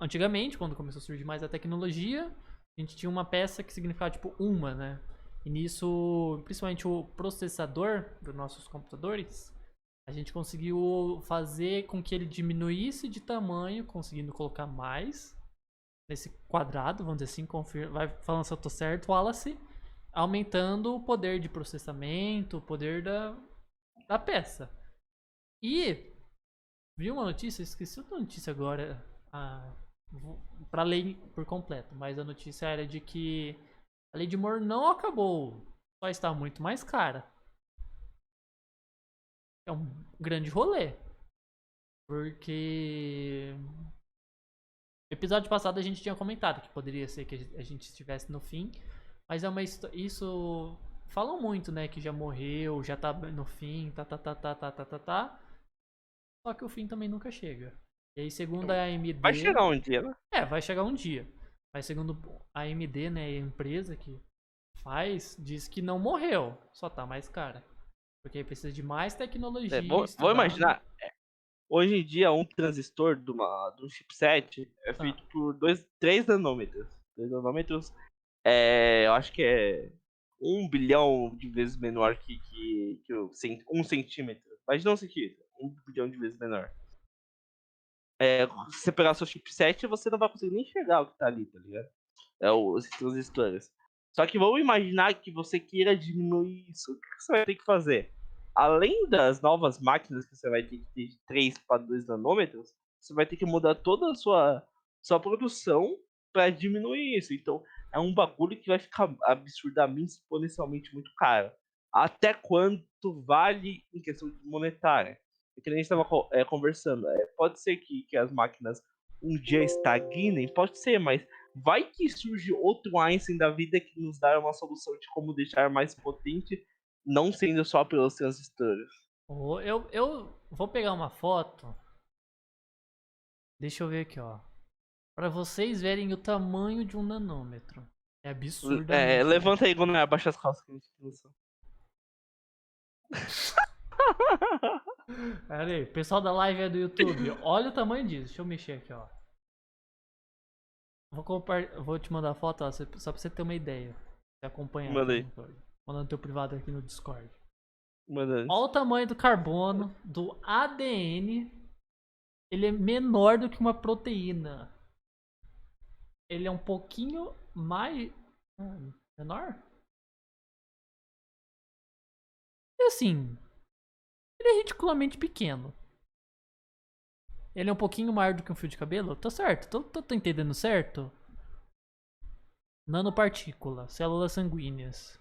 Antigamente, quando começou a surgir mais a tecnologia, a gente tinha uma peça que significava tipo uma, né? E nisso, principalmente o processador dos nossos computadores, a gente conseguiu fazer com que ele diminuísse de tamanho, conseguindo colocar mais nesse quadrado, vamos dizer assim, vai falando se eu tô certo, Wallace, aumentando o poder de processamento, o poder da peça. E vi uma notícia, esqueci outra notícia agora, pra ler por completo, mas a notícia era de que a lei de Moore não acabou, só está muito mais cara. É um grande rolê, porque no episódio passado a gente tinha comentado que poderia ser que a gente estivesse no fim, mas é uma isso falam muito, né, que já morreu, já tá no fim, tá. Só que o fim também nunca chega. E aí, segundo a Vai AMD, chegar um dia, né? vai chegar um dia. Mas segundo a AMD, né, a empresa que faz, diz que não morreu, só tá mais cara. Porque aí precisa de mais tecnologia Vou estudada. imaginar. Hoje em dia, um transistor de um chipset é Ah, feito por 3 nanômetros. 3 nanômetros eu acho que é 1 bilhão de vezes menor que 1 centímetro. Mas não centímetro, 1 bilhão de vezes menor. Se você pegar seu chipset, você não vai conseguir nem enxergar o que tá ali, tá ligado? Os transistores. Só que vamos imaginar que você queira diminuir isso. O que você vai ter que fazer? Além das novas máquinas que você vai ter que ter de 3 para 2 nanômetros, você vai ter que mudar toda a sua produção para diminuir isso. Então, é um bagulho que vai ficar absurdamente, exponencialmente muito caro. Até quanto vale em questão monetária? É que nem a gente estava conversando. Pode ser que as máquinas um dia estagnem, pode ser, mas vai que surge outro Einstein da vida que nos dá uma solução de como deixar mais potente, não sendo só pelos transistores. eu vou pegar uma foto. Deixa eu ver aqui, ó. Pra vocês verem o tamanho de um nanômetro. É absurdamente grande. Levanta aí quando abaixa as calças que a gente tem noção. Pera aí, pessoal da live é do YouTube. Olha o tamanho disso. Deixa eu mexer aqui, ó. Vou te mandar a foto, ó, só pra você ter uma ideia. Você acompanhar Manda aqui aí. no mandando teu privado aqui no Discord. Manda aí. Olha o tamanho do carbono, do ADN. Ele é menor do que uma proteína. Ele é um pouquinho mais. Menor? E assim, ele é ridiculamente pequeno. Ele é um pouquinho maior do que um fio de cabelo? Tô certo? Tô entendendo certo? Nanopartícula, células sanguíneas.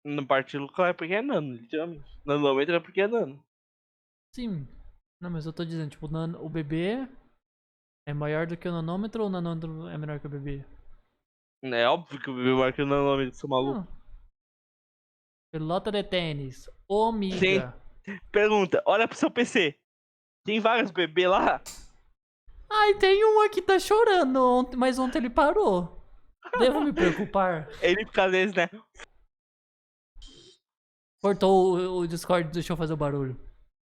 No partícula é porque é nano, literalmente. Nanômetro é porque é nano. Sim. Não, mas eu tô dizendo, tipo, o bebê é maior do que o nanômetro ou o nanômetro é menor que o bebê? É óbvio que o bebê marca o nanômetro, seu maluco. Não. Pelota de tênis. Sim. Ômega. Pergunta, olha pro seu PC. Tem vários bebês lá? Ai, tem um aqui que tá chorando, mas ontem ele parou. Devo me preocupar? Ele fica às vezes, né? Cortou o Discord, deixou eu fazer o barulho.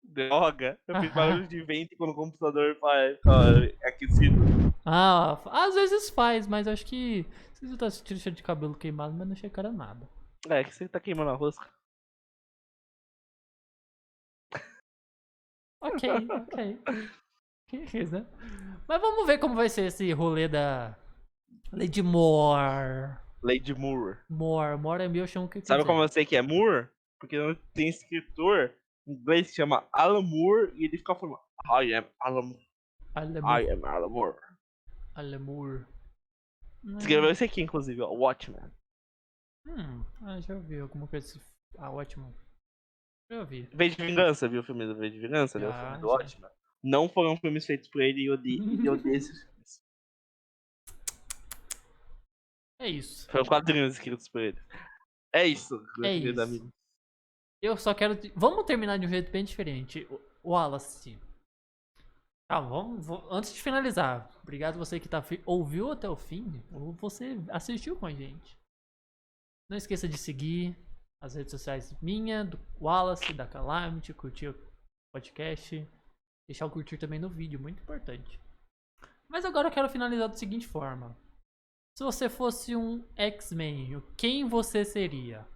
Droga. Eu fiz barulho de vento quando o computador fica aquecido. Ah, às vezes faz, mas acho que. Se você tá sentindo cheiro de cabelo queimado, mas não checara nada. É que você tá queimando a rosca. Ok, ok. Que isso, né? Mas vamos ver como vai ser esse rolê da Lady Moore. Lady Moore. Moore é meu, eu chamo o que Sabe quiser. como eu sei que é Moore? Porque não tem escritor em inglês que chama Alan Moore e ele fica falando I am Alan Moore. I am Alan Moore. Moore. Escreveu esse aqui, inclusive, ó, Watchmen. Já ouvi alguma coisa assim. Ah, ótimo. Já ouvi. V de Vingança, viu o filme do V de Vingança? Viu o filme do Já. Watchmen? Não foram filmes feitos por ele e eu odeio esses filmes. É isso. Foram quadrinhos escritos por ele. É isso, É meu querido isso. amigo. Eu só quero. Vamos terminar de um jeito bem diferente. Wallace. Antes de finalizar, obrigado você que ouviu até o fim, ou você assistiu com a gente. Não esqueça de seguir as redes sociais minha, do Wallace, da Calamity, curtir o podcast, deixar o curtir também no vídeo, muito importante. Mas agora eu quero finalizar da seguinte forma. Se você fosse um X-Men, quem você seria?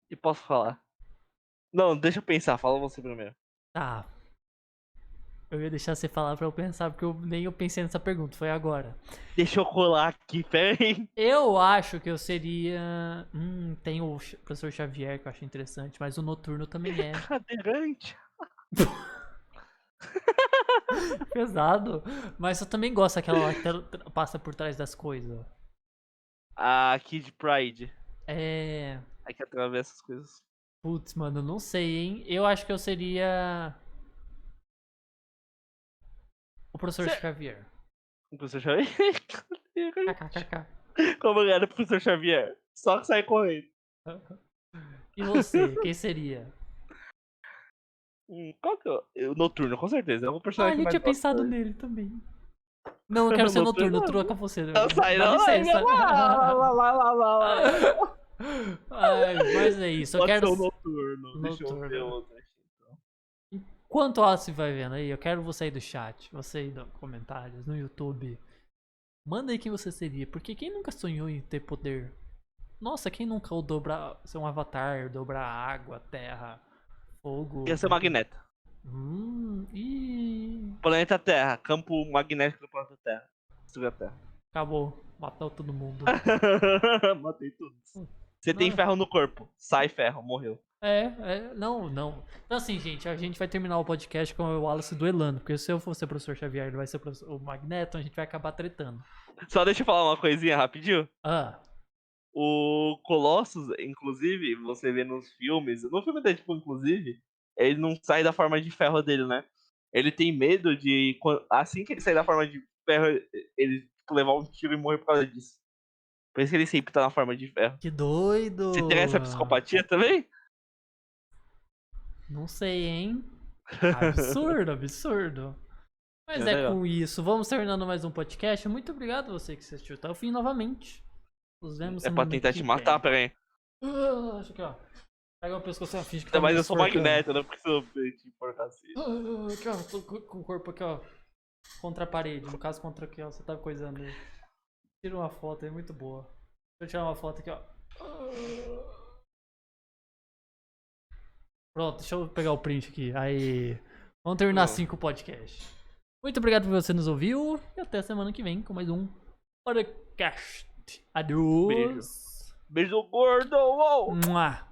E posso falar? Não, deixa eu pensar, fala você primeiro. Tá. Eu ia deixar você falar pra eu pensar, porque nem eu pensei nessa pergunta, foi agora. Deixa eu colar aqui, pera aí. Eu acho que eu seria. Tem o professor Xavier que eu acho interessante, mas o Noturno também é. Cadeirante. Pesado. Mas eu também gosto daquela lá que passa por trás das coisas. A Kid Pride. É. Aí que atravessa as coisas. Putz, mano, eu não sei, hein? Eu acho que eu seria. O professor Xavier. O professor Xavier? KKKK. Como era o professor Xavier? Só que sai correndo. E você? Quem seria? Qual que é o Noturno, com certeza. É o Ah, personagem que eu mais tinha gosto pensado dele. nele também. Não, eu quero ser Noturno, troca você. Não sai, Dá não. licença. Lá. Ai, mas é isso. Eu Pode quero. ser o Noturno. Deixa eu Noturno. ver outro aqui, então. Enquanto o Alice vai vendo aí, eu quero você aí do chat, você aí nos comentários, no YouTube. Manda aí quem você seria, porque quem nunca sonhou em ter poder? Nossa, quem nunca ou dobrar, ser um avatar, dobrar água, terra, fogo? Ia ser o Magneto. Planeta Terra. Campo magnético do planeta Terra. Destruiu a Terra. Acabou, matou todo mundo. Matei todos. Você tem ferro no corpo. Sai ferro, morreu. Não. Então assim, gente, a gente vai terminar o podcast com o Wallace duelando, porque se eu for ser o professor Xavier, ele vai ser o Magneto, a gente vai acabar tretando. Só deixa eu falar uma coisinha rapidinho. O Colossus, inclusive, você vê nos filmes, no filme da Deadpool, inclusive, ele não sai da forma de ferro dele, né? Ele tem medo de, assim que ele sair da forma de ferro, ele levar um tiro e morrer por causa disso. Por isso que ele sempre tá na forma de ferro. Que doido! Você tem essa psicopatia também? Não sei, hein? Absurdo. Mas com isso, vamos terminando mais um podcast. Muito obrigado você que assistiu até o fim novamente. Nos vemos É pra tentar te matar, pera aí. Acho que ó. Pega o pescoço e finge que tá Mas me eu sou esforçando. Magneto, não preciso te enforcar assim. Aqui, ó. Tô com o corpo aqui, ó. Contra a parede. No caso, contra aqui, ó. Você tá coisando aí. Tira uma foto aí, muito boa. Deixa eu tirar uma foto aqui, ó. Pronto, deixa eu pegar o print aqui. Aí. Vamos terminar assim com o podcast. Muito obrigado por você nos ouviu. E até semana que vem com mais um podcast. Adeus. Beijo gordo. Uou. Mua.